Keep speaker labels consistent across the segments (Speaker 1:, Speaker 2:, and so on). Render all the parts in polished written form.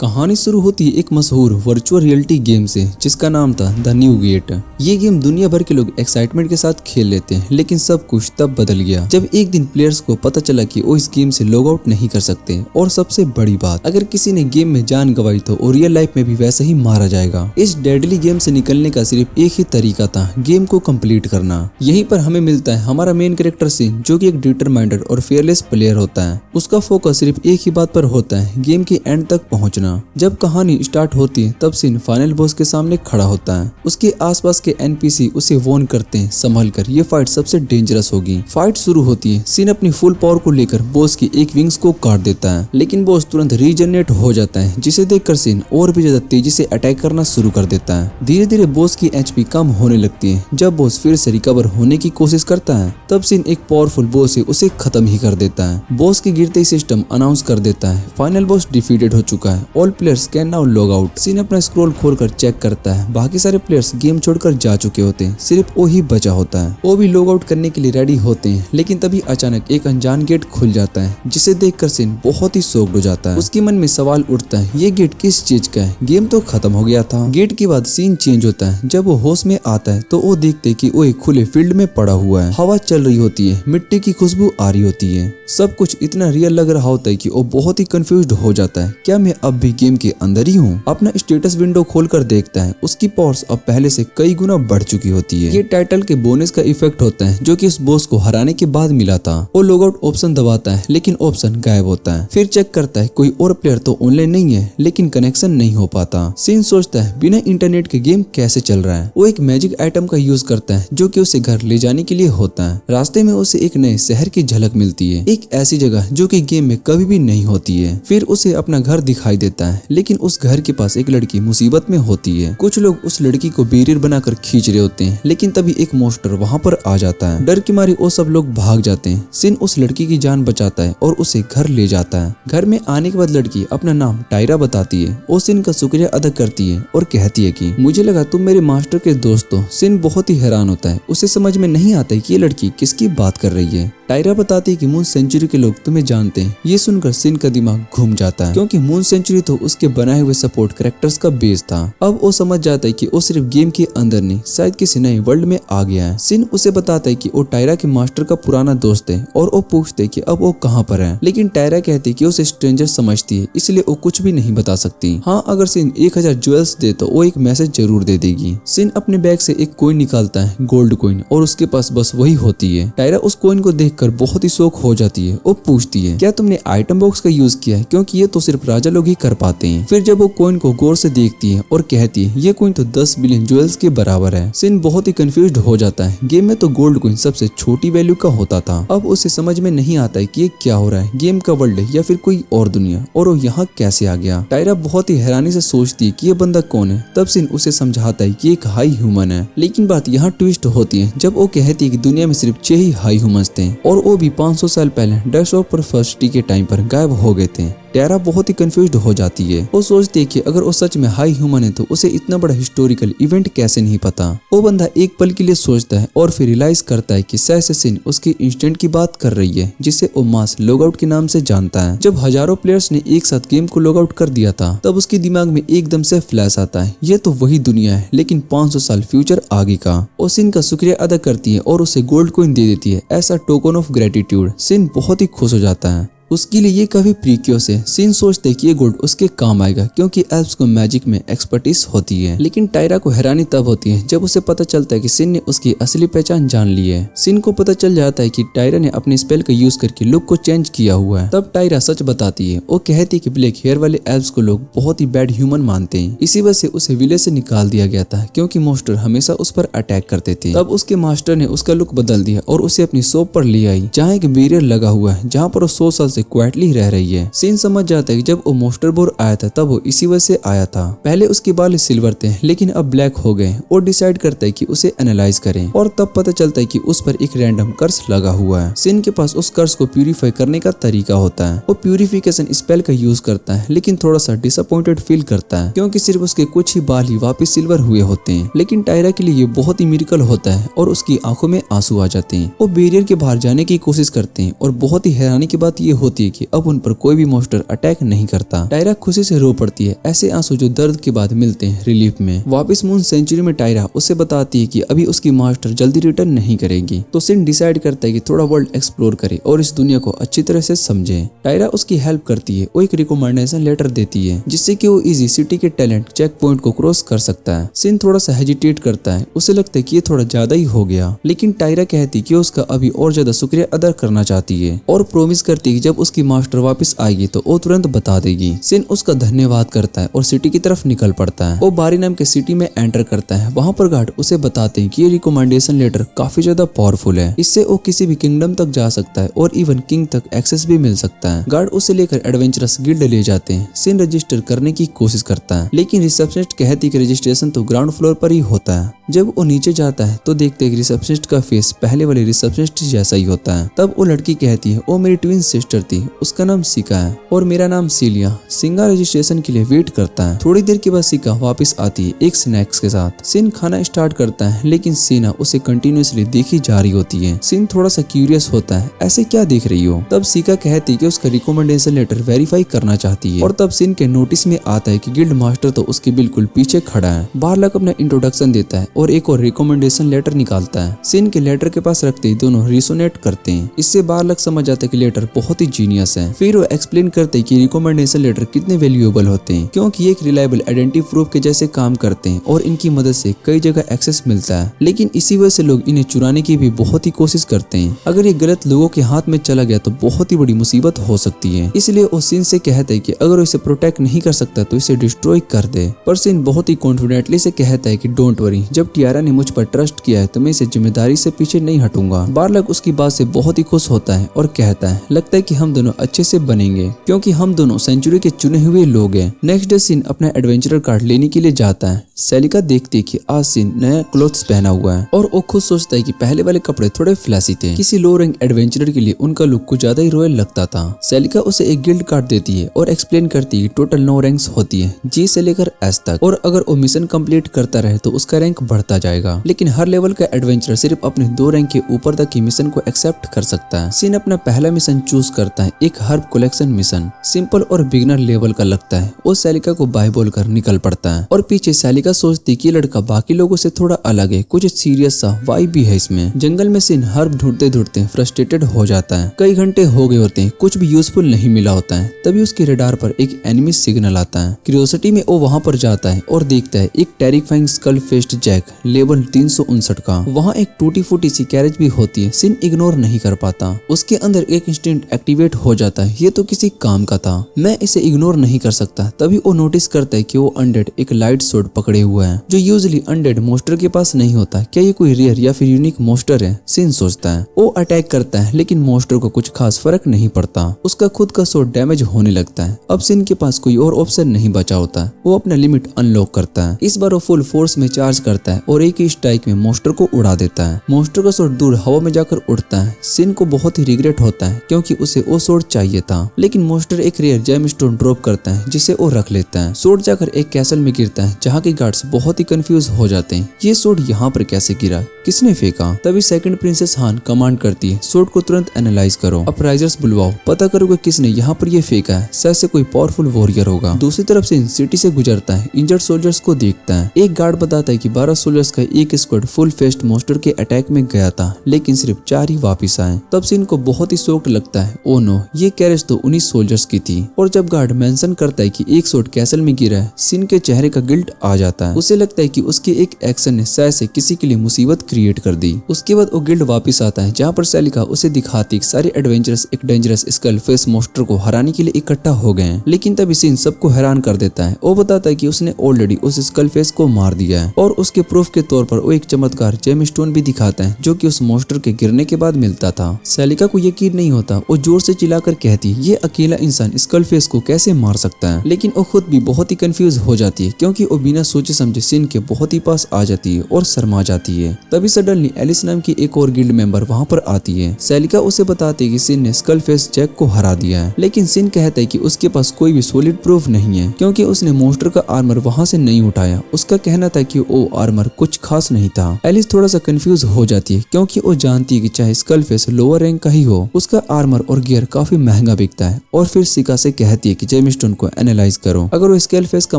Speaker 1: कहानी शुरू होती है एक मशहूर वर्चुअल रियलिटी गेम से जिसका नाम था द न्यू गेट। ये गेम दुनिया भर के लोग एक्साइटमेंट के साथ खेल लेते हैं, लेकिन सब कुछ तब बदल गया जब एक दिन प्लेयर्स को पता चला कि वो इस गेम से लॉग आउट नहीं कर सकते। और सबसे बड़ी बात, अगर किसी ने गेम में जान गंवाई तो वो रियल लाइफ में भी वैसे ही मारा जाएगा। इस डेडली गेम से निकलने का सिर्फ एक ही तरीका था, गेम को कंप्लीट करना। यहीं पर हमें मिलता है हमारा मेन कैरेक्टर सिन, जो कि एक डिटरमाइंडेड और फियरलेस प्लेयर होता है। उसका फोकस सिर्फ एक ही बात पर होता है, गेम के एंड तक पहुंचना। जब कहानी स्टार्ट होती है तब सिन फाइनल बॉस के सामने खड़ा होता है। उसके आसपास के एनपीसी उसे वॉर्न करते हैं, संभल कर, ये फाइट सबसे डेंजरस होगी। फाइट शुरू होती है, सिन अपनी फुल पावर को लेकर बॉस की एक विंग्स को काट देता है, लेकिन बॉस तुरंत रीजनरेट हो जाता है, जिसे देखकर सिन और भी ज्यादा तेजी से अटैक करना शुरू कर देता है। धीरे धीरे बॉस की एचपी कम होने लगती है। जब बॉस फिर से रिकवर होने की कोशिश करता है तब सिन एक पावरफुल बॉस से उसे खत्म ही कर देता है। बॉस के गिरते ही सिस्टम अनाउंस कर देता है फाइनल बॉस डिफीटेड हो चुका है, all players can now log out. सिन अपना स्क्रॉल खोलकर चेक करता है, बाकी सारे प्लेयर्स गेम छोड़कर जा चुके होते हैं, सिर्फ वो ही बचा होता है। वो भी लॉग आउट करने के लिए रेडी होते हैं, लेकिन तभी अचानक एक अनजान गेट खुल जाता है, जिसे देखकर सिन बहुत ही शॉक्ड हो जाता है। उसके मन में सवाल उठता है, ये गेट किस चीज का है? गेम तो खत्म हो गया था। गेट के बाद सीन चेंज होता है। जब वो होश में आता है तो वो देखते कि वो एक खुले फील्ड में पड़ा हुआ है, हवा चल रही होती है, मिट्टी की खुशबू आ रही होती है, सब कुछ इतना रियल लग रहा होता है कि वो बहुत ही कंफ्यूज्ड हो जाता है। क्या मैं अब भी गेम के अंदर ही हूँ? अपना स्टेटस विंडो खोलकर देखता है, उसकी पावर्स अब पहले से कई गुना बढ़ चुकी होती है। ये टाइटल के बोनस का इफेक्ट होता है, जो कि उस बॉस को हराने के बाद मिला था। वो लॉग आउट ऑप्शन दबाता है, लेकिन ऑप्शन गायब होता है। फिर चेक करता है कोई और प्लेयर तो ऑनलाइन नहीं है, लेकिन कनेक्शन नहीं हो पाता। सीन सोचता है बिना इंटरनेट के गेम कैसे चल रहा है। वो एक मैजिक आइटम का यूज करता है, जो कि उसे घर ले जाने के लिए होता है। रास्ते में उसे एक नए शहर की झलक मिलती है, एक ऐसी जगह जो कि गेम में कभी भी नहीं होती है। फिर उसे अपना घर दिखाई देता है, लेकिन उस घर के पास एक लड़की मुसीबत में होती है। कुछ लोग उस लड़की को बैरियर बनाकर खींच रहे होते हैं, लेकिन तभी एक मॉन्स्टर वहां पर आ जाता है। डर के मारे वो सब लोग भाग जाते हैं। सिन उस लड़की की जान बचाता है और उसे घर ले जाता है। घर में आने के बाद लड़की अपना नाम टायरा बताती है। वो सिन का शुक्रिया अदा करती है और कहती है कि मुझे लगा तुम मेरे मास्टर के दोस्त हो। सिन बहुत ही हैरान होता है, उसे समझ में नहीं आता है कि ये लड़की किसकी बात कर रही है। टायरा बताती है कि मून सेंचुरी के लोग तुम्हें जानते हैं। ये सुनकर सिन का दिमाग घूम जाता है, क्योंकि मून सेंचुरी तो उसके बनाए हुए सपोर्ट कैरेक्टर्स का बेस था। अब वो समझ जाता है कि वो सिर्फ गेम के अंदर नहीं, शायद किसी नए वर्ल्ड में आ गया है। सिन उसे बताता है कि वो टायरा के मास्टर का पुराना दोस्त है, और वो पूछते कि अब वो कहाँ पर है। लेकिन टायरा कहती कि उसे स्ट्रेंजर समझती है, इसलिए वो कुछ भी नहीं बता सकती। हाँ, अगर सिन 1000 ज्वेल्स दे तो वो एक मैसेज जरूर दे देगी। सिन अपने बैग से एक कॉइन निकालता है, गोल्ड कॉइन, और उसके पास बस वही होती है। टायरा उस कॉइन को देखकर बहुत ही शौक हो जाती है। वो पूछती है क्या तुमने आइटम बॉक्स का यूज किया है, क्योंकि ये तो सिर्फ राजा लोग ही कर पाते हैं। फिर जब वो कॉइन को गौर से देखती है और कहती है ये कॉइन तो 10 बिलियन ज्वेल्स के बराबर है। सिन बहुत ही कंफ्यूज्ड हो जाता है। गेम में तो गोल्ड कॉइन सबसे छोटी वैल्यू का होता था। अब उसे समझ में नहीं आता है कि ये क्या हो रहा है, गेम का वर्ल्ड या फिर कोई और दुनिया, और वो यहाँ कैसे आ गया। टायरा बहुत ही हैरानी से सोचती है कि ये बंदा कौन है। तब सिन उसे समझाता है कि एक हाई ह्यूमन है। लेकिन बात यहाँ ट्विस्ट होती है जब वो कहती है कि दुनिया में सिर्फ 6 ही हाई ह्यूमंस थे, और वो भी 500 साल पहले डैश ऑफ परफर्सिटी के टाइम पर गायब हो गए थे। टायरा बहुत ही कंफ्यूज्ड हो जाती है। वो सोचती है कि अगर वो सच में हाई ह्यूमन है तो उसे इतना बड़ा हिस्टोरिकल इवेंट कैसे नहीं पता। वो बंदा एक पल के लिए सोचता है और फिर रियलाइज करता है कि शायद से सिन उसकी इंस्टेंट की बात कर रही है, जिसे वो मास लॉग आउट के नाम से जानता है। जब हजारों प्लेयर्स ने एक साथ गेम को लॉग आउट कर दिया था, तब उसके दिमाग में एकदम से फ्लैश आता है, ये तो वही दुनिया है, लेकिन 500 साल फ्यूचर आगे का। वो सिन का शुक्रिया अदा करती है और उसे गोल्ड कॉइन दे देती है, ऐसा टोकन ऑफ ग्रेटिट्यूड। सिन बहुत ही खुश हो जाता है। उसके लिए ये काफी प्रीक्योस है। सिन सोचते है कि ये गोल्ड उसके काम आएगा, क्योंकि एल्फ्स को मैजिक में एक्सपर्टीज होती है। लेकिन टायरा को हैरानी तब होती है जब उसे पता चलता है कि सिन ने उसकी असली पहचान जान ली है। सिन को पता चल जाता है कि टायरा ने अपने स्पेल का यूज करके लुक को चेंज किया हुआ है। तब टायरा सच बताती है। वो कहती है कि ब्लैक हेयर वाले एल्फ्स को लोग बहुत ही बैड ह्यूमन मानते हैं, इसी वजह से उसे विलेज से निकाल दिया गया था, क्योंकि मॉन्स्टर हमेशा उस पर अटैक करते थे। तब उसके मास्टर ने उसका लुक बदल दिया और उसे अपनी शॉप पर ले आई, जहाँ एक बैरियर लगा हुआ है, जहाँ पर वो 100 साल से क्वाइटली रह रही है। सिन समझ जाता है कि जब वो मॉन्स्टर बोर आया था तब वो इसी वजह से आया था। पहले उसके बाल सिल्वर थे, लेकिन अब ब्लैक हो गए। और डिसाइड करता है कि उसे एनालाइज करें, और तब पता चलता है कि उस पर एक रैंडम कर्स लगा हुआ है। सिन के पास उस कर्स को प्यूरिफाई करने का तरीका होता है। वो प्यूरिफिकेशन स्पेल का यूज करता है, लेकिन थोड़ा सा डिसअपॉइंटेड फील करता है, क्योंकि सिर्फ उसके कुछ ही बाल ही वापस सिल्वर हुए होते हैं। लेकिन टायरा के लिए ये बहुत ही मिरेकल होता है और उसकी आंखों में आंसू आ जाते हैं। वो बैरियर के बाहर जाने की कोशिश करते हैं, और बहुत ही हैरानी की बात ये होती है कि अब उन पर कोई भी मॉन्स्टर अटैक नहीं करता। टायरा खुशी से रो पड़ती है, ऐसे आंसू जो दर्द के बाद मिलते हैं रिलीफ में। वापस मून सेंचुरी में टायरा उसे बताती है कि अभी उसकी मास्टर जल्दी रिटर्न नहीं करेगी, तो सिन डिसाइड करता है कि थोड़ा वर्ल्ड एक्सप्लोर करे और इस दुनिया को अच्छी तरह से समझे। टायरा उसकी हेल्प करती है, वो एक रिकमेंडेशन लेटर देती है जिससे कि वो इजी सिटी के टैलेंट चेक पॉइंट को क्रॉस कर सकता है। सिन थोड़ा सा हेजिटेट करता है, उसे लगता है कि ये थोड़ा ज्यादा ही हो गया, लेकिन टायरा कहती कि उसका अभी और ज्यादा शुक्रिया अदा करना चाहती है और प्रॉमिस करती है कि जब उसकी मास्टर वापस आएगी तो वो तुरंत बता देगी। सिन उसका धन्यवाद करता है और सिटी की तरफ निकल पड़ता है। वो बारी नाम के सिटी में एंटर करता है। वहाँ पर गार्ड उसे बताते हैं कि ये रिकमेंडेशन लेटर काफी ज्यादा पावरफुल है, इससे वो किसी भी किंगडम तक जा सकता है और इवन किंग तक एक्सेस भी मिल सकता है। गार्ड उसे लेकर एडवेंचरस गिल्ड ले जाते हैं। सिन रजिस्टर करने की कोशिश करता है, लेकिन रिसेप्शनिस्ट कहती है कि रजिस्ट्रेशन तो ग्राउंड फ्लोर पर ही होता है। जब वो नीचे जाता है तो देखते हैं कि रिसेप्शनिस्ट का फेस पहले वाले रिसेप्शनिस्ट जैसा ही होता है। तब वो लड़की कहती है वो मेरी ट्विन सिस्टर थी, उसका नाम सिका है और मेरा नाम सीलिया। सिंगा रजिस्ट्रेशन के लिए वेट करता है। थोड़ी देर के बाद सिका वापस आती है एक स्नैक्स के साथ। सिन खाना स्टार्ट करता है, लेकिन सीना उसे कंटिन्यूअसली देखी जा रही होती है। सिन थोड़ा सा क्यूरियस होता है, ऐसे क्या देख रही हो? तब सिका कहती है कि उसका रिकमेंडेशन लेटर वेरीफाई करना चाहती है और तब सिन के नोटिस में आता है कि गिल्ड मास्टर तो उसके बिल्कुल पीछे खड़ा है। बारलक अपना इंट्रोडक्शन देता है और एक और रिकमेंडेशन लेटर निकालता है। सिन के लेटर के पास रखते ही दोनों रिसोनेट करते हैं। इससे बारलक समझ जाता है कि लेटर बहुत ही जीनियस है। फिर वो एक्सप्लेन करते हैं कि रिकमेंडेशन लेटर कितने वैल्यूएबल होते हैं, क्योंकि ये एक रिलायबल आइडेंटिटी प्रूफ के जैसे काम करते हैं और इनकी मदद से कई जगह एक्सेस मिलता है। लेकिन इसी वजह से लोग इन्हें चुराने की भी बहुत ही कोशिश करते हैं। अगर ये गलत लोगों के हाथ में चला गया तो बहुत ही बड़ी मुसीबत हो सकती है। इसलिए वो सिन से कहता है कि अगर वो इसे प्रोटेक्ट नहीं कर सकता तो इसे डिस्ट्रॉय कर दे। पर सिन बहुत ही कॉन्फिडेंटली से कहता है कि डोंट वरी, जब टियारा ने मुझ पर ट्रस्ट किया है तो मैं इसे जिम्मेदारी से पीछे नहीं हटूंगा। बारलक उसकी बात से बहुत ही खुश होता है और कहता है लगता है कि हम दोनों अच्छे से बनेंगे, क्योंकि हम दोनों सेंचुरी के चुने हुए लोग हैं। नेक्स्ट डे सिन अपना एडवेंचरर कार्ड लेने के लिए जाता है। सेलिका देखती है कि आज सिन नया क्लोथ्स पहना हुआ है और वो खुद सोचता है कि पहले वाले कपड़े थोड़े फ्लैसी थे। किसी लो रैंक एडवेंचरर के लिए उनका लुक कुछ ज्यादा ही रॉयल लगता था। सेलिका उसे एक गिल्ड कार्ड देती है और एक्सप्लेन करती है टोटल 9 रैंक्स होती है, जी से लेकर एस तक, और अगर वो मिशन कंप्लीट करता रहे तो उसका रैंक बढ़ता जाएगा। लेकिन हर लेवल का एडवेंचरर सिर्फ अपने 2 रैंक के ऊपर तक की मिशन को एक्सेप्ट कर सकता है। सिन अपना पहला मिशन चूज करता है, एक हर्ब कलेक्शन मिशन। सिंपल और बिगिनर लेवल का लगता है। वो सेलिका को बाय बोलकर निकल पड़ता है और पीछे सेलिका सोचती कि लड़का बाकी लोगों से थोड़ा अलग है, कुछ सीरियस सा वाइब भी है इसमें। जंगल में सिन हर्ब ढूंढते ढूंढते फ्रस्ट्रेटेड हो जाता है। कई घंटे हो गए होते हैं, कुछ भी यूजफुल नहीं मिला होता है। तभी उसके रडार पर एक एनिमी सिग्नल आता है। क्यूरियोसिटी में वो वहां पर जाता है और देखता है एक terrifying skull faced Jack level 359 का। वहाँ एक टूटी फूटी सी कैरेज भी होती है। सिन इग्नोर नहीं कर पाता, उसके अंदर एक इंस्टेंट एक्टिवेट हो जाता है। ये तो किसी काम का था, मैं इसे इग्नोर नहीं कर सकता। तभी वो नोटिस करता है कि वो अनडेड एक लाइट सोर्ड पकड़े हुआ है, जो यूजुअली अनडेड मोस्टर के पास नहीं होता। क्या ये कोई रेयर या फिर यूनिक मोस्टर है? सिन सोचता है। वो अटैक करता है, लेकिन मोस्टर को कुछ खास फर्क नहीं पड़ता। उसका खुद का सोर्ड डैमेज होने लगता है। अब सिन के पास कोई और ऑप्शन नहीं बचा होता। वो अपना लिमिट अनलॉक करता है। इस बार वो फुल फोर्स में चार्ज करता है और एक ही स्ट्राइक में मोस्टर को उड़ा देता है। मोस्टर का सोर्ड दूर हवा में जाकर उड़ता है। सिन को बहुत ही रिग्रेट होता है, क्योंकि उसे वो सोर्ड चाहिए था। लेकिन मोस्टर एक रेयर जेम स्टोन ड्रॉप करता है, जिसे वो रख लेता है। सोर्ड जाकर एक कैसल में गिरता है, जहाँ के गार्ड्स बहुत ही कंफ्यूज हो जाते हैं। ये सोर्ड यहाँ पर कैसे गिरा, किसने फेंका? तभी सेकंड प्रिंसेस हान कमांड करती है, सोर्ड को तुरंत एनालाइज करो, अपराइजर्स बुलवाओ, पता करो कि किसने यहाँ पर ये फेंका है। शायद से कोई पावरफुल वॉरियर होगा। दूसरी तरफ सिन सिटी से गुजरता है, इंजर्ड सोल्जर्स को देखता है। एक गार्ड बताता है कि 12 सोल्जर्स का एक स्क्वाड फुल फेस्ट मोस्टर के अटैक में गया था, लेकिन सिर्फ 4 ही वापिस आए। तब सिन को बहुत ही शॉक्ड लगता है। ओ नो, ये कैरेज तो उन्हीं सोल्जर्स की थी। और जब गार्ड मेंशन करता है कि एक शॉट कैसल में गिरा है, सिन के चेहरे का गिल्ट आ जाता है। उसे लगता है कि उसके एक एक्शन ने शायद से किसी के लिए मुसीबत क्रिएट कर दी। उसके बाद वो गिल्ड वापिस आता है, जहाँ पर सेलिका उसे दिखाती है सारे एडवेंचरस एक डेंजरस स्कल फेस मोस्टर को हराने के लिए इकट्ठा हो गए हैं। लेकिन तभी सिन सबको हैरान कर देता है। वो बताता है कि उसने ऑलरेडी उस स्कल फेस को मार दिया है और उसके प्रूफ के तौर पर वो एक चमत्कार जेम स्टोन भी दिखाता है, जो कि उस मोस्टर के गिरने के बाद मिलता था। सेलिका को यकीन नहीं होता। वो जोर से चिल्लाकर कहती है, ये अकेला इंसान स्कल फेस को कैसे मार सकता है? लेकिन वो खुद भी बहुत ही कंफ्यूज हो जाती है, क्योंकि वो बिना सोचे समझे सिन के बहुत ही पास आ जाती है और शर्मा जाती है। तभी सडनली एलिस नाम की एक और गिल्ड मेंबर वहाँ पर आती है। सेलिका उसे बताती है कि सिन ने स्कल फेस जैक को हरा दिया है, लेकिन सिन कहता है कि उसके पास कोई भी सॉलिड प्रूफ नहीं है, क्योंकि उसने मोस्टर का आर्मर वहाँ से नहीं उठाया। उसका कहना था कि वो आर्मर आर्मर कुछ खास नहीं था। एलिस थोड़ा सा कंफ्यूज हो जाती है क्योंकि वो जानती है कि चाहे स्कलफेस लोअर रैंक का ही हो, उसका आर्मर और गियर काफी महंगा बिकता है। और फिर सिका से कहती है कि जेमस्टोन को एनालाइज करो, अगर वो स्कलफेस का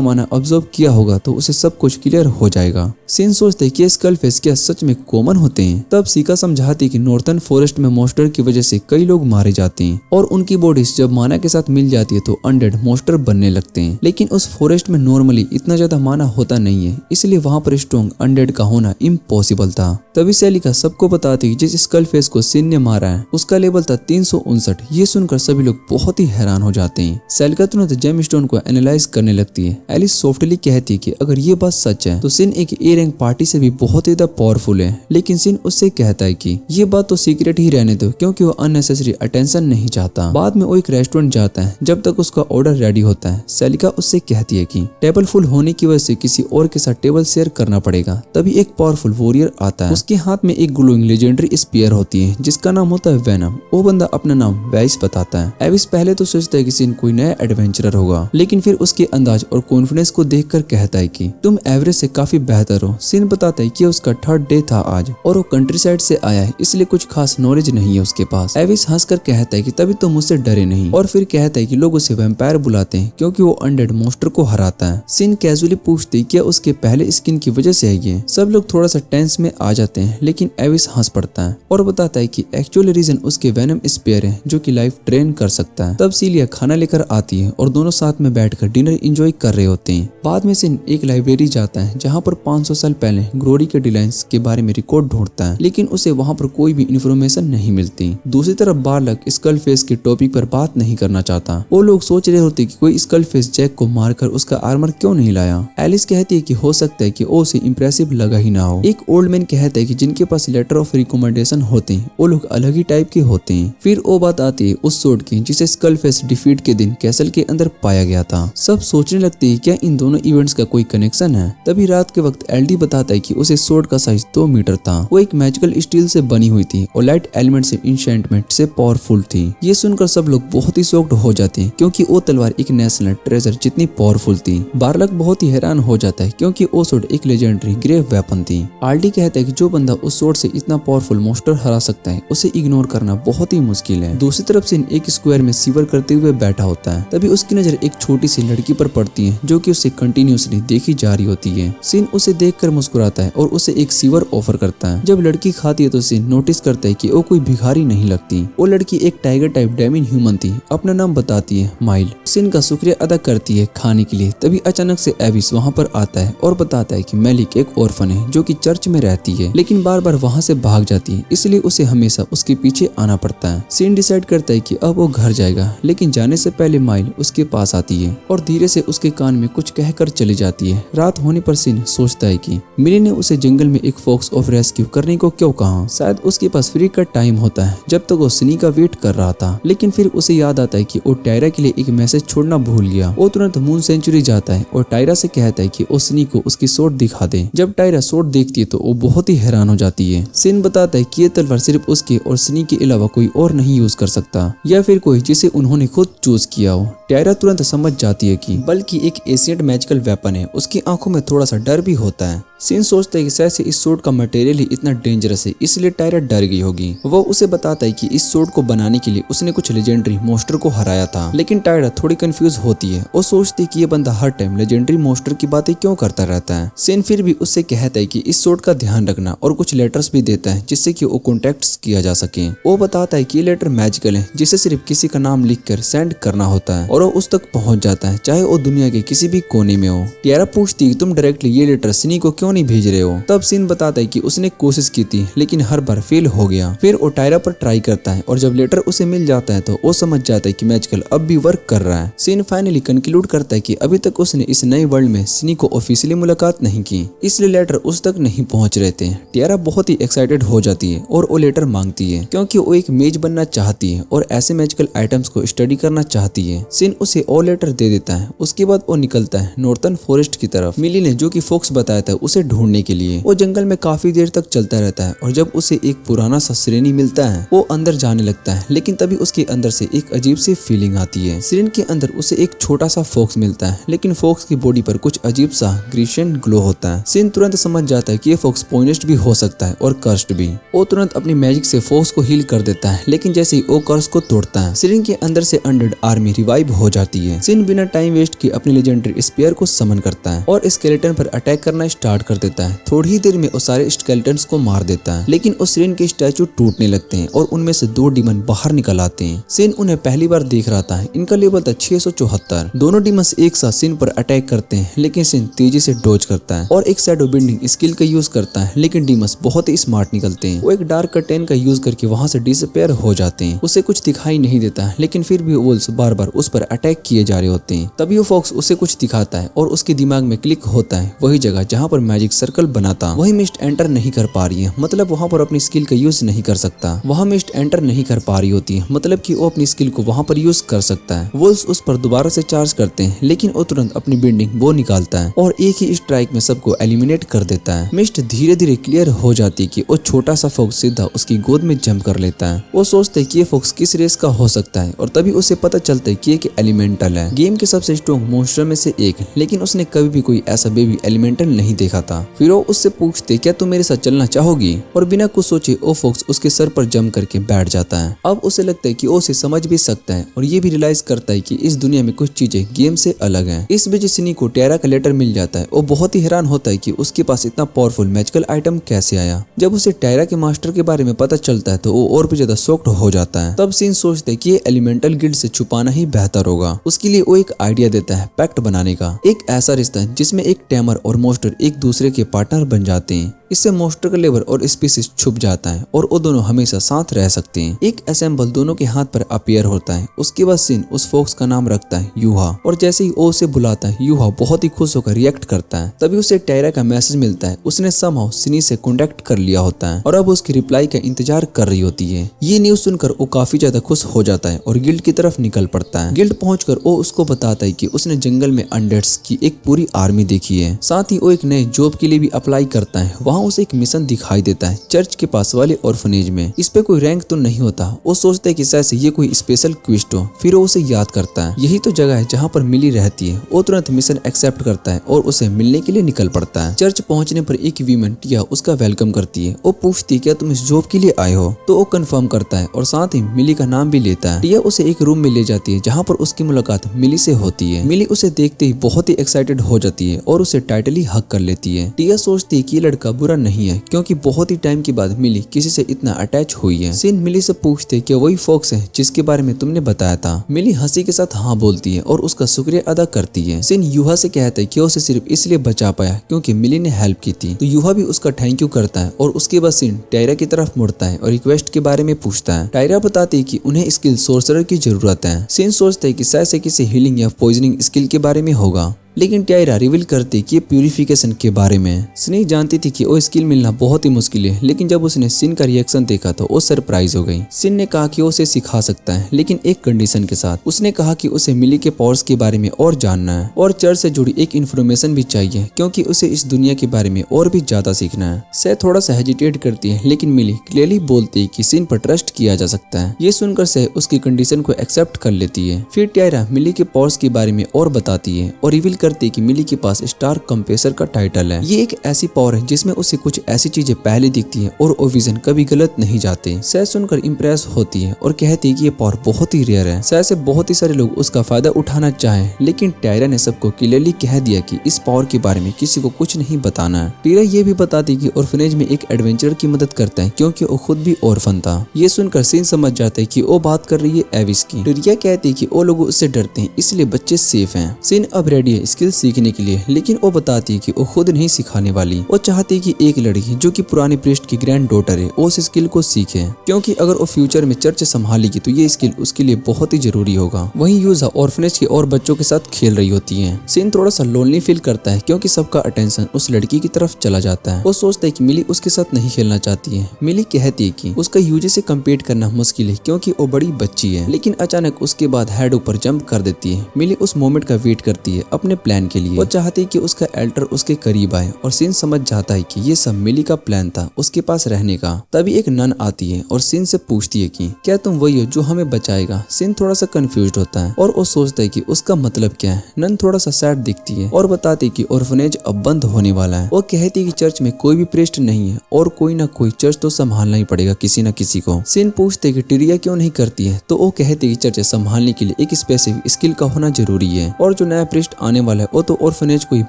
Speaker 1: माना ऑब्जर्व किया होगा तो उसे सब कुछ क्लियर हो जाएगा। सिन सोचते हैं कि स्कलफेस क्या सच में कॉमन होते हैं। तब सिका समझाती है कि नॉर्थर्न फॉरेस्ट में मॉन्स्टर की वजह से कई लोग मारे जाते हैं और उनकी बॉडीज जब माना के साथ मिल जाती है तो अनडेड मॉन्स्टर बनने लगते हैं। लेकिन उस फॉरेस्ट में नॉर्मली इतना ज्यादा माना होता नहीं है, इसलिए वहाँ पर स्ट्रॉन्ग अनडेड का होना इम्पॉसिबल था। तभी सेलिका सबको बताती है जिस स्कलफेस को सिन ने मारा है उसका लेवल था 359। ये सुनकर सभी लोग बहुत ही हैरान हो जाते हैं। सेलिका तुरंत जेमस्टोन को एनालाइज करने लगती है। एलिस सॉफ्टली कहती है कि अगर ये बात सच है तो सिन एक ए रैंक पार्टी से भी बहुत ही ज्यादा पावरफुल है। लेकिन सिन उससे कहता है कि ये बात तो सीक्रेट ही रहने दो क्योंकि वो अननेसेसरी अटेंशन नहीं चाहता। बाद में वो एक रेस्टोरेंट जाता है। जब तक उसका ऑर्डर रेडी होता है सेलिका उससे कहती है कि टेबल फुल होने की वजह से किसी और के साथ टेबल शेयर करना पड़ेगा। तभी एक पावरफुल वॉरियर आता है। उसके हाथ में एक ग्लोइंग लेजेंडरी स्पीयर होती है जिसका नाम होता है वेनम। वो बंदा अपना नाम वेइस बताता है। एविस पहले तो सोचता है कि सिन कोई नया एडवेंचरर होगा, लेकिन फिर उसके अंदाज और कॉन्फिडेंस को देखकर कहता है कि तुम एवरेज से काफी बेहतर हो। सिन बताता है कि उसका 3rd डे था आज और वो कंट्री साइड से आया है, इसलिए कुछ खास नॉलेज नहीं है उसके पास। एविस हंसकर कहता है कि तभी तो मुझसे डरे नहीं, और फिर कहता है कि लोग उसे वैम्पायर बुलाते हैं क्योंकि वो अनडेड मॉन्स्टर को हराता है। सिन कैजुअली पूछती है क्या उसके पहले स्किन की वजह से है ये। सब लोग थोड़ा सा टेंस में आ जाते हैं, लेकिन एविस हंस पड़ता है और बताता है कि एक्चुअल रीजन उसके वेनम स्पेयर है जो कि लाइफ ड्रेन कर सकता है। तब सीलिया खाना लेकर आती है और दोनों साथ में बैठकर डिनर एंजॉय कर रहे होते हैं। बाद में सिन एक लाइब्रेरी जाता है जहाँ पर 500 साल पहले ग्लोरी के डिलाइंस के बारे में रिकॉर्ड ढूंढता है, लेकिन उसे वहाँ पर कोई भी इंफॉर्मेशन नहीं मिलती। दूसरी तरफ बारलक स्कलफेस के टॉपिक पर बात नहीं करना चाहता। वो लोग सोच रहे होते कि कोई स्कलफेस जैक को मारकर उसका आर्मर क्यों नहीं लाया। एलिस कहती है कि हो सकता है कि वो उसे इंप्रेसिव लगा ही ना हो। एक ओल्ड मैन कहता है कि जिनके पास लेटर ऑफ रिकमेंडेशन होते हैं वो लोग अलग ही टाइप के होते हैं। फिर वो बात आती है उस सोर्ड की जिसे स्कलफेस डिफीट के दिन कैसल के अंदर पाया गया था। सब सोचने लगते हैं क्या इन दोनों इवेंट्स का कोई कनेक्शन है। तभी रात के वक्त एलडी बताता है कि उसे सोर्ड का साइज 2 मीटर था। वो एक मैजिकल स्टील से बनी हुई थी और लाइट एलिमेंट से इंशेंटमेंट से पावरफुल थी। ये सुनकर सब लोग बहुत ही शॉक्ड हो जाते हैं क्योंकि वो तलवार एक नेशनल ट्रेजर जितनी पावरफुल थी। बारलक बहुत ही हैरान हो जाता है क्योंकि वो सोर्ड एक लेजेंडरी ग्रेव वेपन थी। आल्डी कहता है कि जो बंदा उस सोर्ड से इतना पावरफुल मॉन्स्टर हरा सकता है उसे इग्नोर करना बहुत ही मुश्किल है। दूसरी तरफ सिन एक स्क्वायर में सीवर करते हुए बैठा होता है। तभी उसकी नजर एक छोटी सी लड़की पर पड़ती है जो कि उसे कंटिन्यूअसली देखी जा रही होती है। सिन उसे देखकर मुस्कुराता है और उसे एक सीवर ऑफर करता है। जब लड़की खाती है तो सिन नोटिस करता है कि वो कोई भिखारी नहीं लगती। वो लड़की एक टाइगर टाइप डेमिन ह्यूमन थी। अपना नाम बताती है माइल। सिन का शुक्रिया अदा करती है खाने के लिए। तभी अचानक से एविस वहाँ पर आता है और बताता है कि मेलिक एक ऑर्फन है जो कि चर्च में रहती है, लेकिन बार बार वहाँ से भाग जाती है, इसलिए उसे हमेशा उसके पीछे आना पड़ता है। सिन डिसाइड करता है कि अब वो घर जाएगा, लेकिन जाने से पहले माइल उसके पास आती है और धीरे से उसके कान में कुछ कहकर चली जाती है। रात होने पर सिन सोचता है कि मिली ने उसे जंगल में एक फॉक्स ऑफ रेस्क्यू करने को क्यों कहा। शायद उसके पास फ्री का टाइम होता है जब तक वो सिनी का वेट कर रहा था। लेकिन फिर उसे याद आता है कि वो टायरा के लिए एक मैसेज छोड़ना भूल गया। वो तुरंत मून सेंचुरी जाता है और टायरा से कहता है कि वो सिनी को उसकी सोर्ड दिखा दे। जब टायरा सोर्ड देखती है तो वो बहुत ही हैरान हो जाती है। सिन बताता है कि ये तलवार सिर्फ उसके और सिनी के अलावा कोई और नहीं यूज कर सकता, या फिर कोई जिसे उन्होंने खुद चूज किया हो। टायरा तुरंत समझ जाती है कि बल्कि एक एशियंट मैजिकल वेपन है। उसकी आंखों में थोड़ा सा डर भी होता है। सिन सोचता है कि शायद से इस सोर्ड का मटेरियल ही इतना डेंजरस है, इसलिए टायरा डर गई होगी। वो उसे बताता है कि इस सोर्ड को बनाने के लिए उसने कुछ लेजेंडरी मॉन्स्टर को हराया था। लेकिन टायरा थोड़ी कंफ्यूज होती है। वो सोचती है कि ये बंदा हर टाइम लेजेंडरी मॉन्स्टर की बातें क्यों करता रहता है। सिन फिर भी उससे कहता है कि इस सोर्ड का ध्यान रखना और कुछ लेटर्स भी देता है जिससे कि वो कॉन्टेक्ट किया जा सके। वो बताता है कि ये लेटर मैजिकल है जिसे सिर्फ किसी का नाम लिखकर सेंड करना होता है और वो उस तक पहुंच जाता है चाहे वो दुनिया के किसी भी कोने में हो। टायरा पूछती है तुम डायरेक्टली ये लेटर सिनी को क्यों नहीं भेज रहे हो। तब सिन बताता है कि उसने कोशिश की थी लेकिन हर बार फेल हो गया। फिर वो टायरा पर ट्राई करता है और जब लेटर उसे मिल जाता है तो वो समझ जाता है कि मैजिकल अब भी वर्क कर रहा है। सिन फाइनली कंक्लूड करता है कि अभी तक उसने इस नए वर्ल्ड में सिनी को ऑफिशियली मुलाकात नहीं की, इसलिए लेटर उस तक नहीं पहुंच रहे थे। टायरा बहुत ही एक्साइटेड हो जाती है और वो लेटर मांगती है क्योंकि वो एक मेज बनना चाहती है और ऐसे मैजिकल आइटम्स को स्टडी करना चाहती है। सिन सिन उसे और लेटर दे देता है। उसके बाद वो निकलता है नॉर्थन फॉरेस्ट की तरफ। मिली ने जो कि फॉक्स बताया था उसे ढूंढने के लिए। वो जंगल में काफी देर तक चलता रहता है और जब उसे एक पुराना सा सिरेनी मिलता है वो अंदर जाने लगता है, लेकिन तभी उसके अंदर से एक अजीब सी फीलिंग आती है। सिरेन के अंदर उसे एक छोटा सा फॉक्स मिलता है, लेकिन फॉक्स की बॉडी पर कुछ अजीब सा ग्रीशियन ग्लो होता है। सिन तुरंत समझ जाता है कि ये फॉक्स पॉइजनड भी हो सकता है और कर्स्ड भी। वो तुरंत अपनी मैजिक से फॉक्स को हील कर देता है, लेकिन जैसे ही वो कर्स को तोड़ता है सिरेन के अंदर से अनडेड आर्मी रिवाइव हो जाती है। सिन बिना टाइम वेस्ट किए अपने लेजेंडरी स्पीयर को समन करता है और स्केलेटन पर अटैक करना स्टार्ट कर देता है। थोड़ी ही देर में वो सारे स्केलेटन्स को मार देता है, लेकिन उस सिरेन के स्टैचू टूटने लगते हैं और उनमें से 2 डीमन बाहर निकल आते हैं। सिन उन्हें पहली बार देख रहा था। इनका लेवल था 674। दोनों डीमंस एक साथ सिन पर अटैक करते हैं, लेकिन सिन तेजी से डॉज करता है और एक शैडो बेंडिंग स्किल का यूज करता है, लेकिन डीमंस बहुत ही स्मार्ट निकलते हैं। वो एक डार्क कर्टेन का यूज करके वहां से डिसअपीयर हो जाते हैं। उसे कुछ दिखाई नहीं देता, लेकिन फिर भी वुल्व्स बार बार उस पर अटैक किए जा रहे होते हैं। तभी वो फॉक्स उसे कुछ दिखाता है और उसके दिमाग में क्लिक होता है वही जगह जहाँ पर मैजिक सर्कल बना था। वही मिस्ट एंटर नहीं कर पा रही है, मतलब वहाँ पर अपनी स्किल का यूज नहीं कर सकता। वहाँ मिस्ट एंटर नहीं कर पा रही होती है, मतलब कि वो अपनी स्किल को वहाँ पर यूज कर सकता है। वुल्व्स उस पर दोबारा से चार्ज करते हैं, लेकिन वो तुरंत अपनी बेंडिंग वो निकालता है और एक ही स्ट्राइक में सबको एलिमिनेट कर देता है। मिस्ट धीरे धीरे क्लियर हो जाती है कि वो छोटा सा फॉक्स सीधा उसकी गोद में जंप कर लेता है। वो सोचते है कि ये फॉक्स किस रेस का हो सकता है और तभी उसे पता चलता है कि ये एलिमेंटल है, गेम के सबसे स्ट्रॉन्ग मॉन्स्टर में से एक, लेकिन उसने कभी भी कोई ऐसा बेबी एलिमेंटल नहीं देखा था। फिर वो उससे पूछते क्या तुम मेरे साथ चलना चाहोगी, और बिना कुछ सोचे वो फॉक्स उसके सर पर जंप करके बैठ जाता है। अब उसे लगता है कि वो उसे समझ भी सकता है और ये भी रियलाइज करता है कि इस दुनिया में कुछ चीजें गेम से अलग हैं। इस वजह सिनी को टायरा का लेटर मिल जाता है। वो बहुत ही हैरान होता है कि उसके पास इतना पावरफुल मैजिकल आइटम कैसे आया। जब उसे टायरा के मास्टर के बारे में पता चलता है तो वो और भी ज्यादा शॉक्ड हो जाता है। तब सिन सोचता है कि ये एलिमेंटल गिल्ड से छुपाना ही बेहतर होगा। उसके लिए वो एक आइडिया देता है पैक्ट बनाने का, एक ऐसा रिश्ता जिसमें एक टैमर और मॉन्स्टर एक दूसरे के पार्टनर बन जाते हैं। इससे मॉन्स्टर का लेवल और स्पीसीज छुप जाता है और वो दोनों हमेशा साथ रह सकते हैं। एक असेंबल दोनों के हाथ पर अपीयर होता है। उसके बाद सिन उस फॉक्स का नाम रखता है यूहा, और जैसे ही वो उसे बुलाता है यूहा बहुत ही खुश होकर रिएक्ट करता है। तभी उसे टायरा का मैसेज मिलता है। उसने समहाउ सिनी से कॉन्टेक्ट कर लिया होता है और अब उसकी रिप्लाई का इंतजार कर रही होती है। ये न्यूज सुनकर वो काफी ज्यादा खुश हो जाता है और गिल्ड की तरफ निकल पड़ता है। गिल्ड पहुंचकर वो उसको बताता है कि उसने जंगल में अनडेड्स की एक पूरी आर्मी देखी है। साथ ही वो एक नए जॉब के लिए भी अप्लाई करता है। वहाँ उसे एक मिशन दिखाई देता है चर्च के पास वाले ऑर्फनेज में। इस पे कोई रैंक तो नहीं होता। वो सोचता है कि शायद से ये कोई स्पेशल क्विस्ट हो। फिर वो उसे याद करता है यही तो जगह है जहाँ पर मिली रहती है। वो तुरंत मिशन एक्सेप्ट करता है और उसे मिलने के लिए निकल पड़ता है। चर्च पहुंचने पर एक वीमेन टिया उसका वेलकम करती है। वो पूछती है क्या तुम इस जॉब के लिए आए हो, तो वो कंफर्म करता है और साथ ही मिली का नाम भी लेता है। टिया उसे एक रूम में ले जाती है जहाँ पर उसकी मुलाकात मिली से होती है। मिली उसे देखते ही बहुत ही एक्साइटेड हो जाती है और उसे टाइटली हक कर लेती है। टिया सोचती है कि ये लड़का बुरा नहीं है, क्योंकि बहुत ही टाइम के बाद मिली किसी से इतना अटैच हुई है। सिन मिली से पूछते क्या वही फॉक्स है जिसके बारे में तुमने बताया था। मिली हंसी के साथ हाँ बोलती है और उसका शुक्रिया अदा करती है। सिन यूहा से कहता है कि उसे सिर्फ इसलिए बचा पाया क्योंकि मिली ने हेल्प की थी, तो यूहा भी उसका थैंक यू करता है। और उसके बाद सिन टायरा की तरफ मुड़ता है और रिक्वेस्ट के बारे में पूछता है। टायरा बताती है कि उन्हें स्किल सोर्सरर की जरूरत है। सिन सोचता है कि शायद से किसी हीलिंग या पॉइजनिंग स्किल के बारे में होगा, लेकिन टायरा रिवील करती कि प्यूरिफिकेशन के बारे में। सिनी जानती थी कि वो स्किल मिलना बहुत ही मुश्किल है, लेकिन जब उसने सिन का रिएक्शन देखा तो वो सरप्राइज हो गई। सिन ने कहा कि वो उसे सिखा सकता है, लेकिन एक कंडीशन के साथ। उसने कहा कि उसे मिली के पावर्स के बारे में और जानना है और चर्च से जुड़ी एक इन्फॉर्मेशन भी चाहिए, क्योंकि उसे इस दुनिया के बारे में और भी ज्यादा सीखना है। सै थोड़ा सा हेजिटेट करती है, लेकिन मिली क्लियरली बोलती है कि सिन पर ट्रस्ट किया जा सकता है। ये सुनकर सै उसकी कंडीशन को एक्सेप्ट कर लेती है। फिर टायरा मिली के पावर्स के बारे में और बताती है और रिवील करती है कि मिली के पास स्टार कंप्रेसर का टाइटल है। ये एक ऐसी पावर है जिसमें उसे कुछ ऐसी चीजें पहले दिखती हैं और वो विजन कभी गलत नहीं जाते। सै सुनकर इम्प्रेस होती है और कहती है कि ये पावर बहुत ही रेयर है। सै से बहुत ही सारे लोग उसका फायदा उठाना चाहें, लेकिन टायरा ने सबको क्लियरली कह दिया कि इस पावर के बारे में किसी को कुछ नहीं बताना है। टायरा ये भी बताती कि ऑर्फनेज में एक एडवेंचरर की मदद करता है, क्योंकि वो खुद भी ऑर्फन था। ये सुनकर सिन समझ जाता है कि वो बात कर रही है एविस की। टायरा कहती है कि वो लोग उससे डरते हैं, इसलिए बच्चे सेफ हैं। सिन अब रेडी है स्किल सीखने के लिए, लेकिन वो बताती है कि वो खुद नहीं सिखाने वाली। वो चाहती है कि एक लड़की जो कि पुराने प्रीस्ट की ग्रैंड डॉटर है उस स्किल को सीखे, क्योंकि अगर वो फ्यूचर में चर्च संभालेगी तो ये स्किल उसके लिए बहुत ही जरूरी होगा। वहीं यूजा ऑर्फनेज के और बच्चों के साथ खेल रही होती है। सीन थोड़ा सा लोनली फील करता है क्योंकि सबका अटेंशन उस लड़की की तरफ चला जाता है। वो सोचता है कि मिली उसके साथ नहीं खेलना चाहती है। मिली कहती है कि उसका यूजे से कम्पीट करना मुश्किल है क्योंकि वो बड़ी बच्ची है, लेकिन अचानक उसके बाद हेड ऊपर जंप कर देती है। मिली उस मोमेंट का वेट करती है अपने प्लान के लिए। वो चाहती है कि उसका एल्टर उसके करीब आए और सीन समझ जाता है कि ये सब मिली का प्लान था उसके पास रहने का। तभी एक नन आती है और सीन से पूछती है कि क्या तुम वही हो जो हमें बचाएगा। सीन थोड़ा सा कंफ्यूज्ड होता है और वो सोचता है कि उसका मतलब क्या है। नन थोड़ा सा सैड दिखती है और बताती है कि ऑर्फनेज अब बंद होने वाला है। वो कहती है कि चर्च में कोई भी प्रीस्ट नहीं है और कोई ना कोई चर्च तो संभालना ही पड़ेगा किसी न किसी को। सीन पूछते है कि टिरिया क्यों नहीं करती है, तो वो कहती है कि चर्च संभालने के लिए एक स्पेसिफिक स्किल का होना जरूरी है और जो नया प्रीस्ट आने वाला है वो तो ऑर्फनेज को ही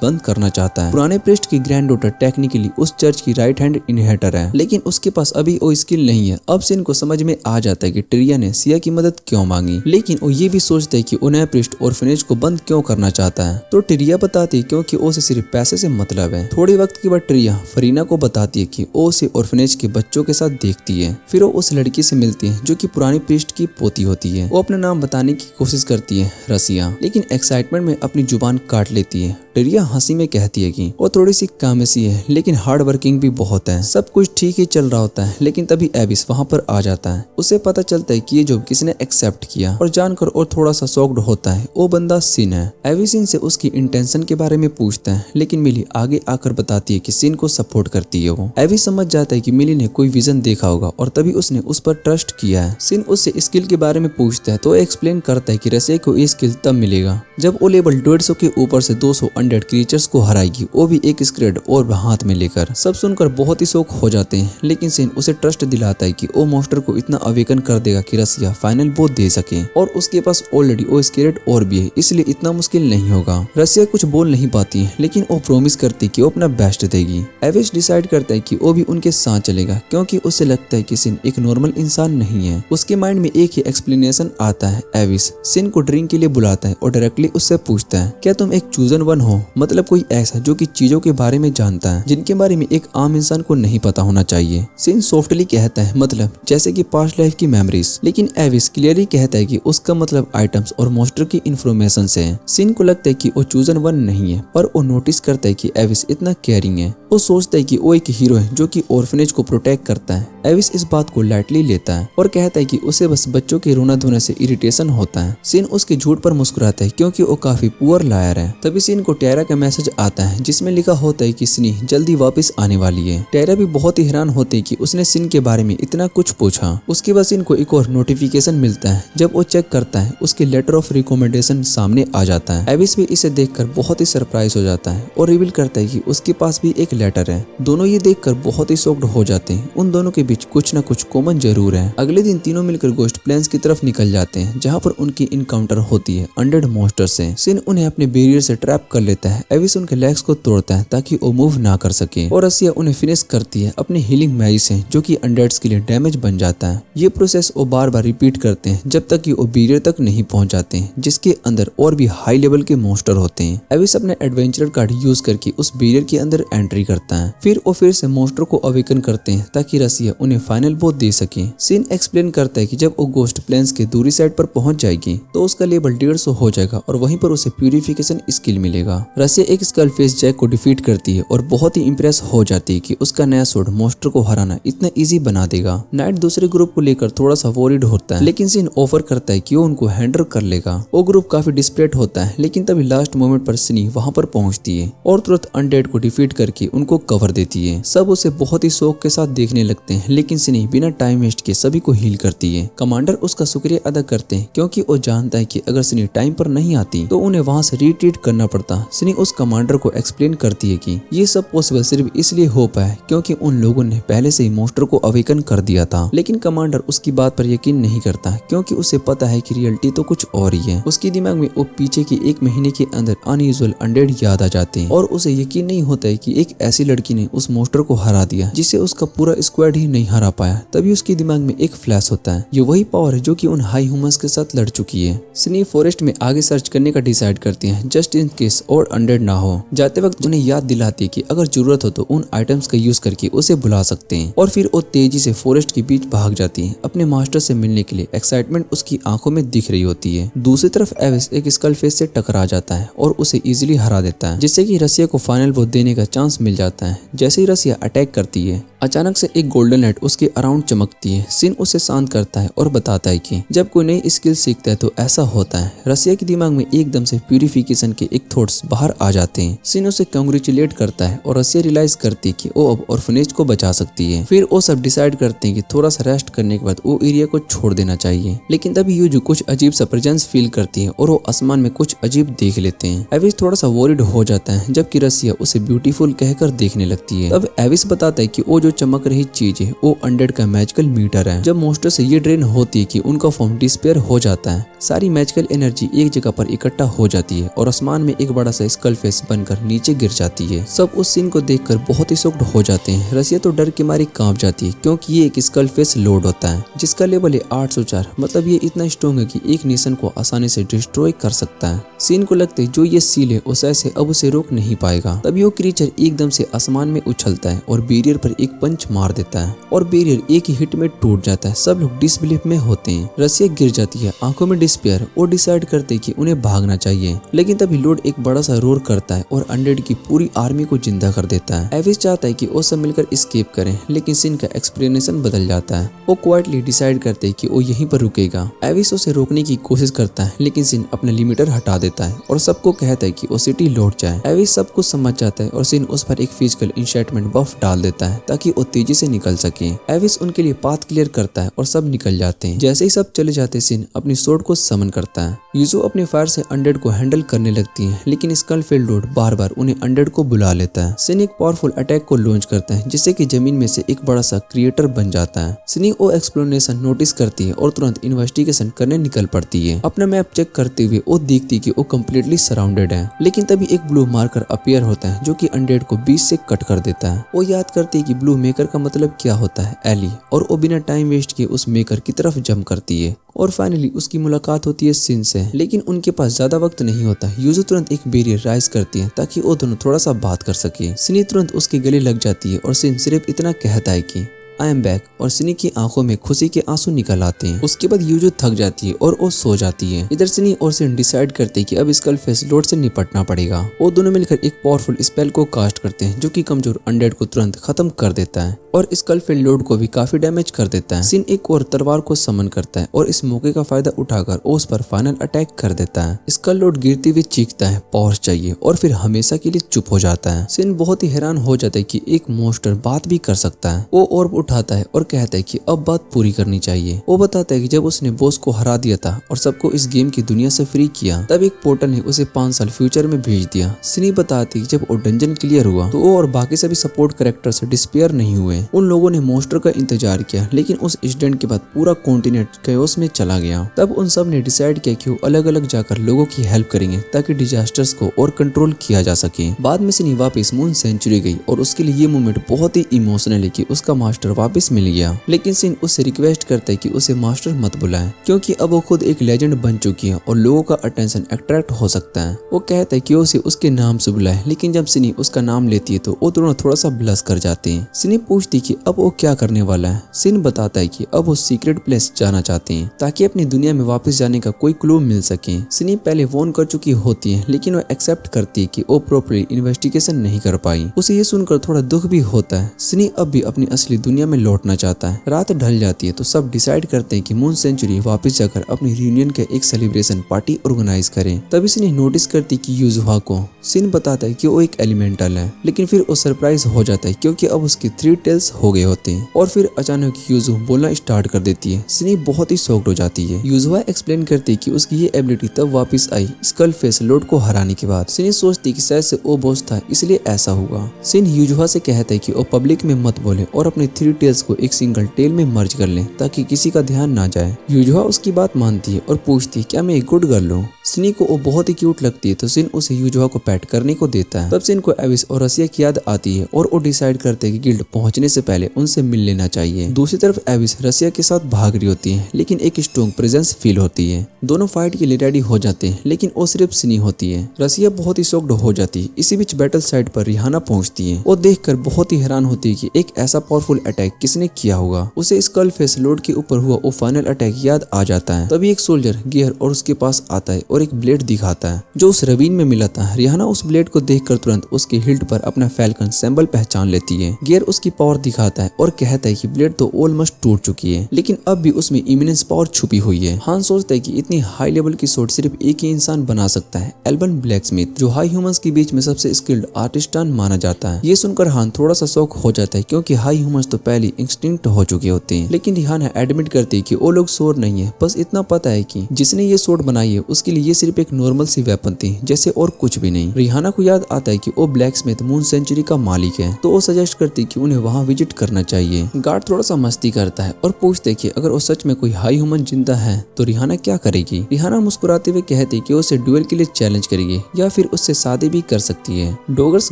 Speaker 1: बंद करना चाहता है। पुराने प्रीस्ट की ग्रैंड डॉटर टेक्निकली उस चर्च की राइट हैंड इनहेरिटर है, लेकिन उसके पास अभी वो स्किल नहीं है। अब सीन को समझ में आ जाता है कि टिरिया ने सिया की मदद क्यों मांगी, लेकिन वो ये भी सोचता है कि वो नया प्रीस्ट ऑर्फनेज को बंद क्यों करना चाहता है। तो टिरिया बताती है क्योंकि उसे सिर्फ पैसे से मतलब है। थोड़ी वक्त के बाद टिरिया फरीना को बताती है कि वो उसे ऑर्फनेज के बच्चों के साथ देखती है। फिर वो उस लड़की से मिलती है जो कि पुरानी प्रीस्ट की पोती होती है। वो अपना नाम बताने की कोशिश करती है रसिया, लेकिन एक्साइटमेंट में अपनी जुबान काट लेती है। टिरिया हंसी में कहती है कि वो थोड़ी सी कामेसी है लेकिन हार्ड वर्किंग भी बहुत है। सब कुछ ठीक ही चल रहा होता है, लेकिन तभी एविस वहाँ पर आ जाता है। उसे पता चलता है कि ये जॉब किसने एक्सेप्ट किया और जानकर और थोड़ा सा शॉक्ड होता है। वो बंदा सिन है। एविस सिन से उसकी इंटेंशन के बारे में पूछता है, लेकिन मिली आगे आकर बताती है कि सिन को सपोर्ट करती है। वो एविस समझ जाता है कि मिली ने कोई विजन देखा होगा और तभी उसने उस पर ट्रस्ट किया है। सिन उससे स्किल के बारे में पूछता है तो एक्सप्लेन करता है कि रसिया को ये स्किल तब मिलेगा जब वो लेवल 150 के ऊपर से 200 अनडेड क्रीचर्स को हराएगी, वो भी एक स्क्रेड और हाथ में लेकर। सब सुनकर बहुत ही शौक हो जाते हैं, लेकिन सिन उसे ट्रस्ट दिलाता है कि वो मॉन्स्टर को इतना अवेकन कर देगा कि रसिया फाइनल बोध दे सके और उसके पास ऑलरेडी वो स्क्रेड और भी है, इसलिए इतना मुश्किल नहीं होगा। रसिया कुछ बोल नहीं पाती है, लेकिन वो प्रॉमिस करती कि वो अपना बेस्ट देगी। एविस डिसाइड करता है कि वो भी उनके साथ चलेगा क्योंकि उसे लगता है कि सिन एक नॉर्मल इंसान नहीं है। उसके माइंड में एक ही एक्सप्लेनेशन आता है। एविस सिन को ड्रिंक के लिए बुलाता है और डायरेक्टली उससे पूछता है, क्या तुम एक चूजन वन हो, मतलब कोई ऐसा जो कि चीजों के बारे में जानता है जिनके बारे में एक आम इंसान को नहीं पता होना चाहिए। सिन सॉफ्टली कहता है मतलब जैसे कि पास्ट लाइफ की मेमोरीज, लेकिन एविस क्लियरली कहता है कि उसका मतलब आइटम्स और मॉन्स्टर की इन्फॉर्मेशन से है। सिन को लगता है कि वो चूजन वन नहीं है, पर वो नोटिस करता है कि एविस इतना केयरिंग है। वो सोचता है कि वो एक हीरो है जो कि ऑर्फनेज को प्रोटेक्ट करता है। एविस इस बात को लाइटली लेता है और कहता है कि उसे बस बच्चों के रोना धोने से इरिटेशन होता है। सिन उसके झूठ पर मुस्कुराता है क्योंकि वो काफी पुअर लायर है। तभी सिन को टेरा का मैसेज आता है जिसमें लिखा होता है कि सिनी जल्दी वापस आने वाली है। टेरा भी बहुत ही हैरान होती है कि उसने सिन के बारे में इतना कुछ पूछा। उसके बाद सिन को एक और नोटिफिकेशन मिलता है। जब वो चेक करता है उसके लेटर ऑफ रिकमेंडेशन सामने आ जाता है। एविस भी इसे देखकर बहुत ही सरप्राइज हो जाता है और रिवील करता है कि उसके पास भी एक लेटर है। दोनों ये देखकर बहुत ही शॉक्ड हो जाते हैं। उन दोनों के बीच कुछ न कुछ कॉमन जरूर है। अगले दिन तीनों मिलकर गोस्ट प्लेन्स की तरफ निकल जाते हैं जहाँ पर उनकी इनकाउंटर होती है अनडेड मॉन्स्टर से। सिन उन्हें अपने बैरियर से ट्रैप कर लेता है। एविस उनके लेग्स को तोड़ता है ताकि वो मूव ना कर सके और रसिया उन्हें फिनिश करती है अपने हीलिंग मैजिक से, जो कि अनडेड्स के लिए डैमेज बन जाता है। ये प्रोसेस वो बार बार रिपीट करते हैं जब तक कि वो बैरियर तक नहीं पहुंच जाते हैं जिसके अंदर और भी हाई लेवल के मॉन्स्टर होते हैं। एविस अपने एडवेंचर कार्ड यूज करके उस बैरियर के अंदर एंट्री करता है। फिर वो फिर से मॉन्स्टर को अवेकन करते हैं ताकि रसिया उन्हें फाइनल बोध दे सके। सीन एक्सप्लेन करता है कि जब वो गोस्ट प्लेन्स के दूसरी साइड पर पहुंच जाएगी तो उसका लेवल 150 हो जाएगा और वहीं पर उसे प्यूरिफिकेशन स्किल मिलेगा। रसिया एक स्कल फेस जैक को डिफीट करती है और बहुत ही इंप्रेस हो जाती है कि उसका नया सोड मॉन्स्टर को हराना इतना इजी बना देगा। नाइट दूसरे ग्रुप को लेकर थोड़ा सा वॉरिड होता है, लेकिन सीन ऑफर करता है कि वो उनको हैंडल कर लेगा। वो ग्रुप काफी डिस्परेट होता है, लेकिन तभी लास्ट मोमेंट पर सिनी वहां पर पहुंचती है और तुरंत अनडेड को डिफीट करके उनको कवर देती है। सब उसे बहुत ही शौक के साथ देखने लगते हैं, लेकिन सिनी बिना टाइम वेस्ट के सभी को हील करती है। कमांडर उसका शुक्रिया अदा करते हैं क्योंकि वो जानता है कि अगर सिनी टाइम पर नहीं आती तो उन्हें वहां से रिट्रीट करना पड़ता। सिनी उस कमांडर को एक्सप्लेन करती है कि ये सब पॉसिबल सिर्फ इसलिए हो पाया क्योंकि उन लोगों ने पहले से ही मॉन्स्टर को अवेकन कर दिया था। लेकिन कमांडर उसकी बात पर यकीन नहीं करता क्योंकि उसे पता है कि रियलिटी तो कुछ और ही है। उसके दिमाग में वो पीछे के 1 महीने के अंदर अनयूजुअल अनडेड याद आ जाते हैं और उसे यकीन नहीं होता है कि एक ऐसी लड़की ने उस मोस्टर को हरा दिया जिसे उसका पूरा स्क्वाड ही नहीं हरा पाया। तभी उसके दिमाग में एक फ्लैश होता है, ये वही पावर है जो कि उन हाई ह्यूमंस के साथ लड़ चुकी है। सिनी फॉरेस्ट में आगे सर्च करने का डिसाइड करती है, जस्ट इन केस और अनडेड ना हो। जाते वक्त उन्हें याद दिलाती है कि अगर जरूरत हो तो उन आइटम्स का यूज करके उसे बुला सकते हैं। और फिर वो तेजी से फॉरेस्ट के बीच भाग जाती है अपने मास्टर से मिलने के लिए। एक्साइटमेंट उसकी आंखों में दिख रही होती है। दूसरी तरफ एविस एक स्कल फेस से टकरा जाता है और उसे इजीली हरा देता है, जिससे कि रसिया को फाइनल वो देने का चांस मिल जाता है। जैसे ही रसिया अटैक करती है, अचानक से एक गोल्डन लाइट उसके अराउंड चमकती है। सिन उसे शांत करता है और बताता है कि जब कोई नई स्किल सीखता है तो ऐसा होता है। रसिया के दिमाग में एकदम से प्यूरिफिकेशन के एक थॉट्स बाहर आ जाते हैं। सिन उसे कांग्रेचुलेट करता है और रसिया रियलाइज करती है कि वो अब ऑर्फनेज को बचा सकती है। फिर वो सब डिसाइड करते हैं कि थोड़ा सा रेस्ट करने के बाद वो एरिया को छोड़ देना चाहिए। लेकिन तभी यूजू कुछ अजीब सा प्रेजेंस फील करती है और वो आसमान में कुछ अजीब देख लेते हैं। एविस थोड़ा सा वॉरिड हो जाता है, जबकि रसिया उसे ब्यूटीफुल कहकर देखने लगती है। तब एविस बताता है कि वो जो चमक रही चीज है वो अनडेड का मैजिकल मीटर है। जब मोस्टर से ये ड्रेन होती है कि उनका फॉर्म डिस्पेयर हो जाता है, सारी मैजिकल एनर्जी एक जगह पर इकट्ठा हो जाती है और आसमान में एक बड़ा सा स्कल फेस बनकर नीचे गिर जाती है। सब उस सीन को देखकर बहुत ही शॉक्ड हो जाते हैं। रसिया तो डर के मारे कांप जाती है, क्योंकि ये एक स्कल फेस लोड होता है जिसका लेवल है 804। मतलब ये इतना स्ट्रॉन्ग है कि एक नेशन को आसानी से डिस्ट्रॉय कर सकता है। सीन को लगता है जो ये सील है उसे से अब उसे रोक नहीं पाएगा। तभी वो क्रीचर एकदम से आसमान में उछलता है और बैरियर पर एक पंच मार देता है और बैरियर एक ही हिट में टूट जाता है। सब लोग डिसबिलीफ में होते हैं। रसिया गिर जाती है, आंखों में डिस्पेयर, और डिसाइड करते हैं कि उन्हें भागना चाहिए। लेकिन तभी लोड एक बड़ा सा रोर करता है और अनडेड की पूरी आर्मी को जिंदा कर देता है। एविस चाहता है कि वो सब मिलकर एस्केप करें, लेकिन सिन का एक्सप्लेनेशन बदल जाता है। वो क्वाइटली डिसाइड करते हैं कि वो यहीं पर रुकेगा। एविस उसे रोकने की कोशिश करता है, लेकिन सिन अपना लिमिटर हटा देता है और सबको कहता है कि वो सिटी लौट जाए। एविस सब कुछ समझ जाता है और सिन उस पर एक फिजिकल इंशर्टमेंट बफ डाल देता है ताकि वो तेजी से निकल सके। एविस उनके लिए पाथ क्लियर करता है और सब निकल जाते हैं। जैसे ही सब चले जाते सिन अपनी सोर्ड को समन करता है। यूजो अपने फायर से अनडेड को हैंडल करने लगती है, लेकिन स्कलफील्ड लोड बार बार उन्हें अनडेड को बुला लेता है। सिन एक पावरफुल अटैक को लॉन्च करता है, जिससे कि जमीन में से एक बड़ा सा क्रिएटर बन जाता है। सिनी वो एक्सप्लेनेशन नोटिस करती है और तुरंत इन्वेस्टिगेशन करने निकल पड़ती है। अपना मैप चेक करते हुए वो देखती है कि वो कम्प्लीटली सराउंडेड है। लेकिन तभी एक ब्लू मार्कर अपीयर होता है जो कि अनडेड को बीच से कट कर देता है। वो याद करती है कि ब्लू मेकर का मतलब क्या होता है, एली, और वो बिना टाइम वेस्ट किए उस मेकर की तरफ जंप करती है। और फाइनली उसकी मुलाकात होती है सिन से, लेकिन उनके पास ज्यादा वक्त नहीं होता। यूजो तुरंत एक बैरियर राइज करती है ताकि वो दोनों थोड़ा सा बात कर सके। सिनी तुरंत उसके गले लग जाती है और सिन सिर्फ इतना कहता है कि आई एम बैक, और सिनी की आंखों में खुशी के आंसू निकल आते हैं। उसके बाद यूजो थक जाती है और वो सो जाती है। इधर सिनी और सिन डिसाइड करते हैं कि अब स्कल फेस लोड से निपटना पड़ेगा। वो दोनों मिलकर एक पावरफुल स्पेल को कास्ट करते हैं जो कि कमजोर अनडेड को तुरंत खत्म कर देता है और स्कल फेस लोड को भी काफी डैमेज कर देता है। सिन एक और तलवार को समन करता है और इस मौके का फायदा उठाकर वो उस पर फाइनल अटैक कर देता है। स्कल लोड गिरते हुए चीखता है पावर चाहिए और फिर हमेशा के लिए चुप हो जाता है। सिन बहुत ही हैरान हो जाता है कि एक मॉन्स्टर बात भी कर सकता है। वो ऑर्ब उठाता है और कहता है कि अब बात पूरी करनी चाहिए। वो बताता है कि जब उसने बॉस को हरा दिया था और सबको इस गेम की दुनिया से फ्री किया, तब एक पोर्टल ने उसे 5 साल फ्यूचर में भेज दिया। सिनी बताती है कि जब वो डंजन क्लियर हुआ तो वो और बाकी सभी सपोर्ट कैरेक्टर्स डिस्पेयर नहीं हुए। उन लोगों ने मॉन्स्टर का इंतजार किया, लेकिन उस इंसिडेंट के बाद पूरा कॉन्टिनेंट कैओस में चला गया। तब उन सब ने डिसाइड किया कि वो अलग अलग जाकर लोगों की हेल्प करेंगे ताकि डिजास्टर्स को और कंट्रोल किया जा सके। बाद में सिनी वापस मून सेंचुरी गई और उसके लिए ये मोमेंट बहुत ही इमोशनल है कि उसका मास्टर वापस मिल गया। लेकिन सिन उससे रिक्वेस्ट करता है कि उसे मास्टर मत बुलाए, क्योंकि अब वो खुद एक लेजेंड बन चुकी है और लोगों का अटेंशन अट्रैक्ट हो सकता है। वो कहता है कि उसे उसके नाम से बुलाए, लेकिन जब सिनी उसका नाम लेती है तो वो दोनों थोड़ा सा ब्लश कर जाते हैं। सिनी पूछती कि अब वो क्या करने वाला है। सिन बताता है कि अब वो सीक्रेट प्लेस जाना चाहते हैं ताकि अपनी दुनिया में वापस जाने का कोई क्लू मिल सके। सिनी पहले वॉर्न कर चुकी होती है, लेकिन वो एक्सेप्ट करती है कि वो प्रॉपर्ली इन्वेस्टिगेशन नहीं कर पाई। उसे ये सुनकर थोड़ा दुख भी होता है। सिनी अब भी अपनी असली दुनिया में लौटना चाहता है। रात ढल जाती है तो सब डिसाइड करते हैं कि मून सेंचुरी वापस जाकर अपनी रियूनियन का एक सेलिब्रेशन पार्टी ऑर्गेनाइज करें। तभी सिनी नोटिस करती कि यूजुहा को। सिन बताता है कि वो एक एलिमेंटल है, लेकिन फिर वो सरप्राइज हो जाता है क्योंकि अब उसके 3 टेल्स हो गए होते हैं। और फिर अचानक यूजु बोलना स्टार्ट कर देती है। सिनी बहुत ही शॉक्ड हो जाती है। यूजुहा एक्सप्लेन करती है कि उसकी ये एबिलिटी तब वापस आई स्कल फेस लोड को हराने के बाद। सिनी सोचती कि शायद से वो बॉस था इसलिए ऐसा हुआ। सिन यूजुहा से कहता है कि वो पब्लिक में मत बोले और अपने 3 पूरी टेल्स को एक सिंगल टेल में मर्ज कर ले ताकि किसी का ध्यान ना जाए। यूजुहा उसकी बात मानती है और पूछती है क्या मैं एक गुड गर्ल हूँ। सिनी को वो बहुत ही क्यूट लगती है तो सिन उसे यूजुहा को पैट करने को देता है। तब सिन को एविस और रसिया की याद आती है और वो डिसाइड करते हैं कि गिल्ड पहुंचने से पहले उनसे मिल लेना चाहिए। दूसरी तरफ एविस रसिया के साथ भाग रही होती है लेकिन एक स्ट्रॉन्ग प्रेजेंस फील होती है। दोनों फाइट के लिए रेडी हो जाते हैं लेकिन वो सिर्फ सिनी होती है। रसिया बहुत ही शॉक्ड हो जाती है। इसी बीच बैटल साइड पर रिहाना पहुंचती है। वो देखकर बहुत ही हैरान होती है कि एक ऐसा पावरफुल अटैक किसने किया होगा। उसे स्कल फेस लॉर्ड के ऊपर हुआ वो फाइनल अटैक याद आ जाता है। तभी एक सोल्जर गियर और उसके पास आता है और एक ब्लेड दिखाता है जो उस रवीन में मिला था। रिहाना उस ब्लेड को देखकर तुरंत उसके हिल्ट पर अपना फैल्कन सिंबल पहचान लेती है। गियर उसकी पावर दिखाता है और कहता है कि ब्लेड तो ऑलमोस्ट टूट चुकी है लेकिन अब भी उसमें इमिनेंस पावर छुपी हुई है। हान सोचता है कि इतनी हाई लेवल की स्वॉर्ड सिर्फ एक ही इंसान बना सकता है, एल्बन ब्लैकस्मिथ, जो हाई ह्यूमंस के बीच में सबसे स्किल्ड आर्टिस्टान माना जाता है। ये सुनकर हान थोड़ा सा शौक हो जाता है क्योंकि हाई ह्यूमंस तो पहले इंस्टिंक्ट हो चुके होते हैं। लेकिन रिहाना एडमिट करती है कि वो लोग स्वॉर्ड नहीं है, बस इतना पता है कि जिसने ये स्वॉर्ड बनाई है उसके लिए ये सिर्फ एक नॉर्मल सी वेपन थी जैसे और कुछ भी नहीं। रिहाना को याद आता है कि वो ब्लैकस्मिथ मून सेंचुरी का मालिक है तो वो सजेस्ट करती है कि उन्हें वहाँ विजिट करना चाहिए। गार्ड थोड़ा सा मस्ती करता है और पूछते है कि अगर वो सच में कोई हाई ह्यूमन जिंदा है तो रिहाना क्या करेगी। रिहाना मुस्कुराते हुए कहती है कि वो उसे ड्यूएल के लिए चैलेंज करेगी या फिर उससे शादी भी कर सकती है। डोगर्स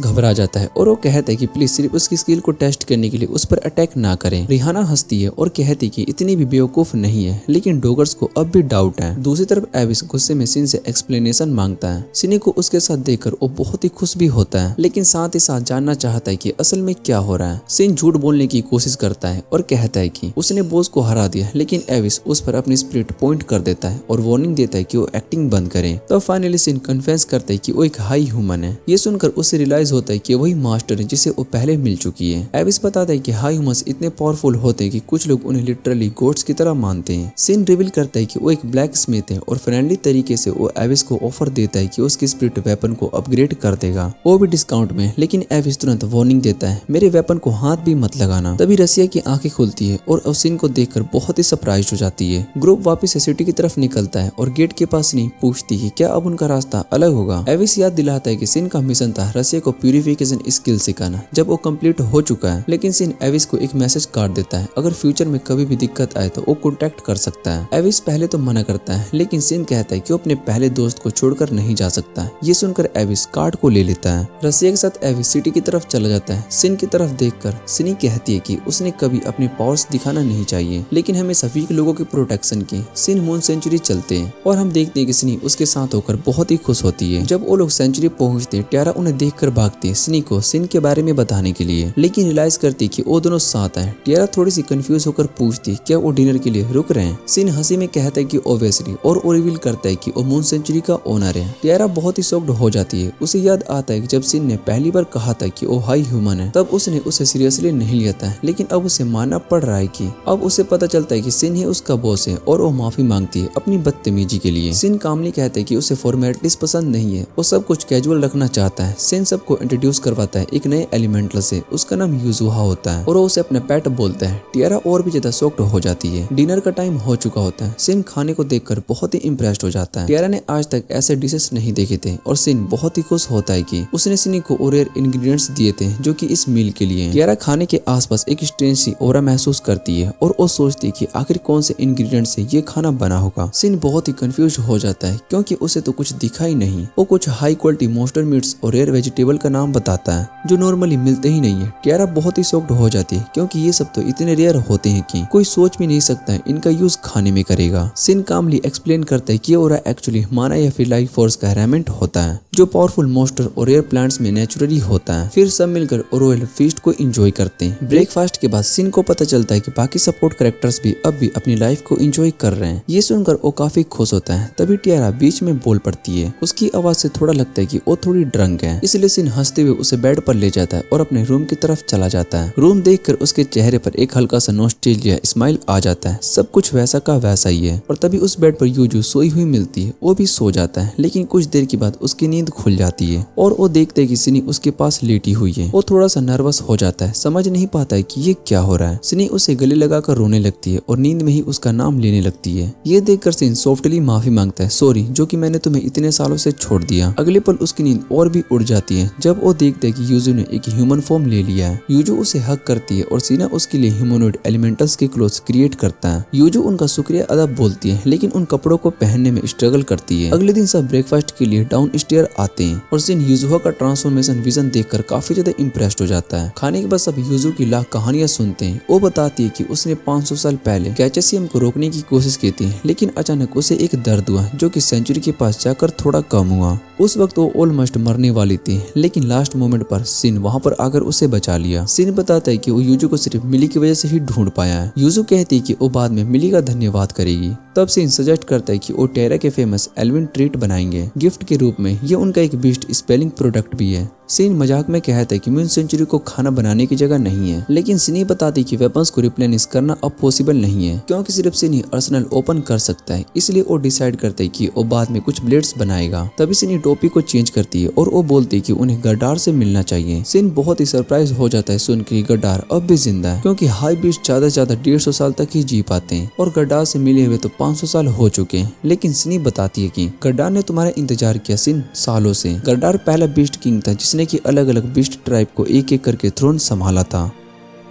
Speaker 1: घबरा जाता है और वो कहता है कि प्लीज सिर्फ उसकी स्किल को टेस्ट करने के लिए उस पर अटैक ना करें। रिहाना हंसती है और कहती है कि इतनी भी बेवकूफ नहीं है लेकिन डोगर्स को अब भी डाउट है। दूसरी तरफ एविस गुस्से में सिन से एक्सप्लेनेशन मांगता है। सिनी को उसके साथ देखकर वो बहुत ही खुश भी होता है लेकिन साथ ही साथ जानना चाहता है कि असल में क्या हो रहा है। सिन झूठ बोलने की कोशिश करता है और कहता है कि उसने बॉस को हरा दिया लेकिन एविस उस पर अपनी स्पिरिट पॉइंट कर देता है और वार्निंग देता है कि वो एक्टिंग बंद करे। तब फाइनली सिन कन्फेस करता है कि वो एक हाई ह्यूमन है। ये सुनकर उसे रियलाइज होता है कि वही मास्टर है जिसे वो पहले मिल चुकी है। एविस बताता है कि हाई ह्यूमंस इतने पावरफुल होते हैं कि कुछ लोग उन्हें लिटरली गॉड्स की तरह मानते हैं। सिन रिवील करता है कि वो एक ब्लैक स्मिथ है और फ्रेंडली तरीके से वो एविस को ऑफर देता है कि उसकी स्पिरिट वेपन को अपग्रेड कर देगा, वो भी डिस्काउंट में। लेकिन एविस तुरंत वार्निंग देता है मेरे वेपन को हाथ भी मत लगाना। तभी रसिया की आंखें खुलती है और सिन को देखकर बहुत ही सरप्राइज हो जाती है। ग्रुप वापस सिटी की तरफ निकलता है और गेट के पास नहीं पूछती है क्या अब उनका रास्ता अलग होगा। एविस याद दिलाता है कि सिन का मिशन था रसिया को प्यूरिफिकेशन स्किल सिखाना जब वो कंप्लीट हो चुका है। लेकिन सिन एविस को एक मैसेज काट देता है अगर फ्यूचर में कभी भी दिक्कत आए तो वो कॉन्टेक्ट कर सकता है। एविस पहले तो मना करता है लेकिन सिन कहता है कि वो अपने पहले दोस्त को छोड़कर नहीं जा सकता। ये सुनकर एविस कार्ड को ले लेता है। रसिया के साथ एविस सिटी की तरफ चला जाता है। सिन की तरफ देखकर सिनी कहती है कि उसने कभी अपने पावर्स दिखाना नहीं चाहिए लेकिन हमें सभी लोगों की प्रोटेक्शन की। सिन मून सेंचुरी चलते हैं और हम देखते हैं कि सिनी उसके साथ होकर बहुत ही खुश होती है। जब वो लोग सेंचुरी पहुंचते हैं टियारा उन्हें देखकर भागती है सिनी को सिन के बारे में बताने के लिए लेकिन रियलाइज करती है कि वो दोनों साथ हैं। टियारा थोड़ी सी कंफ्यूज होकर पूछती है क्या वो डिनर के लिए रुक रहे हैं। सिन हंसी में कहता है कि ओब्वियसली और वो रिवील करता है कि वो मून सेंचुरी का ओनर है। टियारा बहुत ही शॉक्ड हो जाती है। उसे याद आता है कि जब सिन ने पहली बार कहा था कि वो हाई ह्यूमन है तब उसने उसे सीरियसली नहीं लिया था लेकिन अब उसे मानना पड़ रहा है कि अब उसे पता चलता है कि सिन ही उसका बॉस है और वो माफी मांगती है अपनी बदतमीजी के लिए। सिन कामली कहता है कि उसे फॉर्मेलिटीज पसंद नहीं है, वो सब कुछ कैजुअल रखना चाहता है। सिन सबको इंट्रोड्यूस करवाता है एक नए एलिमेंटल से, उसका नाम यूजुहा होता है और वो उसे अपना पेट बोलता है। टियारा और भी ज्यादा शॉक्ड हो जाती है। डिनर का टाइम हो चुका होता है। सिन खाने को देखकर बहुत ही इम्प्रेस्ड हो जाता है। टियारा ने आज तक ऐसे डिशेस नहीं देखे थे और सिन बहुत ही खुश होता है कि उसने सिनी को रेयर इंग्रेडिएंट्स दिए थे जो कि इस मील के लिए। टियारा खाने के आसपास एक स्ट्रेंज सी ऑरा महसूस करती है और वो सोचती है कि आखिर कौन से इंग्रेडिएंट से ये खाना बना होगा। सिन बहुत ही कंफ्यूज हो जाता है क्योंकि उसे तो कुछ दिखा ही नहीं। वो कुछ हाई क्वालिटी मॉन्स्टर मीट्स और रेयर वेजिटेबल का नाम बताता है जो नॉर्मली मिलते ही नहीं है। टियारा बहुत ही शॉक्ड हो जाती है क्योंकि ये सब तो इतने रेयर होते हैं कि कोई सोच भी नहीं सकता है इनका यूज खाने में करेगा। सिन कामली एक्सप्लेन करता है कि ऑरा एक्चुअली माना या फिर लाइफ फोर्स का रेमेंट होता है जो पावरफुल मॉन्स्टर और रेयर प्लांट्स में नेचुरली होता है। फिर सब मिलकर रॉयल फीस्ट को एंजॉय करते हैं। ब्रेकफास्ट के बाद सिन को पता चलता है कि बाकी सपोर्ट कैरेक्टर्स भी अब भी अपनी लाइफ को एंजॉय कर रहे हैं। ये सुनकर वो काफी खुश होता है। तभी टियारा बीच में बोल पड़ती है। उसकी आवाज से थोड़ा लगता है कि वो थोड़ी ड्रंक है, इसलिए सिन हंसते हुए उसे बेड पर ले जाता है और अपने रूम की तरफ चला जाता है। रूम देखकर उसके चेहरे पर एक हल्का सा नॉस्टैल्जिया स्माइल आ जाता है। सब कुछ वैसा का वैसा ही है। और तभी उस बेड पर यूजू सोई हुई मिलती है। वो भी सो जाता है लेकिन कुछ देर के बाद उसकी नींद नींद खुल जाती है और वो देखते है कि सिनी उसके पास लेटी हुई है। वो थोड़ा सा नर्वस हो जाता है, समझ नहीं पाता है कि ये क्या हो रहा है। सिनी उसे गले लगाकर रोने लगती है और नींद में ही उसका नाम लेने लगती है। ये देखकर सिन सॉफ्टली माफी मांगता है, सॉरी जो कि मैंने तुम्हें इतने सालों से छोड़ दिया। अगले पल उसकी नींद और भी उड़ जाती है जब वो देखते है कि यूजू ने एक ह्यूमन फॉर्म ले लिया है। यूजू उसे हक करती है और सीना उसके लिए ह्यूमनॉइड एलिमेंटल्स के क्लोथ्स क्रिएट करता है। यूजू उनका शुक्रिया अदा बोलती है लेकिन उन कपड़ों को पहनने में स्ट्रगल करती है। अगले दिन सब ब्रेकफास्ट के लिए डाउन स्टेयर आते हैं और सिन यूजुआ का ट्रांसफॉर्मेशन विजन देखकर काफी ज्यादा इम्प्रेस्ड हो जाता है। खाने के बाद सब यूजू की लाख कहानियां सुनते हैं। वो बताती है कि उसने 500 साल पहले कैचेसियम को रोकने की कोशिश की थी लेकिन अचानक उसे एक दर्द हुआ जो कि सेंचुरी के पास जाकर थोड़ा कम हुआ। उस वक्त वो ऑलमोस्ट मरने वाली थी लेकिन लास्ट मोमेंट पर सिन वहां पर आकर उसे बचा लिया। सिन बताता है कि वो यूजू को सिर्फ मिली की वजह से ही ढूंढ पाया है। यूजू कहती है कि वो बाद में मिली का धन्यवाद करेगी। तब सिन सजेस्ट करता है कि वो टेरा के फेमस एल्विन ट्रीट बनाएंगे गिफ्ट के रूप में। ये उनका एक बीस्ट स्पेलिंग प्रोडक्ट भी है। सिन मजाक में कहता है कि मून सेंचुरी को खाना बनाने की जगह नहीं है लेकिन सिनी बताती कि वेपन्स को रिप्लेनिश करना अब पॉसिबल नहीं है क्योंकि सिर्फ सिन ही अर्सेनल ओपन कर सकता है। इसलिए वो डिसाइड करते हैं कि वो बाद में कुछ ब्लेड्स बनाएगा। तभी सिनी टोपी को चेंज करती है और वो बोलती है कि उन्हें गड्डार से मिलना चाहिए। सिन बहुत ही सरप्राइज हो जाता है सुन के गड्डार अब भी जिंदा है क्योंकि हाई बीस्ट ज्यादा से ज्यादा 150 साल तक ही जी पाते हैं और गड्डार से मिले हुए तो 500 साल हो चुके हैं। लेकिन सिनी बताती है कि गड्डार ने तुम्हारा इंतजार किया सिन सालों से। गड्डार पहला बीस्ट किंग था जिसने की अलग अलग बीस्ट ट्राइब को एक एक करके थ्रोन संभाला था।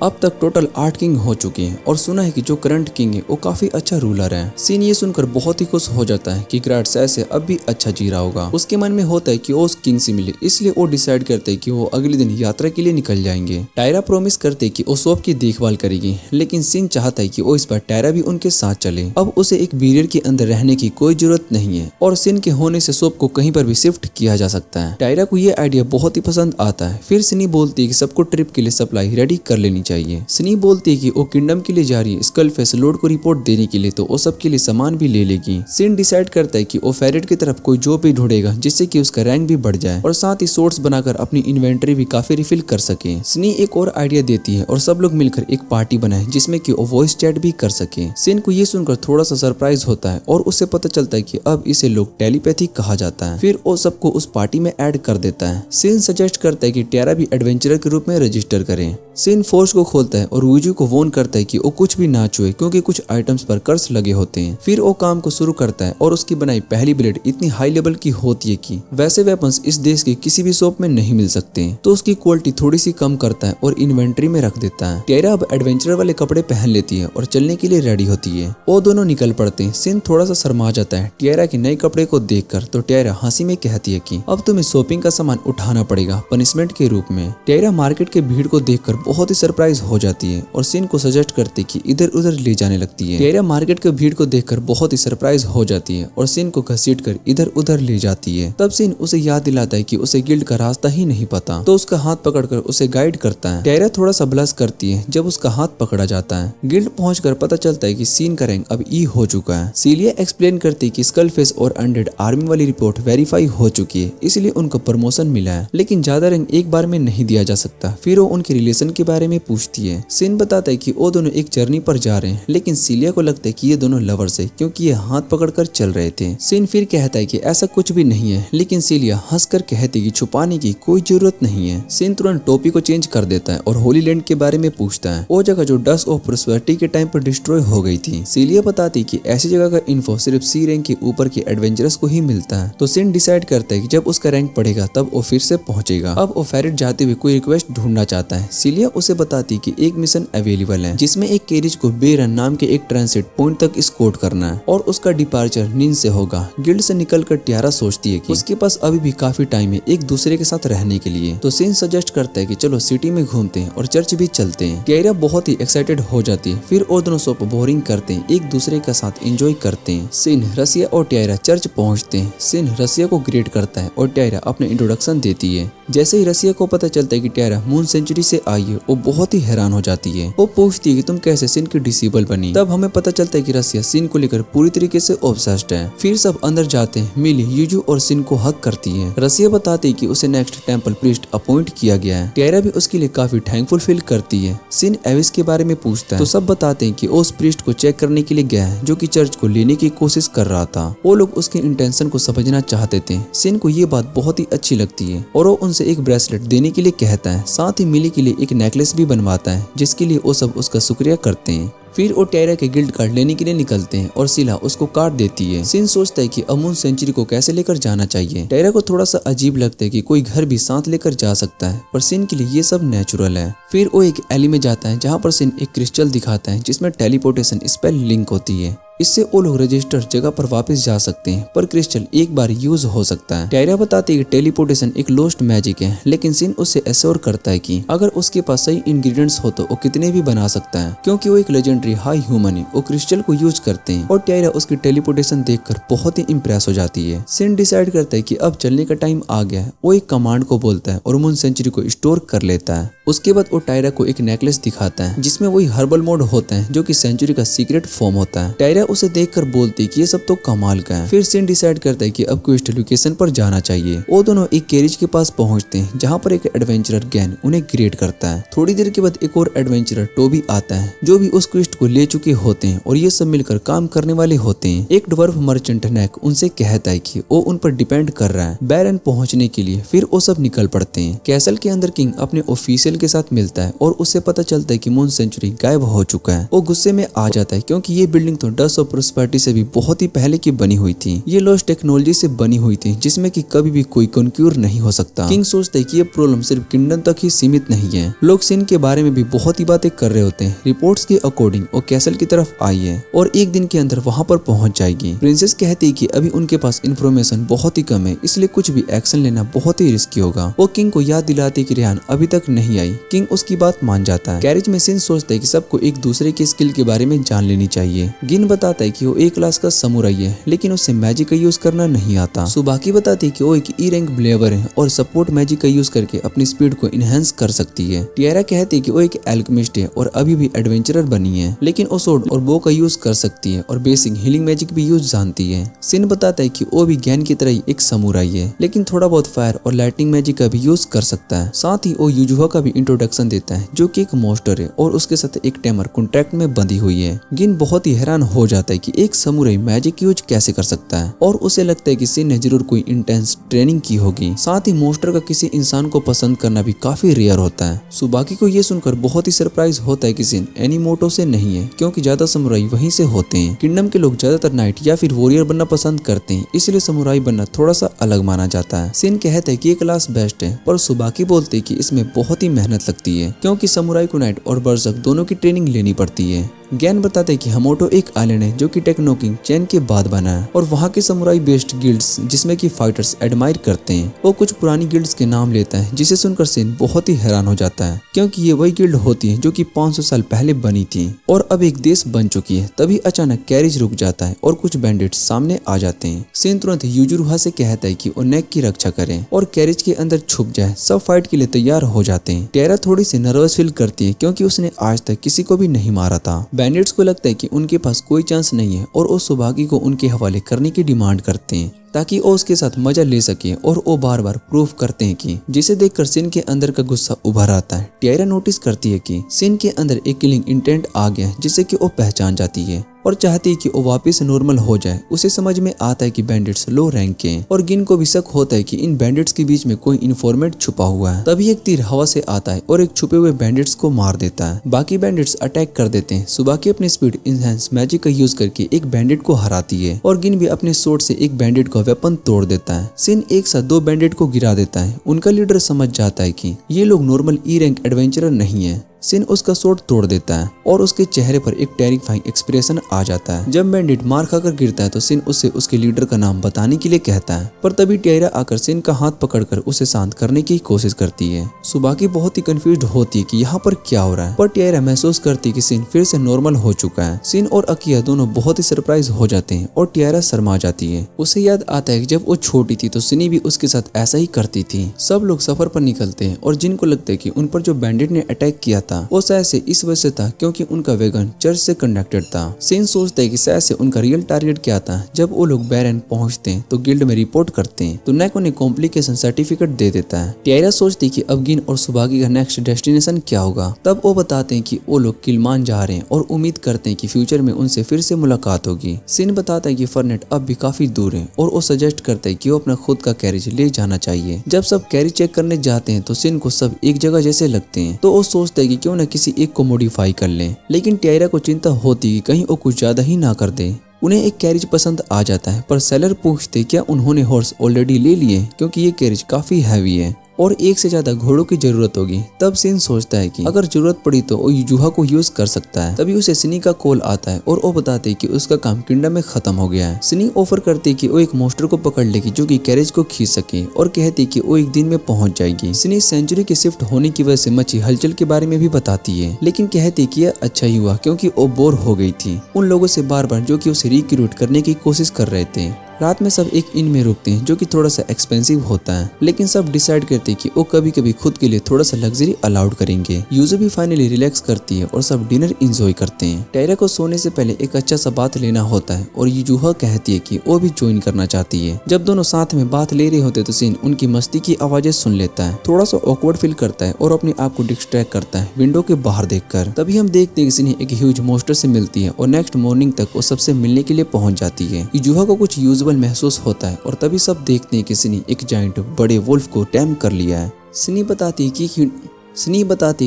Speaker 1: अब तक टोटल 8 किंग हो चुके हैं और सुना है कि जो करंट किंग है वो काफी अच्छा रूलर है। सीन ये सुनकर बहुत ही खुश हो जाता है कि ग्राट से अब भी अच्छा जी रहा होगा। उसके मन में होता है कि वो उस किंग से मिले, इसलिए वो डिसाइड करते हैं कि वो अगले दिन यात्रा के लिए निकल जाएंगे। टायरा प्रॉमिस करते कि वो सोप की देखभाल करेगी लेकिन सिन चाहता है कि वो इस बार टायरा भी उनके साथ चले। अब उसे एक बैरियर के अंदर रहने की कोई जरूरत नहीं है और सिन के होने से सोप को कहीं पर भी शिफ्ट किया जा सकता है। टायरा को ये आइडिया बहुत ही पसंद आता है। फिर सिनी बोलती है कि सबको ट्रिप के लिए सप्लाई रेडी कर लेनी चाहिए। सिनी बोलती है कि वो किंगडम के लिए जा रही है स्कलफेस लॉर्ड को रिपोर्ट देने के लिए, तो वो सबके लिए सामान भी ले लेगी। सिन डिसाइड करता है कि वो फेरेट की तरफ कोई जॉब भी ढूंढेगा जिससे कि उसका रैंक भी बढ़ जाए और साथ ही सोर्ट्स बनाकर अपनी इन्वेंटरी भी काफी रिफिल कर सके। सिनी एक और आइडिया देती है और सब लोग मिलकर एक पार्टी बनाए जिसमें कि वो वॉइस चैट भी कर सके। सिन को ये सुनकर थोड़ा सा सरप्राइज होता है और उससे पता चलता है कि अब इसे लोग टेलीपैथी कहा जाता है। फिर वो सबको उस पार्टी में ऐड कर देता है। सिन सजेस्ट करता है कि टायरा भी एडवेंचरर के रूप में रजिस्टर करे। सिन फोर्स को खोलता है और यूजू को वॉर्न करता है कि वो कुछ भी ना छुए क्योंकि कुछ आइटम्स पर कर्स लगे होते हैं। फिर वो काम को शुरू करता है और उसकी बनाई पहली ब्लेड इतनी हाई लेवल की होती है कि वैसे वेपन्स इस देश के किसी भी शॉप में नहीं मिल सकते, तो उसकी क्वालिटी थोड़ी सी कम करता है और इन्वेंट्री में रख देता है। टायरा अब एडवेंचर वाले कपड़े पहन लेती है और चलने के लिए रेडी होती है। वो दोनों निकल पड़ते हैं। सिन थोड़ा सा शर्मा जाता है टायरा के नए कपड़े को देखकर, तो टायरा हंसी में कहती है कि अब तुम्हें शॉपिंग का सामान उठाना पड़ेगा पनिशमेंट के रूप में। टायरा मार्केट के भीड़ को देखकर बहुत ही सरप्राइज हो जाती है और सिन को सजेस्ट करती कि इधर उधर ले जाने लगती है। टायरा मार्केट के भीड़ को देखकर बहुत ही सरप्राइज हो जाती है और सिन को घसीटकर इधर उधर ले जाती है। तब सिन उसे याद दिलाता है कि उसे गिल्ड का रास्ता ही नहीं पता, तो उसका हाथ पकड़कर उसे गाइड करता है। टायरा थोड़ा सा ब्लश करती है जब उसका हाथ पकड़ा जाता है। गिल्ड पहुंचकर पता चलता है कि सिन का रैंक अब ई हो चुका है। सीलिया एक्सप्लेन करती है कि स्कलफेस और अनडेड आर्मी वाली रिपोर्ट वेरीफाई हो चुकी है, इसलिए उनको प्रमोशन मिला है, लेकिन ज्यादा रैंक एक बार में नहीं दिया जा सकता। फिर वो उनके रिलेशन के बारे में पूछती है। सिन बताता है कि वो दोनों एक जर्नी पर जा रहे हैं, लेकिन सीलिया को लगता है कि ये दोनों लवर्स है क्योंकि ये हाथ पकड़कर चल रहे थे। सिन फिर कहता है कि ऐसा कुछ भी नहीं है, लेकिन सीलिया हंसकर कहती है कि छुपाने की कोई जरूरत नहीं है। सिन तुरंत टोपी को चेंज कर देता है और होली लैंड के बारे में पूछता है, वो जगह जो डस्ट ऑफ प्रोस्पेरिटी के टाइम पर डिस्ट्रॉय हो गई थी। सीलिया बताती कि ऐसी जगह का इन्फो सिर्फ सी रैंक के ऊपर के एडवेंचरस को ही मिलता है। तो सिन डिसाइड करता है कि जब उसका रैंक बढ़ेगा तब वो फिर से पहुंचेगा। अब वो फेरेट जाते हुए कोई रिक्वेस्ट ढूंढना चाहता है। सीलिया उसे बताती कि एक मिशन अवेलेबल है जिसमें एक कैरिज को बेरन नाम के एक ट्रांसिट पॉइंट तक एस्कॉर्ट करना है और उसका डिपार्चर नींद से होगा। गिल्ड से निकलकर टायरा सोचती है कि उसके पास अभी भी काफी टाइम है एक दूसरे के साथ रहने के लिए, तो सिन सजेस्ट करता है कि चलो सिटी में घूमते हैं और चर्च भी चलते हैं। टायरा बहुत ही एक्साइटेड हो जाती है। फिर वो दोनों सोप बोरिंग करते हैं, एक दूसरे के साथ एंजॉय करते हैं। सिन, रसिया और टायरा चर्च पहुंचते हैं। सिन रसिया को ग्रेट करता है और टायरा अपने इंट्रोडक्शन देती है। जैसे ही रसिया को पता चलता है कि टायरा मून सेंचुरी से आई है, वो बहुत ही हैरान हो जाती है। वो पूछती है कि तुम कैसे सिन की डिसेबल बनी। तब हमें पता चलता है कि रसिया सिन को लेकर पूरी तरीके से ऑब्सेस्ड है। फिर सब अंदर जाते हैं। मिली यूजू और सिन को हक करती है। रसिया बताती है कि उसे नेक्स्ट टेंपल प्रीस्ट अपॉइंट किया गया है। टायरा भी उसके लिए काफी थैंकफुल फील करती है। सिन एविस के बारे में पूछता है तो सब बताते हैं कि वो उस प्रीस्ट को चेक करने के लिए गया है जो कि चर्च को लेने की कोशिश कर रहा था। वो लोग उसके इंटेंशन को समझना चाहते थे। सिन को ये बात बहुत ही अच्छी लगती है और वो उनसे एक ब्रेसलेट देने के लिए कहता है। साथ ही मिली के लिए एक नेकलेस भी बनवाता है जिसके लिए वो सब उसका शुक्रिया करते हैं। फिर वो टायरा के गिल्ड कार्ड लेने के लिए निकलते हैं और सिला उसको काट देती है। सिन सोचता है कि अब मून सेंचुरी को कैसे लेकर जाना चाहिए। टायरा को थोड़ा सा अजीब लगता है कि कोई घर भी साथ लेकर जा सकता है, पर सिन के लिए ये सब नेचुरल है। फिर वो एक एली में जाता है जहाँ पर सिन एक क्रिस्टल दिखाता है जिसमें टेलीपोर्टेशन स्पेल लिंक होती है। इससे वो लोग रजिस्टर जगह पर वापस जा सकते हैं, पर क्रिस्टल एक बार यूज हो सकता है। टायरा बताती है कि टेलीपोर्टेशन एक लोस्ट मैजिक है, लेकिन सिन उससे एश्योर करता है कि अगर उसके पास सही इंग्रेडिएंट्स हो तो वो कितने भी बना सकता है, क्योंकि वो एक लेजेंडरी हाई ह्यूमन है। वो क्रिस्टल को यूज करते हैं और टायरा उसकी टेलीपोर्टेशन देखकर बहुत ही इंप्रेस हो जाती है। सिन डिसाइड करता है कि अब चलने का टाइम आ गया है। वो एक कमांड को बोलता है और मून सेंचुरी को स्टोर कर लेता है। उसके बाद वो टायरा को एक नेकलेस दिखाता है जिसमें वही हर्बल मोड होता है जो कि सेंचुरी का सीक्रेट फॉर्म होता है। टायरा उसे देखकर बोलती है कि ये सब तो कमाल का है। फिर सिन डिसाइड करता है कि अब क्वेस्ट लोकेशन पर जाना चाहिए। वो दोनों एक कैरेज के पास पहुंचते हैं जहां पर एक एडवेंचरर गैन उन्हें ग्रेड करता है। थोड़ी देर के बाद एक और एडवेंचरर टोबी आता है जो भी उस क्वेस्ट को ले चुके होते हैं और ये सब मिलकर काम करने वाले होते हैं। एक ड्वर्फ मर्चेंट नेक उनसे कहता है कि वो उन पर डिपेंड कर रहा है बैरन पहुंचने के लिए। फिर वो सब निकल पड़ते हैं। कैसल के अंदर किंग अपने ऑफिशियल के साथ मिलता है और उससे पता चलता है कि मून सेंचुरी गायब हो चुका है। वो गुस्से में आ जाता है क्योंकि ये बिल्डिंग तो डस्ट और प्रोस्पेरिटी से भी बहुत ही पहले की बनी हुई थी। ये लॉस्ट टेक्नोलॉजी से बनी हुई थी जिसमें कि कभी भी कोई कॉन्क्यूर नहीं हो सकता। किंग सोचता है कि ये प्रॉब्लम सिर्फ किंगडम तक ही सीमित नहीं है। लोग सिन के बारे में भी बहुत ही बातें कर रहे होते हैं। रिपोर्ट्स के अकॉर्डिंग वो कैसल की तरफ आई है और एक दिन के अंदर वहां पर पहुंच जाएगी। प्रिंसेस कहती है कि अभी उनके पास इंफॉर्मेशन बहुत ही कम है, इसलिए कुछ भी एक्शन लेना बहुत ही रिस्की होगा। वो किंग को याद दिलाती कि रेहान अभी तक नहीं आई। किंग उसकी बात मान जाता है। कैरेज में सिन सोचता है कि सबको एक दूसरे के स्किल के बारे में जान लेनी चाहिए। गिन बताता है कि वो एक क्लास का समुराई है लेकिन उसे मैजिक का यूज करना नहीं आता। सुबाकी बताती है कि वो एक ई रैंक ब्लेवर है और सपोर्ट मैजिक का यूज करके अपनी स्पीड को इनहेंस कर सकती है। टियरा कहती है कि वो एक एल्केमिस्ट है और अभी भी एडवेंचरर बनी है, लेकिन वो सोड और बो का यूज कर सकती है और बेसिक हीलिंग मैजिक भी यूज जानती है। सिन बताता है कि वो भी ज्ञान की तरह ही एक समुराई है, लेकिन थोड़ा बहुत फायर और लाइटिंग मैजिक का भी यूज कर सकता है। साथ ही वो यूजुहा का भी इंट्रोडक्शन देता है जो कि एक मॉन्स्टर है और उसके साथ एक टेमर कॉन्ट्रैक्ट में बंधी हुई है। गिन बहुत ही हैरान हो जाता है कि एक समुराई मैजिक यूज कैसे कर सकता है और उसे लगता है कि सिन ने जरूर कोई इंटेंस ट्रेनिंग की होगी। साथ ही मॉन्स्टर का किसी इंसान को पसंद करना भी काफी रेयर होता है। सुबाकी को ये सुनकर बहुत ही सरप्राइज होता है कि सिन एनीमोटो से नहीं है, क्योंकि ज्यादा समुराई वहीं से होते हैं। किंगडम के लोग ज्यादातर नाइट या फिर वॉरियर बनना पसंद करते हैं, इसलिए समुराई बनना थोड़ा सा अलग माना जाता है। सिन कहता है कि ये क्लास बेस्ट है, पर सुबाकी बोलते हैं कि इसमें बहुत ही मेहनत लगती है क्योंकि समुराई को नाइट और बर्सक दोनों की ट्रेनिंग लेनी पड़ती है। ज्ञान बताते हैं कि हमोटो एक आइलैंड है जो कि टेक्नोकिंग चैन के बाद बना है और वहाँ के समुराई बेस्ड गिल्ड्स जिसमें कि फाइटर्स एडमायर करते हैं। वो कुछ पुरानी गिल्ड्स के नाम लेता है जिसे सुनकर सिन बहुत ही हैरान हो जाता है क्योंकि ये वही गिल्ड होती है जो कि 500 साल पहले बनी थी और अब एक देश बन चुकी है। तभी अचानक कैरेज रुक जाता है और कुछ बैंडिट्स सामने आ जाते हैं। सिन तुरंत यूजुरुहा से कहता है कि वो नेक की रक्षा करें और कैरेज के अंदर छुप जाए। सब फाइट के लिए तैयार हो जाते हैं। टेरा थोड़ी सी नर्वस फील करती है क्योंकि उसने आज तक किसी को भी नहीं मारा था। बैंडिट्स को लगता है कि उनके पास कोई चांस नहीं है और वो सुबाकी को उनके हवाले करने की डिमांड करते हैं ताकि वो उसके साथ मजा ले सके और वो बार बार प्रूफ करते हैं कि जिसे देखकर सिन के अंदर का गुस्सा उभर आता है। टियरा नोटिस करती है कि सिन के अंदर एक किलिंग इंटेंट आ गया है जिसे कि वो पहचान जाती है और चाहती है कि वो वापस नॉर्मल हो जाए। उसे समझ में आता है कि बैंडिट्स लो रैंक के हैं और गिन को भी शक होता है कि इन बैंडिट्स के बीच में कोई इन्फॉर्मेंट छुपा हुआ है। तभी एक तीर हवा से आता है और एक छुपे हुए बैंडिट्स को मार देता है। बाकी बैंडिट्स अटैक कर देते हैं। सुबाकी अपनी स्पीड इनहेंस मैजिक का यूज करके एक बैंडिट को हराती है और गिन भी अपने सोर्ड से एक बैंडिट का वेपन तोड़ देता है। सिन एक साथ 2 बैंडिट को गिरा देता है। उनका लीडर समझ जाता है कि ये लोग नॉर्मल ई रैंक एडवेंचरर नहीं है। सिन उसका सोट तोड़ देता है और उसके चेहरे पर एक टेरिफाइंग एक्सप्रेशन आ जाता है। जब बैंडिट मार खाकर गिरता है तो सिन उससे उसके लीडर का नाम बताने के लिए कहता है, पर तभी टायरा आकर सिन का हाथ पकड़कर उसे शांत करने की कोशिश करती है। सुबाकी बहुत ही कंफ्यूज होती है कि यहाँ पर क्या हो रहा है, पर टायरा महसूस करती है कि सिन फिर से नॉर्मल हो चुका है। सिन और अकिया दोनों बहुत ही सरप्राइज हो जाते हैं और टायरा शर्मा जाती है। उसे याद आता है कि जब वो छोटी थी तो सिनी भी उसके साथ ऐसा ही करती थी। सब लोग सफर पर निकलते हैं और जिनको लगता है कि उन पर जो बैंडिट ने अटैक किया था वो शायद से इस वजह से था क्योंकि उनका वैगन चर्च से कनेक्टेड था। सिन सोचता है कि शायद से उनका रियल टारगेट क्या था। जब वो लोग बैरन पहुंचते हैं तो गिल्ड में रिपोर्ट करते हैं तो नेक उन्हें कॉम्प्लिकेशन सर्टिफिकेट दे देता है। टायरा सोचती है कि अब गिन और सुबाकी का नेक्स्ट डेस्टिनेशन क्या होगा। तब वो बताते हैं कि वो लोग किलमान जा रहे हैं और उम्मीद करते हैं कि फ्यूचर में उनसे फिर से मुलाकात होगी। सिन बताता है कि फर्नेट अब भी काफी दूर है और वो सजेस्ट करता है कि वो अपना खुद का कैरेज ले जाना चाहिए। जब सब कैरेज चेक करने जाते हैं तो सिन को सब एक जगह जैसे लगते हैं तो वो सोचता है कि क्यों न किसी एक को मॉडिफाई कर ले, लेकिन टायरा को चिंता होती है कहीं वो कुछ ज्यादा ही ना कर दे। उन्हें एक कैरेज पसंद आ जाता है पर सेलर पूछते क्या उन्होंने हॉर्स ऑलरेडी ले लिए क्योंकि ये कैरेज काफी हैवी है और एक से ज्यादा घोड़ों की जरूरत होगी। तब सिन सोचता है कि अगर जरूरत पड़ी तो वो यूजुहा को यूज कर सकता है। तभी उसे सिनी का कॉल आता है और वो बताते कि उसका काम किंगडम में खत्म हो गया है। सिनी ऑफर करती कि वो एक मोस्टर को पकड़ लेगी जो कि कैरेज को खींच सके और कहती कि वो एक दिन में पहुंच जाएगी। सिनी सेंचुरी के शिफ्ट होने की वजह से मची हलचल के बारे में भी बताती है, लेकिन कहती कि यह अच्छा ही हुआ क्योंकि वो बोर हो गई थी उन लोगों से बार बार जो कि उसे रिक्रूट करने की कोशिश कर रहे थे। रात में सब एक इन में रुकते हैं जो कि थोड़ा सा एक्सपेंसिव होता है, लेकिन सब डिसाइड करते हैं कि वो कभी कभी खुद के लिए थोड़ा सा लग्जरी अलाउड करेंगे। यूजो भी फाइनली रिलैक्स करती है और सब डिनर एंजॉय करते हैं। टायरा को सोने से पहले एक अच्छा सा बात लेना होता है और यूजुहा कहती है कि वो भी ज्वाइन करना चाहती है। जब दोनों साथ में बात ले रहे होते तो सिन उनकी मस्ती की आवाजें सुन लेता है, थोड़ा सा ऑकवर्ड फील करता है और अपने आप को डिस्ट्रैक्ट करता है विंडो के बाहर देखकर। तभी हम देखते हैं कि सिन एक ह्यूज मोस्टर से मिलती है और नेक्स्ट मॉर्निंग तक वो सबसे मिलने के लिए पहुंच जाती है। यूजुहा को कुछ यूजुअल महसूस होता है और तभी सब देखते हैं कि सिनी एक जायंट बड़े वुल्फ को टैम कर लिया है। सिनी बताती है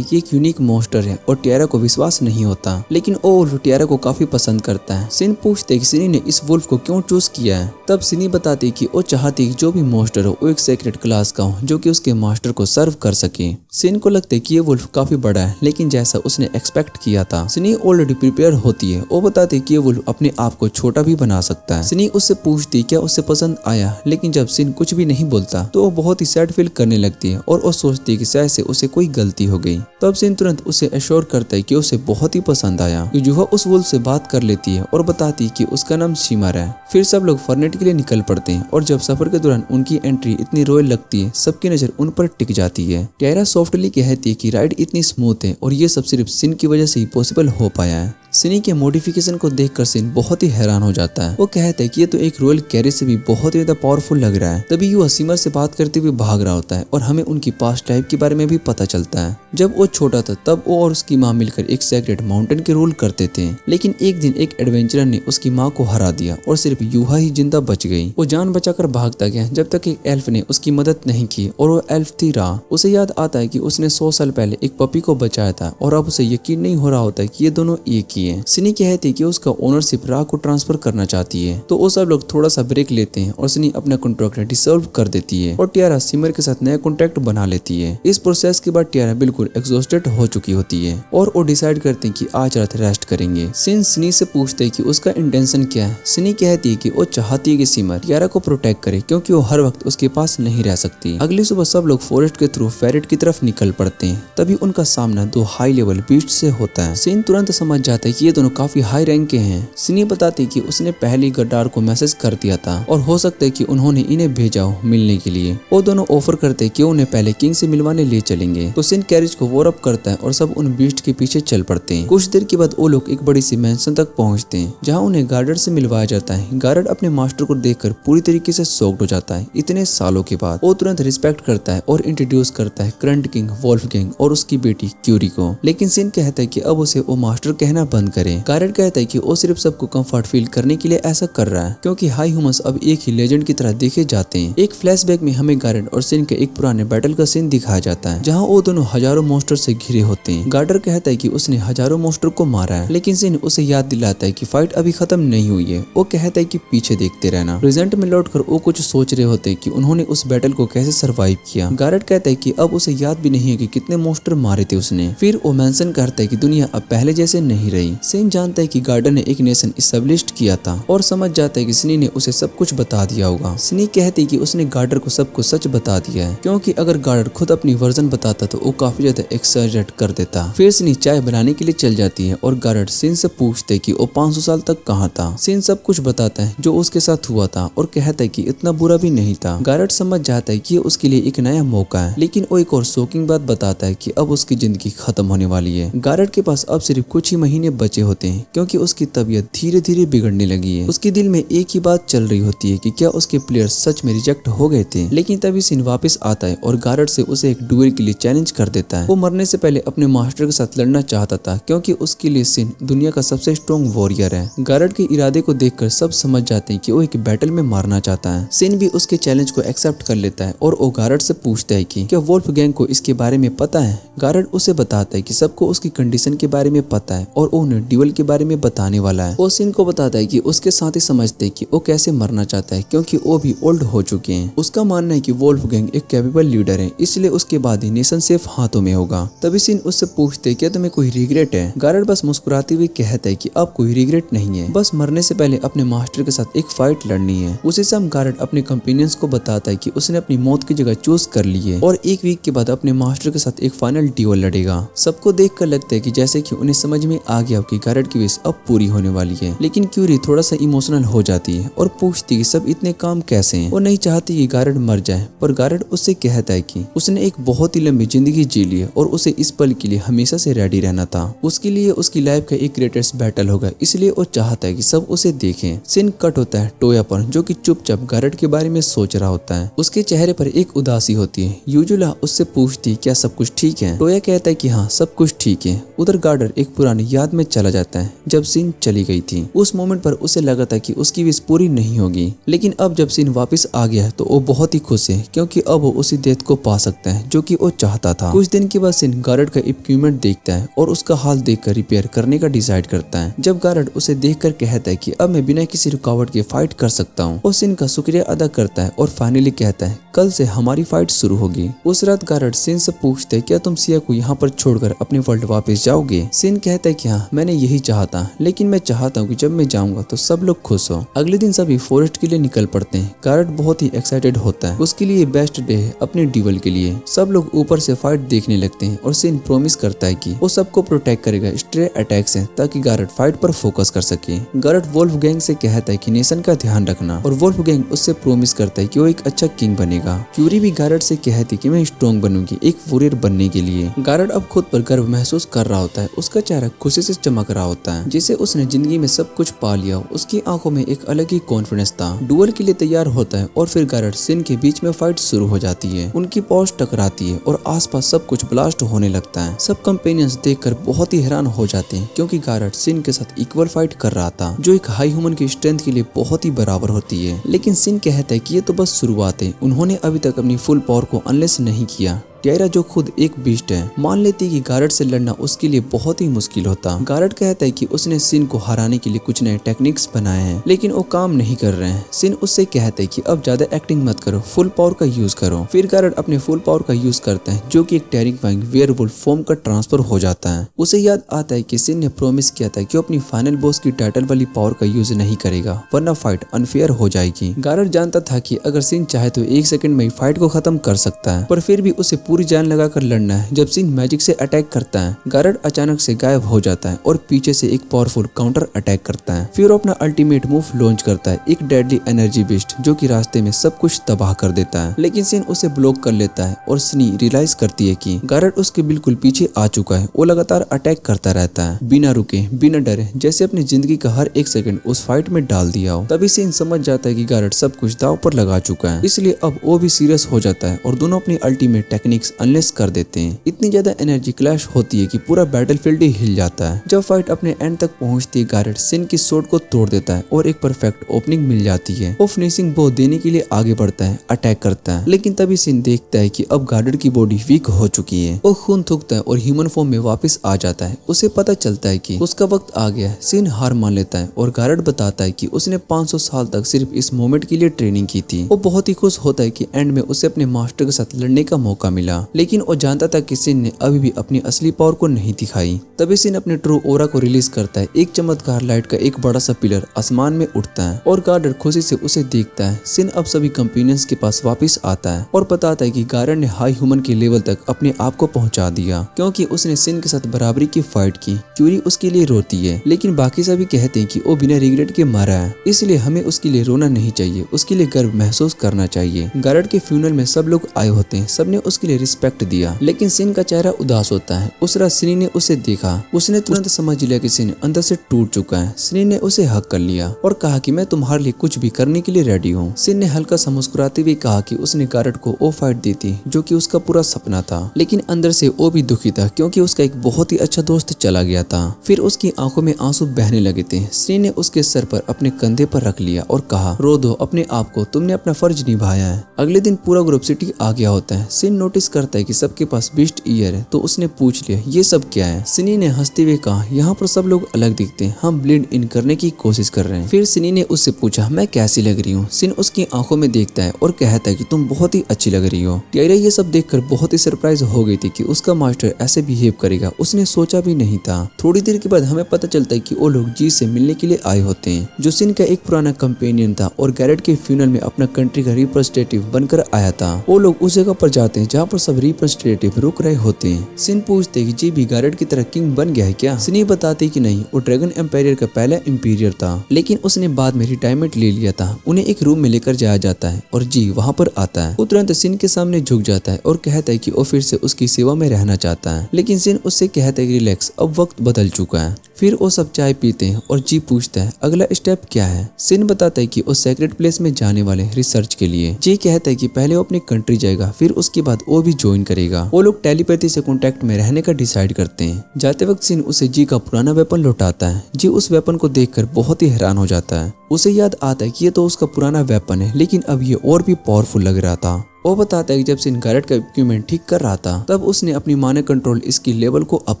Speaker 1: कि एक यूनिक मोस्टर है और टायरा को विश्वास नहीं होता, लेकिन वो वुल्फ टायरा को काफी पसंद करता है। सिन पूछते कि सिनी ने इस वुल्फ को क्यों चूज किया है। तब सिनी बताती कि वो चाहती कि जो भी मोस्टर हो वो एक सीक्रेट क्लास का हो जो कि उसके मास्टर को सर्व कर सके। सिन को लगता है कि ये वुल्फ काफी बड़ा है, लेकिन जैसा उसने एक्सपेक्ट किया था। सिनी ऑलरेडी प्रिपेयर होती है। वो बताती कि ये वुल्फ अपने आप को छोटा भी बना सकता है। सिनी उससे पूछती क्या उसे पसंद आया, लेकिन जब सिन कुछ भी नहीं बोलता तो वो बहुत ही सैड फील करने लगती है और वो सोचती है कि शायद से उसे कोई गलती हो गई। तब सिन तुरंत उसे एश्योर करता है कि उसे बहुत ही पसंद आया। यूजुहा उस वुल्फ से बात कर लेती है और बताती कि उसका नाम शिमर है। फिर सब लोग फर्नेट के लिए निकल पड़ते हैं और जब सफर के दौरान उनकी एंट्री इतनी रॉयल लगती है सबकी नजर उन पर टिक जाती है। टायरा सॉफ्टली कहती है कि राइड इतनी स्मूथ है और ये सब सिर्फ सिन की वजह से ही पॉसिबल हो पाया है। सिनी के मॉडिफिकेशन को देखकर सिन बहुत ही हैरान हो जाता है। वो कहता है कि ये तो एक रॉयल कैरेज से भी बहुत ही ज्यादा पावरफुल लग रहा है। तभी युवा सिमर से बात करते हुए भाग रहा होता है और हमें उनकी पास्ट लाइफ के बारे में भी पता चलता है। जब वो छोटा था तब वो और उसकी माँ मिलकर एक सेक्रेट माउंटेन के रूल करते थे, लेकिन एक दिन एक एडवेंचरर ने उसकी माँ को हरा दिया और सिर्फ युहा ही जिंदा बच गई। वो जान बचाकर भागता गया जब तक एक एल्फ ने उसकी मदद नहीं की और वो एल्फ थी रा। उसे याद आता है कि उसने 100 साल पहले एक पपी को बचाया था और अब उसे यकीन नहीं हो रहा होता कि ये दोनों एक ही है। सिनी कहती कि उसका ओनरशिप रा को ट्रांसफर करना चाहती है, तो वो सब लोग थोड़ा सा ब्रेक लेते हैं और सिनी अपना कॉन्ट्रैक्ट डिसॉल्व कर देती है और टायरा सिमर के साथ नया कॉन्ट्रैक्ट बना लेती है। इस प्रोसेस के बाद टायरा बिल्कुल एग्जॉस्टेड हो चुकी होती है और वो डिसाइड करते हैं कि आज रात रेस्ट करेंगे। सिनी से पूछते हैं कि उसका इंटेंशन क्या है। सिनी कहती है कि वो चाहती है कि सिमर टायरा को प्रोटेक्ट करे क्योंकि वो हर वक्त उसके पास नहीं रह सकती। अगली सुबह सब लोग फॉरेस्ट के थ्रू फेरेट की तरफ निकल पड़ते हैं। तभी उनका सामना 2 हाई लेवल बीस्ट से होता है। सिन तुरंत समझ जाता है कि ये दोनों काफी हाई रैंक के हैं। सिनी बताती कि उसने पहले गद्दार को मैसेज कर दिया था और हो सकता है कि उन्होंने इन्हें भेजा हो मिलने के लिए। वो दोनों ऑफर करते कि उन्हें पहले किंग से मिलवाने ले चलेंगे। तो सिन कैरेज को वॉर अप करता है और सब उन बीस्ट के पीछे चल पड़ते हैं। कुछ देर के बाद वो लोग एक बड़ी सी मैंशन तक पहुंचते हैं जहाँ उन्हें गार्डर से मिलवाया जाता है। गार्डर अपने मास्टर को देखकर पूरी तरीके से शॉक्ड हो जाता है इतने सालों के बाद। वो तुरंत रिस्पेक्ट करता है और इंट्रोड्यूस करता है करंट किंग वोल्फगैंग और उसकी बेटी क्यूरी को। लेकिन सिन कहता है कि अब उसे वो मास्टर कहना बंद बंद करे। गारड कहता है कि वो सिर्फ सबको कंफर्ट फील करने के लिए ऐसा कर रहा है क्योंकि हाई ह्यूमंस अब एक ही लेजेंड की तरह देखे जाते हैं। एक फ्लैशबैक में हमें गारड और सिन के एक पुराने बैटल का सीन दिखाया जाता है जहाँ वो दोनों हजारों मॉन्स्टर से घिरे होते हैं। गार्डर कहता है कि उसने हजारों मॉन्स्टर को मारा है, लेकिन सिन उसे याद दिलाता है कि फाइट अभी खत्म नहीं हुई है। वो कहता है कि पीछे देखते रहना। प्रेजेंट में लौटकर वो कुछ सोच रहे होते हैं कि उन्होंने उस बैटल को कैसे सरवाइव किया। गारड कहता है कि अब उसे याद भी नहीं है कि कितने मॉन्स्टर मारे थे उसने। फिर वो मेंशन करता है कि दुनिया अब पहले जैसे नहीं रही। सिन जानता है कि गार्डर ने एक नेशन इस्टेब्लिश किया था और समझ जाता है कि सिनी ने उसे सब कुछ बता दिया होगा। सिनी कहती है कि उसने गार्डर को सब कुछ सच बता दिया है क्योंकि अगर गार्डर खुद अपनी वर्जन बताता तो वो काफी ज्यादा एक्सैजरेट कर देता। फिर सिनी चाय बनाने के लिए चल जाती है और गार्डर सिन से पूछते कि वो 500 साल तक कहाँ था। सिन सब कुछ बताता है जो उसके साथ हुआ था और कहता है कि इतना बुरा भी नहीं था। गार्डर समझ जाता है कि ये उसके लिए एक नया मौका है, लेकिन वो एक और शॉकिंग बात बताता है कि अब उसकी जिंदगी खत्म होने वाली है। गार्डर के पास अब सिर्फ कुछ ही महीने बचे होते हैं क्योंकि उसकी तबीयत धीरे धीरे बिगड़ने लगी है। उसके दिल में एक ही बात चल रही होती है कि क्या उसके प्लेयर्स सच में रिजेक्ट हो गए थे। लेकिन तभी सिन वापस आता है और गार्डर से उसे एक डुएल के लिए चैलेंज कर देता है। वो मरने से पहले अपने मास्टर के साथ लड़ना चाहता था क्योंकि उसके लिए सिन दुनिया का सबसे स्ट्रॉन्ग वॉरियर है। गार्डर के इरादे को देखकर सब समझ जाते हैं कि वो एक बैटल में मारना चाहता है। सिन भी उसके चैलेंज को एक्सेप्ट कर लेता है और वो गार्डर से पूछता है कि क्या वोल्फ गैंग को इसके बारे में पता है। गार्डर उसे बताता है कि सबको उसकी कंडीशन के बारे में पता है और वो उन्हें ड्यूल के बारे में बताने वाला है। वो सिन को बताता है कि उसके साथ ही समझते हैं कि वो कैसे मरना चाहता है क्योंकि वो भी ओल्ड हो चुके हैं। उसका मानना है कि वोल्फ गैंग एक कैपेबल लीडर है, इसलिए उसके बाद ही नेशन सेफ हाथों में होगा। तभी सिन उससे पूछते हैं क्या तुम्हें कोई रिग्रेट है। गार्डर बस मुस्कुराते हुए कहता है कि अब कोई रिग्रेट नहीं है, बस मरने से पहले अपने मास्टर के साथ एक फाइट लड़नी है। उसी समय गार्डर अपने कंपेनियंस को बताता है कि उसने अपनी मौत की जगह चूज कर ली है और एक वीक के बाद अपने मास्टर के साथ एक फाइनल ड्यूल लड़ेगा। सबको देखकर लगता है कि जैसे कि उन्हें समझ में आ गया कि गार्डर की विश अब पूरी होने वाली है। लेकिन क्यूरी थोड़ा सा इमोशनल हो जाती है और पूछती कि सब इतने काम कैसे हैं। वो नहीं चाहती कि गार्डर मर जाए, पर गार्डर उससे कहता है कि उसने एक बहुत ही लंबी जिंदगी जी ली है और उसे इस पल के लिए हमेशा से रेडी रहना था। उसके लिए उसकी लाइफ का एक ग्रेटेस्ट बैटल होगा, इसलिए वो चाहता है कि सब उसे देखें। सीन कट होता है टोया पर जो कि चुपचाप गार्डर के बारे में सोच रहा होता है। उसके चेहरे पर एक उदासी होती है। यूजुला उससे पूछती क्या सब कुछ ठीक है। टोया कहता है कि हाँ सब कुछ ठीक है। उधर गार्डर एक पुरानी याद में चला जाता है जब सीन चली गई थी। उस मोमेंट पर उसे लगा था कि उसकी विश पूरी नहीं होगी, लेकिन अब जब सीन वापस आ गया तो वो बहुत ही खुश है क्योंकि अब वो उसी डेथ को पा सकता है जो कि वो चाहता था। कुछ दिन के बाद सीन गार्डर का इक्विपमेंट देखता है और उसका हाल देखकर रिपेयर करने का डिसाइड करता है। जब गार्डर उसे देखकर कहता है कि अब मैं बिना किसी रुकावट के फाइट कर सकता हूँ, वो सीन का शुक्रिया अदा करता है और फाइनली कहता है कल से हमारी फाइट शुरू होगी। उस रात गार्डर सीन से पूछते है क्या तुम सिया को यहाँ पर छोड़कर अपने वर्ल्ड वापस जाओगे। सीन कहता है कि हाँ मैंने यही चाहा था, लेकिन मैं चाहता हूँ कि जब मैं जाऊंगा तो सब लोग खुश हो। अगले दिन सभी फॉरेस्ट के लिए निकल पड़ते हैं। गार्डर बहुत ही एक्साइटेड होता है, उसके लिए बेस्ट डे है अपने ड्यूल के लिए। सब लोग ऊपर से फाइट देखने लगते हैं और सीन प्रॉमिस करता है कि वो सबको प्रोटेक्ट करेगा स्ट्रे अटैक से ताकि गार्डर फाइट पर फोकस कर सके। गार्डर वोल्फ गैंग से कहता है कि नेशन का ध्यान रखना और वोल्फ गैंग उससे प्रॉमिस करता है कि वो एक अच्छा किंग बनेगा। क्यूरी भी गार्डर से कहती कि मैं स्ट्रॉन्ग बनूंगी एक वॉरियर बनने के लिए। गार्डर अब खुद पर गर्व महसूस कर रहा होता है। उसका चेहरा खुशी से चमक रहा होता है जैसे उसने जिंदगी में सब कुछ पा लिया। उसकी आंखों में एक अलग ही कॉन्फिडेंस था। डुएल के लिए तैयार होता है और फिर गार्डर सीन के बीच में फाइट शुरू हो जाती है। उनकी पॉज टकराती है और आसपास सब कुछ ब्लास्ट होने लगता है। सब कंपेनियंस देखकर बहुत ही हैरान हो जाते हैं क्योंकि गार्डर सीन के साथ इक्वल फाइट कर रहा था जो एक हाई ह्यूमन की स्ट्रेंथ के लिए बहुत ही बराबर होती है। लेकिन सीन कहता है कि ये तो बस शुरुआत है, उन्होंने अभी तक अपनी फुल पावर को अनलेस नहीं किया। टायरा जो खुद एक बीस्ट है मान लेती कि गार्डर से लड़ना उसके लिए बहुत ही मुश्किल होता। गार्डर कहता है कि उसने सीन को हराने के लिए कुछ नए टेक्निक्स बनाए हैं, लेकिन वो काम नहीं कर रहे हैं। सीन उससे कहता है कि अब ज्यादा एक्टिंग मत करो, फुल पावर का यूज करो। फिर गार्डर अपने फुल पावर का यूज करता है जो कि एक टेरिफाइंग वेयरवुल्फ फॉर्म का ट्रांसफर हो जाता है। उसे याद आता है कि सीन ने प्रॉमिस किया था कि वो अपनी फाइनल बॉस की टाइटल वाली पावर का यूज नहीं करेगा वरना फाइट अनफेयर हो जाएगी। गार्डर जानता था कि अगर सीन चाहे तो 1 सेकंड में ही फाइट को खत्म कर सकता है, पर फिर भी उसे पूरी जान लगाकर लड़ना है। जब सीन मैजिक से अटैक करता है गार्डर अचानक से गायब हो जाता है और पीछे से एक पावरफुल काउंटर अटैक करता है। फिर वो अपना अल्टीमेट मूव लॉन्च करता है, एक डेडली एनर्जी बिस्ट जो कि रास्ते में सब कुछ तबाह कर देता है। लेकिन सीन उसे ब्लॉक कर लेता है और सनी रियलाइज करती है कि गार्डर उसके बिल्कुल पीछे आ चुका है। वो लगातार अटैक करता रहता है बिना रुके बिना डरे, जैसे अपनी जिंदगी का हर एक सेकंड उस फाइट में डाल दिया हो। तभी सीन समझ जाता है कि गार्डर सब कुछ दांव पर लगा चुका है, इसलिए अब वो भी सीरियस हो जाता है और दोनों अपनी अल्टीमेट टेक्निक टेक्निक्स अनलेस कर देते हैं। इतनी ज्यादा एनर्जी क्लैश होती है कि पूरा बैटलफील्ड ही हिल जाता है। जब फाइट अपने एंड तक पहुंचती है, गारेट सिन की सोर्ड को तोड़ देता है और एक परफेक्ट ओपनिंग मिल जाती है। वो फिनिशिंग बो देने के लिए आगे बढ़ता है, अटैक करता है, लेकिन तभी सिन देखता है कि अब गारेट की बॉडी वीक हो चुकी है। वो खून थूकता है और ह्यूमन फॉर्म में वापस आ जाता है। उसे पता चलता है कि उसका वक्त आ गया है। सिन हार मान लेता है और गारेट बताता है कि उसने 500 साल तक सिर्फ इस मोमेंट के लिए ट्रेनिंग की थी। वो बहुत ही खुश होता है कि एंड में उसे अपने मास्टर के साथ लड़ने का मौका मिला, लेकिन वो जानता था कि सिन ने अभी भी अपनी असली पावर को नहीं दिखाई। तभी सिन अपने ट्रू ओरा को रिलीज करता है। एक चमत्कार लाइट का एक बड़ा सा पिलर आसमान में उठता है और गारेट खुशी से उसे देखता है। सिन अब सभी कंपेनियंस के पास वापस आता है और बताता है कि गारेट ने हाई ह्यूमन के लेवल तक अपने आप को पहुंचा दिया क्योंकि उसने सिन के साथ बराबरी की फाइट की। क्यूरी उसके लिए रोती है, लेकिन बाकी सभी कहते हैं कि वो बिना रिग्रेट के मरा है, इसलिए हमें उसके लिए रोना नहीं चाहिए, उसके लिए गर्व महसूस करना चाहिए। गारेट के फ्यूनरल में सब लोग आए होते हैं, सबने उसके लिए रिस्पेक्ट दिया, लेकिन सिन का चेहरा उदास होता है। उस रात सिनी ने उसे देखा, उसने तुरंत समझ लिया कि सिन अंदर से टूट चुका है। सिनी ने उसे हक कर लिया और कहा कि मैं तुम्हारे लिए कुछ भी करने के लिए रेडी हूँ। सिन ने हल्का सा मुस्कुराते हुए कहा कि उसने गारेट को वो फाइट दी थी जो कि उसका पूरा सपना था, लेकिन अंदर से वो भी दुखी था क्योंकि उसका एक बहुत ही अच्छा दोस्त चला गया था। फिर उसकी आंखों में आंसू बहने लगे थे। सिनी ने उसके सर पर अपने कंधे पर रख लिया और कहा, रो दो अपने आप को, तुमने अपना फर्ज निभाया है। अगले दिन पूरा ग्रुप सिटी आ गया होता है। सिन नोटिस करता है कि सबके पास बीस्ट ईयर है, तो उसने पूछ लिया ये सब क्या है। सिनी ने हंसते हुए कहा, यहाँ पर सब लोग अलग दिखते हैं, हम ब्लेंड इन करने की कोशिश कर रहे हैं। फिर सिनी ने उससे पूछा मैं कैसी लग रही हूँ। सिन उसकी आंखों में देखता है और कहता है कि तुम बहुत ही अच्छी लग रही हो। टायरा ये सब देखकर बहुत ही सरप्राइज हो गई थी कि उसका मास्टर ऐसे बिहेव करेगा, उसने सोचा भी नहीं था। थोड़ी देर के बाद हमें पता चलता है कि वो लोग जी से मिलने के लिए आए होते हैं, जो सिन का एक पुराना कंपेनियन था और गारेट के फ्यूनरल में अपना कंट्री का रिप्रेजेंटेटिव बनकर आया था। वो लोग उस जगह पर जाते हैं जहाँ पर सब रिप्रेजेंटेटिव रुक रहे होते हैं। सिन पूछते हैं कि जी भी गारेट की तरह किंग बन गया है क्या। सिनी बताते कि नहीं, वो ड्रैगन एम्पायर का पहला इंपीरियर था, लेकिन उसने बाद में रिटायरमेंट ले लिया था। उन्हें एक रूम में लेकर जाया जाता है और जी वहाँ पर आता है। वो तुरंत सिन के सामने झुक जाता है और कहता है कि वो फिर से उसकी सेवा में रहना चाहता है, लेकिन सिन उससे कहता है कि रिलैक्स, अब वक्त बदल चुका है। फिर वो सब चाय पीते हैं और जी पूछता है अगला स्टेप क्या है। सिन बताता है कि वो सेक्रेट प्लेस में जाने वाले रिसर्च के लिए। जी कहता है कि पहले वो अपनी कंट्री जाएगा, फिर उसके बाद वो भी ज्वाइन करेगा। वो लोग टेलीपैथी से कांटेक्ट में रहने का डिसाइड करते हैं। जाते वक्त सिन उसे जी का पुराना वेपन लौटाता है। जी उस वेपन को देखकर बहुत ही हैरान हो जाता है। उसे याद आता है कि ये तो उसका पुराना वेपन है, लेकिन अब ये और भी पावरफुल लग रहा था। वो बताता है कि जब सिन गारेट का इक्विपमेंट ठीक कर रहा था, तब उसने अपनी माने कंट्रोल इसकी लेवल को अप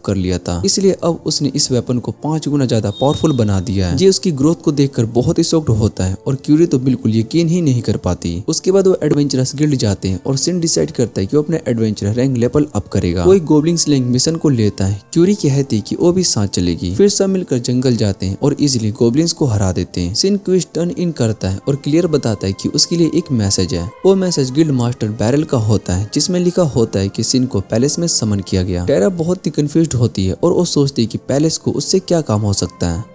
Speaker 1: कर लिया था, इसलिए अब उसने इस वेपन को 5 गुना ज्यादा पावरफुल बना दिया है। ये उसकी ग्रोथ को देखकर बहुत ही शॉक्ड होता है और क्यूरी तो बिल्कुल यकीन ही नहीं कर पाती। उसके बाद वो एडवेंचरस गिल्ड जाते हैं और सिन डिसाइड करता है कि वो अपने एडवेंचर रैंक लेवल अप करेगा। वो एक गोब्लिन स्लेइंग मिशन को लेता है। क्यूरी कहती है कि वो भी साथ चलेगी। फिर सब मिलकर जंगल जाते हैं और इजिली गोब्लिन्स को हरा देते हैं। सिन क्विस्ट टर्न इन करता है और क्लियर बताता है कि उसके लिए एक मैसेज है। वो मैसेज गिल्ड मास्टर बैरल का होता है, जिसमें लिखा होता है कि सिन को पैलेस में समन किया गया। टायरा बहुत ही कंफ्यूज्ड होती है और वो सोचती है कि पैलेस को उससे क्या काम हो सकता है।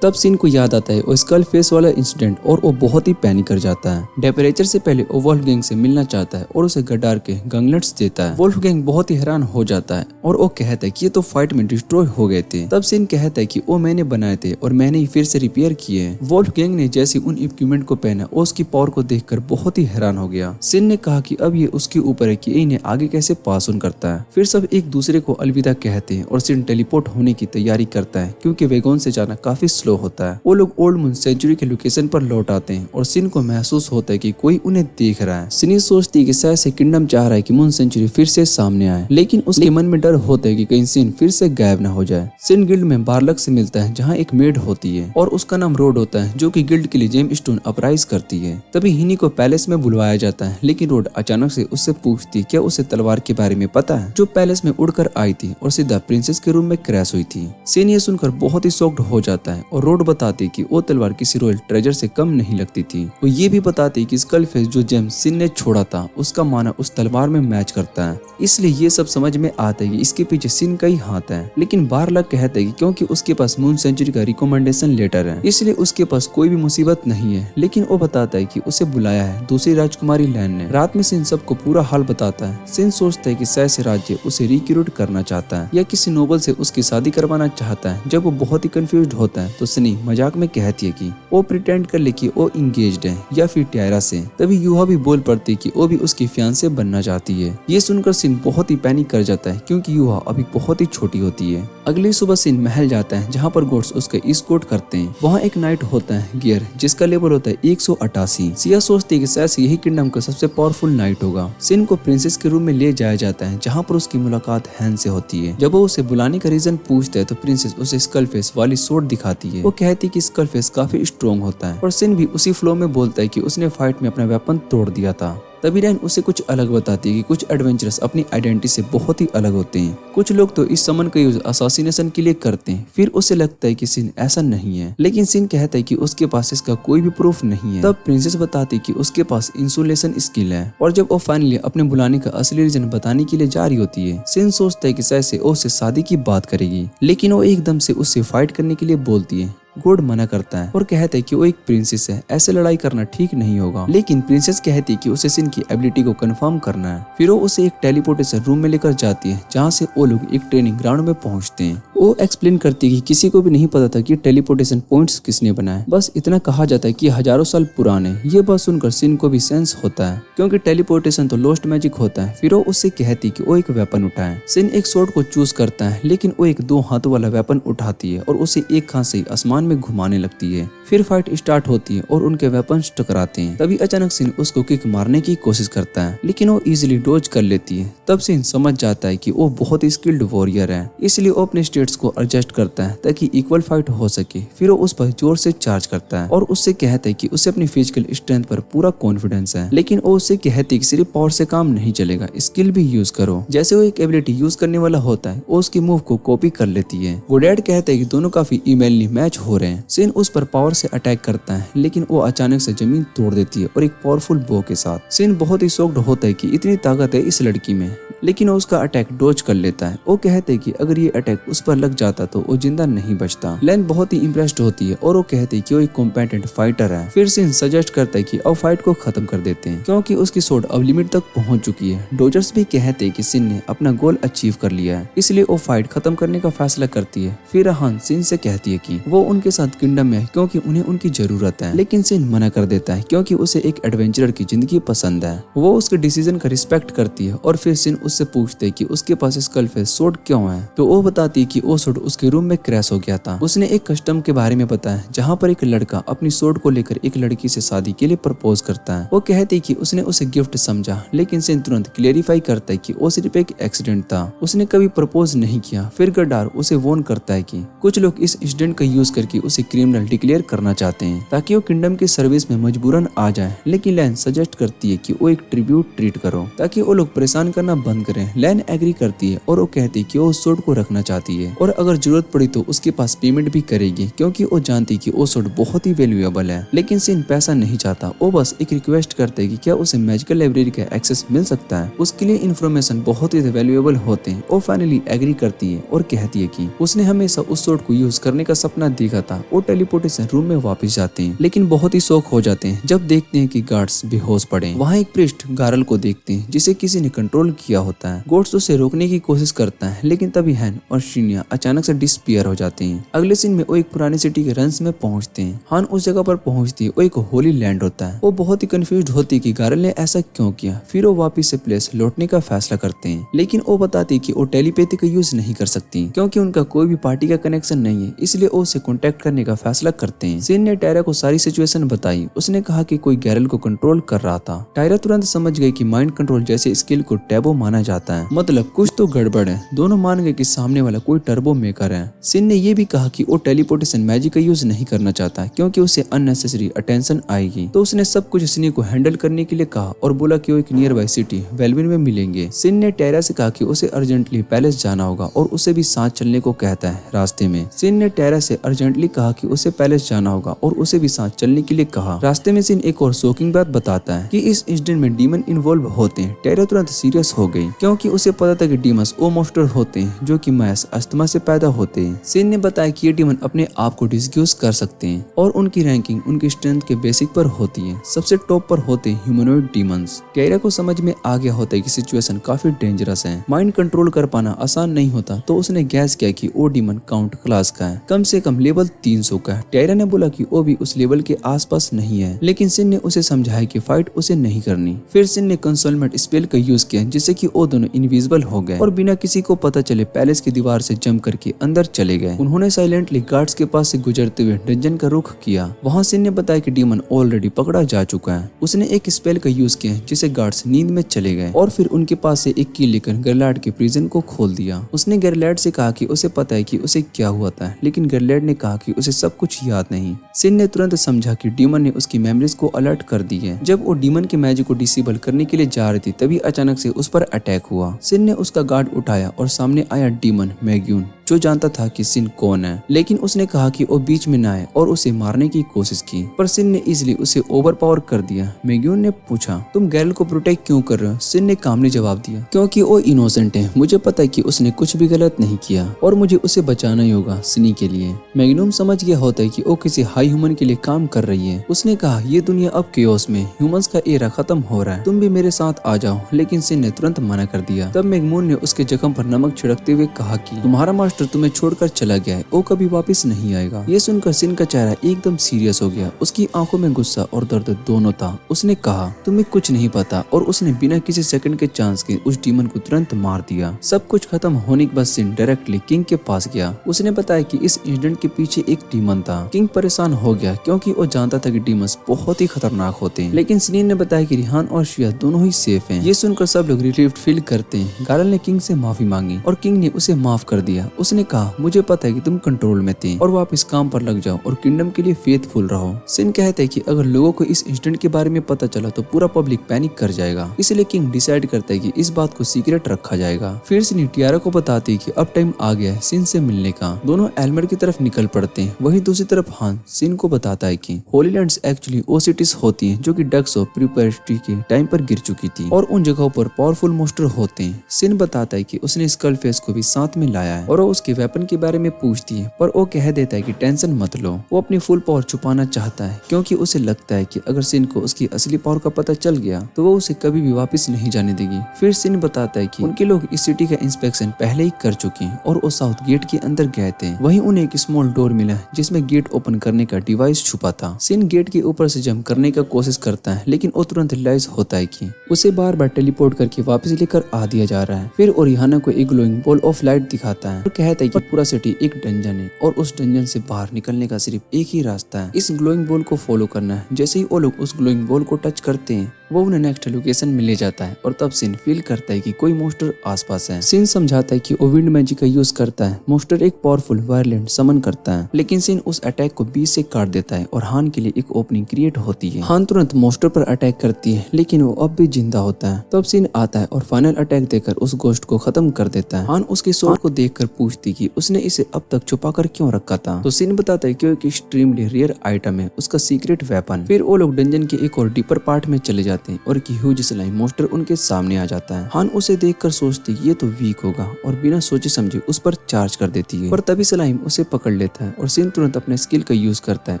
Speaker 1: तब सिन को याद आता है वो स्कल फेस वाला इंसिडेंट और वो बहुत ही पैनिक कर जाता है। डेपरेचर से पहले वो वोल्फगैंग से मिलना चाहता है और उसे गडार के गंगलेट्स देता है। वोल्फगैंग बहुत ही हैरान हो जाता है और वो कहता है कि ये तो फाइट में डिस्ट्रॉय हो गए थे। तब सिन कहता है कि वो मैंने बनाए थे और मैंने ही फिर से रिपेयर किए। वोल्फगैंग ने जैसे उन इक्विपमेंट को पहना, वो उसकी पावर को देखकर बहुत ही हैरान हो गया। सिन ने कहा कि अब ये उसके ऊपर है कि इन्हें आगे कैसे पास ऑन करता है। फिर सब एक दूसरे को अलविदा कहते हैं और सिन टेलीपोर्ट होने की तैयारी करता है क्योंकि वैगन से जाना काफी स्लो होता है। वो लोग ओल्ड मून सेंचुरी के लोकेशन पर लौट आते हैं और सिन को महसूस होता है कि कोई उन्हें देख रहा है। सिनी सोचती है कि शायद से किंगडम चाह रहा है कि मून सेंचुरी फिर से सामने आए, लेकिन उसके मन में डर होता है कि कहीं सिन फिर से गायब न हो जाए। सिन गिल्ड में बारलक से मिलता है जहाँ एक मेड होती है और उसका नाम रोड होता है, जो कि गिल्ड के लिए जेम स्टोन अपराइज करती है। तभी हिनी को पैलेस में बुलवाया जाता है, लेकिन रोड अचानक से उससे पूछती क्या उसे तलवार के बारे में पता है जो पैलेस में उड़कर आई थी और सीधा प्रिंसेस के रूम में क्रैश हुई थी। सिन ये सुनकर बहुत ही शॉक्ड हो जाता है और रोड बताती कि वो तलवार किसी रॉयल ट्रेजर से कम नहीं लगती थी। वो ये भी बताती कि स्कल फेस जो जेम सिन ने छोड़ा था उसका माना उस तलवार में मैच करता है, इसलिए ये सब समझ में आता है कि इसके पीछे सिन का ही हाथ है। लेकिन बारलक कहता है कि क्योंकि उसके पास मून सेंचुरी का रिकमेंडेशन लेटर है, इसलिए उसके पास कोई भी मुसीबत नहीं है। लेकिन वो बताता है कि उसे बुलाया है दूसरी राजकुमारी लैन ने। रात में सिन सबको पूरा हाल बताता है। सिन सोचता है कि शायद से राज्य उसे रिक्रूट करना चाहता है या किसी नोबल से उसकी शादी करवाना चाहता है। जब वो बहुत ही कंफ्यूज्ड होता है तो तो सनी मजाक में कहती है कि वो प्रिटेंड कर ले कि वो इंगेज्ड है या फिर टायरा से। तभी यूहा भी बोल पड़ती है कि वो भी उसकी फियांसे बनना चाहती है। ये सुनकर सिन बहुत ही पैनिक कर जाता है क्योंकि यूहा अभी बहुत ही छोटी होती है। अगली सुबह सिन महल जाता है जहाँ पर गोड्स उसका एस्कॉर्ट करते हैं। वहाँ एक नाइट होता है गियर जिसका लेवल होता है 188। सिया सोचती है कि शायद यही किंगडम का सबसे पावरफुल नाइट होगा। सिन को प्रिंसेस के रूम में ले जाया जाता है जहाँ पर उसकी मुलाकात हैन से होती है। जब वो उसे बुलाने का रीजन पूछता है तो प्रिंसेस उसे स्कल फेस वाली सोर्ड दिखाती है। वो कहती है कि स्कल फेस काफी स्ट्रॉन्ग होता है और सिन भी उसी फ्लो में बोलता है कि उसने फाइट में अपना वेपन तोड़ दिया था। तभी रैन उसे कुछ अलग बताती है कि कुछ एडवेंचरस अपनी आइडेंटिटी से बहुत ही अलग होते हैं। कुछ लोग तो इस समन का यूज असैसिनेशन के लिए करते हैं। फिर उसे लगता है कि सिन ऐसा नहीं है, लेकिन सिन कहता है कि उसके पास इसका कोई भी प्रूफ नहीं है। तब प्रिंसेस बताती है कि उसके पास इंसुलेशन स्किल है। और जब वो फाइनली अपने बुलाने का असली रीजन बताने के लिए जा रही होती है, सिन सोचता है कि शायद से उससे शादी की बात करेगी, लेकिन वो एकदम से उससे फाइट करने के लिए बोलती है। गोड मना करता है और कहता है कि वो एक प्रिंसेस है, ऐसे लड़ाई करना ठीक नहीं होगा। लेकिन प्रिंसेस कहती है कि उसे सिन की एबिलिटी को कंफर्म करना है। फिर वो उसे एक टेलीपोर्टेशन रूम में लेकर जाती है जहाँ से वो लोग एक ट्रेनिंग ग्राउंड में पहुँचते हैं। वो एक्सप्लेन करती है कि किसी को भी नहीं पता था कि टेलीपोर्टेशन पॉइंट्स किसने बनाए, बस इतना कहा जाता है कि हजारों साल पुराने। ये बात सुनकर सिन को भी सेंस होता है क्योंकि टेलीपोर्टेशन तो लॉस्ट मैजिक होता है। फिर वो उससे कहती कि वो एक वेपन उठाए। सिन एक स्वॉर्ड को चूज करता है लेकिन वो एक 2 हाथों वाला वेपन उठाती है और उसे एक हाथ से आसमान में घुमाने लगती है। फिर फाइट स्टार्ट होती है और उनके वेपन्स टकराते हैं। तभी अचानक सिन उसको किक मारने की कोशिश करता है लेकिन वो इजीली डॉज कर लेती है। तब सिन समझ जाता है कि वो बहुत ही स्किल्ड वॉरियर है, इसलिए वो अपने स्टेट्स को एडजस्ट करता है ताकि इक्वल फाइट हो सके। फिर वो उस पर जोर से चार्ज करता है और उससे कहता है कि उसे अपनी फिजिकल स्ट्रेंथ पर पूरा कॉन्फिडेंस है, लेकिन वो उससे कहती है कि सिर्फ पावर से काम नहीं चलेगा, स्किल भी यूज करो। जैसे वो एक एबिलिटी यूज करने वाला होता है वो उसकी मूव को कॉपी कर लेती है। गोडेड कहता है कि दोनों काफी इमेनली मैच हो रहे हैं। सिन उस पर पावर से अटैक करता है लेकिन वो अचानक से जमीन तोड़ देती है और एक पावरफुल बो के साथ। सिन बहुत ही शॉक्ड होता है कि इतनी ताकत है इस लड़की में, लेकिन वो उसका अटैक डॉज कर लेता है। वो कहते हैं कि अगर ये अटैक उस पर लग जाता तो वो जिंदा नहीं बचता। लैन बहुत ही इम्प्रेस्ड होती है और वो कहते हैं कि वो एक कॉम्पिटेंट फाइटर है। फिर सिन सजेस्ट करता है कि अब फाइट को खत्म कर देते हैं क्योंकि उसकी सोर्ड अब लिमिट तक पहुंच चुकी है। डोजर्स भी कहते हैं कि सिन ने अपना गोल अचीव कर लिया है, इसलिए वो फाइट खत्म करने का फैसला करती है। फिर हान सिन से कहती है कि वो उनके साथ किंगडम में है क्योंकि उन्हें उनकी जरूरत है, लेकिन सिन मना कर देता है क्योंकि उसे एक एडवेंचरर की जिंदगी पसंद है। वो उसके डिसीजन का रिस्पेक्ट करती है और फिर सिन उससे पूछते है कि उसके पास स्कल फेस सोर्ड क्यों है। तो वो बताती है कि वो सोर्ड उसके रूम में क्रैश हो गया था। उसने एक कस्टम के बारे में बताया जहाँ पर एक लड़का अपनी सोर्ड को लेकर एक लड़की से शादी के लिए प्रपोज करता है। वो कहती है कि उसने उसे गिफ्ट समझा, लेकिन सिन तुरंत क्लेरिफाई करता है कि वो सिर्फ एक एक्सीडेंट था, उसने कभी प्रपोज नहीं किया। फिर गडार उसे वॉर्न करता है कि कुछ लोग इस इंसिडेंट का यूज करके उसे क्रिमिनल डिक्लेयर करना चाहते हैं ताकि वो किंगडम की सर्विस में मजबूरन आ जाए। लेकिन लैन सजेस्ट करती है कि वो एक ट्रिब्यूट ट्रीट करो ताकि वो लोग परेशान करना बंद करें। लैन एग्री करती है और वो कहती है कि वो सोर्ड को रखना चाहती है और अगर जरूरत पड़ी तो उसके पास पेमेंट भी करेगी क्योंकि वो जानती कि वो सोर्ड बहुत ही वैल्यूएबल है। लेकिन सिन पैसा नहीं चाहता, वो बस एक रिक्वेस्ट करते है कि क्या उसे मैजिकल लाइब्रेरी का एक्सेस मिल सकता है, उसके लिए इन्फॉर्मेशन बहुत ही वैल्यूएबल होते हैं। वो फाइनली एग्री करती है और कहती है कि उसने हमेशा उस सोर्ड को यूज करने का सपना देखा था। वो टेलीपोर्टेशन रूम में वापस जाते हैं लेकिन बहुत ही शौक हो जाते हैं जब देखते हैं कि गार्ड्स बेहोश पड़े। वहाँ एक प्रिस्ट गारल को देखते हैं जिसे किसी ने कंट्रोल किया होता है। गोड्स उसे रोकने की कोशिश करता है लेकिन तभी हैन और शिन्या अचानक से डिसपियर हो जाते हैं। अगले सीन में वो एक पुरानी सिटी के रंस में पहुंचते हैं। हान उस जगह पर पहुंचती है, वो एक होली लैंड होता है। वो बहुत ही कंफ्यूज होती है कि गारल ने ऐसा क्यों किया। फिर वो वापस से प्लेस लौटने का फैसला करते हैं, लेकिन वो बताती है कि वो टेलीपैथी का यूज नहीं कर सकती क्योंकि उनका कोई भी पार्टी का कनेक्शन नहीं है, इसलिए वो उसे कॉन्टेक्ट करने का फैसला करते हैं। सिन ने टायरा को सारी सिचुएशन बताई। उसने कहा कि कोई गैरल को कंट्रोल कर रहा था। टायरा तुरंत समझ गई कि माइंड कंट्रोल जैसे स्किल को टैबो माना जाता है, मतलब कुछ तो गड़बड़ है। दोनों मान गए कि सामने वाला कोई टर्बो मेकर है। सिन ने ये भी कहा कि वो टेलीपोर्टेशन मैजिक का यूज नहीं करना चाहता क्योंकि उसे अननेसेसरी अटेंशन आएगी। तो उसने सब कुछ सिनी को हैंडल करने के लिए कहा और बोला कि वो एक नियर बाय सिटी वेलविन में मिलेंगे। सिन ने टायरा से कहा कि उसे अर्जेंटली पैलेस जाना होगा और उसे भी साथ चलने को कहता है। रास्ते में सिन ने टायरा से अर्जेंटली कहा कि उसे पैलेस जाना होगा और उसे भी साथ चलने के लिए कहा। रास्ते में सिन एक और शॉकिंग बात बताता है कि इस इंसिडेंट में डीमन इन्वॉल्व होते हैं। टायरा तुरंत सीरियस हो गई क्योंकि उसे पता था कि डीमंस वो मॉन्स्टर होते हैं जो कि मैस अस्थमा से पैदा होते हैं। सिन ने बताया कि ये डीमन अपने आप को डिस्ग्यूज कर सकते हैं और उनकी रैंकिंग उनकी स्ट्रेंथ के बेसिक पर होती है। सबसे टॉप पर होते हैं ह्यूमनॉइड डीमंस। टायरा को समझ में आ गया होता है कि सिचुएशन काफी डेंजरस है, माइंड कंट्रोल कर पाना आसान नहीं होता। तो उसने गैस किया कि वो डीमन काउंट क्लास का है, कम से कम लेवल लेवल 300 का है। टायरा ने बोला कि वो भी उस लेवल के आसपास नहीं है, लेकिन सिन ने उसे समझाया कि फाइट उसे नहीं करनी। फिर सिन ने कंसोलमेंट स्पेल का यूज किया जिससे कि वो दोनों इनविजिबल हो गए और बिना किसी को पता चले पैलेस की दीवार से जंप करके अंदर चले गए। उन्होंने साइलेंटली गार्ड्स के पास से गुजरते हुए डंजन का रुख किया। वहाँ सिन ने बताया कि डीमन ऑलरेडी पकड़ा जा चुका है। उसने एक स्पेल का यूज किया जिससे गार्ड्स नींद में चले गए और फिर उनके पास से एक की लेकर गेरलार्ड के प्रिजन को खोल दिया। उसने गेरलार्ड से कहा कि उसे पता है कि उसे क्या हुआ था, लेकिन गेरलार्ड ने कहा कि उसे सब कुछ याद नहीं। सिन ने तुरंत समझा कि डीमन ने उसकी मेमोरीज को अलर्ट कर दी है। जब वो डीमन के मैजिक को डिसेबल करने के लिए जा रही थी तभी अचानक से उस पर अटैक हुआ। सिन ने उसका गार्ड उठाया और सामने आया डीमन मैग्यून, जो जानता था कि सिन कौन है, लेकिन उसने कहा कि वो बीच में ना आए और उसे मारने की कोशिश की, पर सिन ने इजीली उसे ओवरपावर कर दिया। मैग्यून ने पूछा, तुम गैरल को प्रोटेक्ट क्यों कर रहे हो? सिन ने कामली जवाब दिया, क्योंकि वो इनोसेंट है। मुझे पता है कि उसने कुछ भी गलत नहीं किया और मुझे उसे बचाना ही होगा सिनी के लिए। मैग्यून समझ गया होता है कि वो किसी हाई ह्यूमन के लिए काम कर रही है। उसने कहा, ये दुनिया अब केओस में, ह्यूमंस का एरा खत्म हो रहा है, तुम भी मेरे साथ आ जाओ, लेकिन सिन ने तुरंत मना कर दिया। तब मैग्यून ने उसके जख्म पर नमक छिड़कते हुए कहा कि तुम्हारा मास्टर तुम्हें छोड़कर चला गया है, वो कभी वापस नहीं आएगा। ये सुनकर सिन का चेहरा एकदम सीरियस हो गया। उसकी आंखों में गुस्सा और दर्द दोनों था। उसने कहा, तुम्हें कुछ नहीं पता, और उसने बिना किसी सेकंड के चांस के उस डीमन को तुरंत मार दिया। सब कुछ खत्म होने के बाद सिन डायरेक्टली किंग के पास गया। उसने बताया कि इस इंसिडेंट के पीछे एक डीमन था। किंग परेशान हो गया क्योंकि वो जानता था कि डीमंस बहुत ही खतरनाक होते हैं, लेकिन सिन ने बताया कि रिहान और शिया दोनों ही सेफ हैं। ये सुनकर सब लोग रिलीव्ड फील करते हैं। गारल ने किंग से माफी मांगी और किंग ने उसे माफ कर दिया। उसने कहा, मुझे पता है कि तुम कंट्रोल में थे और वापस काम पर लग जाओ और किंगडम के लिए फेथफुल रहो। सिन कहते हैं कि अगर लोगों को इस इंसिडेंट के बारे में पता चला तो पूरा पब्लिक पैनिक कर जाएगा, इसलिए किंग डिसाइड करता है कि इस बात को सीक्रेट रखा जाएगा। फिर सिन टियारा को बताती है कि अब टाइम आ गया है सिन से मिलने का। दोनों एल्मर की तरफ निकल पड़ते हैं। वहीं दूसरी तरफ हान सिन को बताता है कि होली लैंड्स एक्चुअली वो सिटीज होती हैं जो कि डक्स ऑफ प्रीपेरिटी के टाइम पर गिर चुकी थी और उन जगहों पर पावरफुल मोस्टर होते हैं। सिन बताता है कि उसने स्कल फेस को भी साथ में लाया है और वो उसके वेपन के बारे में पूछती है, पर वो कह देता है कि टेंशन मत लो। वो अपनी फुल पावर छुपाना चाहता है क्योंकि उसे लगता है कि अगर सिन को उसकी असली पावर का पता चल गया तो वो उसे कभी भी वापस नहीं जाने देगी। फिर सिन बताता है कि उनके लोग इस सिटी का इंस्पेक्शन पहले ही कर चुके हैं और वो साउथ गेट के अंदर गए थे। वहीं उन्हें एक स्मॉल डोर मिला जिसमें गेट ओपन करने का डिवाइस छुपा था। सिन गेट के ऊपर से जंप करने का कोशिश करता है, लेकिन वो तुरंत रियलाइज होता है कि उसे बार बार टेलीपोर्ट करके वापस लेकर आ दिया जा रहा है। फिर वो रिहाना को एक ग्लोइंग बॉल ऑफ लाइट दिखाता है और कहता है कि पूरा सिटी एक डंजन है और उस डंजन से बाहर निकलने का सिर्फ एक ही रास्ता है, इस ग्लोइंग बॉल को फॉलो करना है। जैसे ही वो लोग उस ग्लोइंग बॉल को टच करते हैं वो उन्हें नेक्स्ट लोकेशन में ले जाता है और तब सिन फील करता है कि कोई मोस्टर आसपास है। सिन समझाता है कि वो विंड मैजिक का यूज करता है। मोस्टर एक पावरफुल वायलेंट समन करता है, लेकिन सिन उस अटैक को बीच से काट देता है और हान के लिए एक ओपनिंग क्रिएट होती है। हान तुरंत मोस्टर पर अटैक करती है, लेकिन वो अब भी जिंदा होता है। तब सिन आता है और फाइनल अटैक देकर उस गोस्ट को खत्म कर देता है। हान उसके सोल को देखकर पूछती कि उसने इसे अब तक छुपा कर क्यों रखा था, तो सिन बताता है कि एक एक्सट्रीमली रेयर आइटम है, उसका सीक्रेट वेपन। फिर वो लोग डंजन के एक और डीपर पार्ट में चले जाते हैं और एक ह्यूज स्लाइम मोस्टर उनके सामने आ जाता है। हान उसे देखकर सोचती है ये तो वीक होगा और बिना सोचे समझे उस पर चार्ज कर देती है, पर तभी स्लाइम उसे पकड़ लेता है और सिन तुरंत अपने स्किल का यूज करता है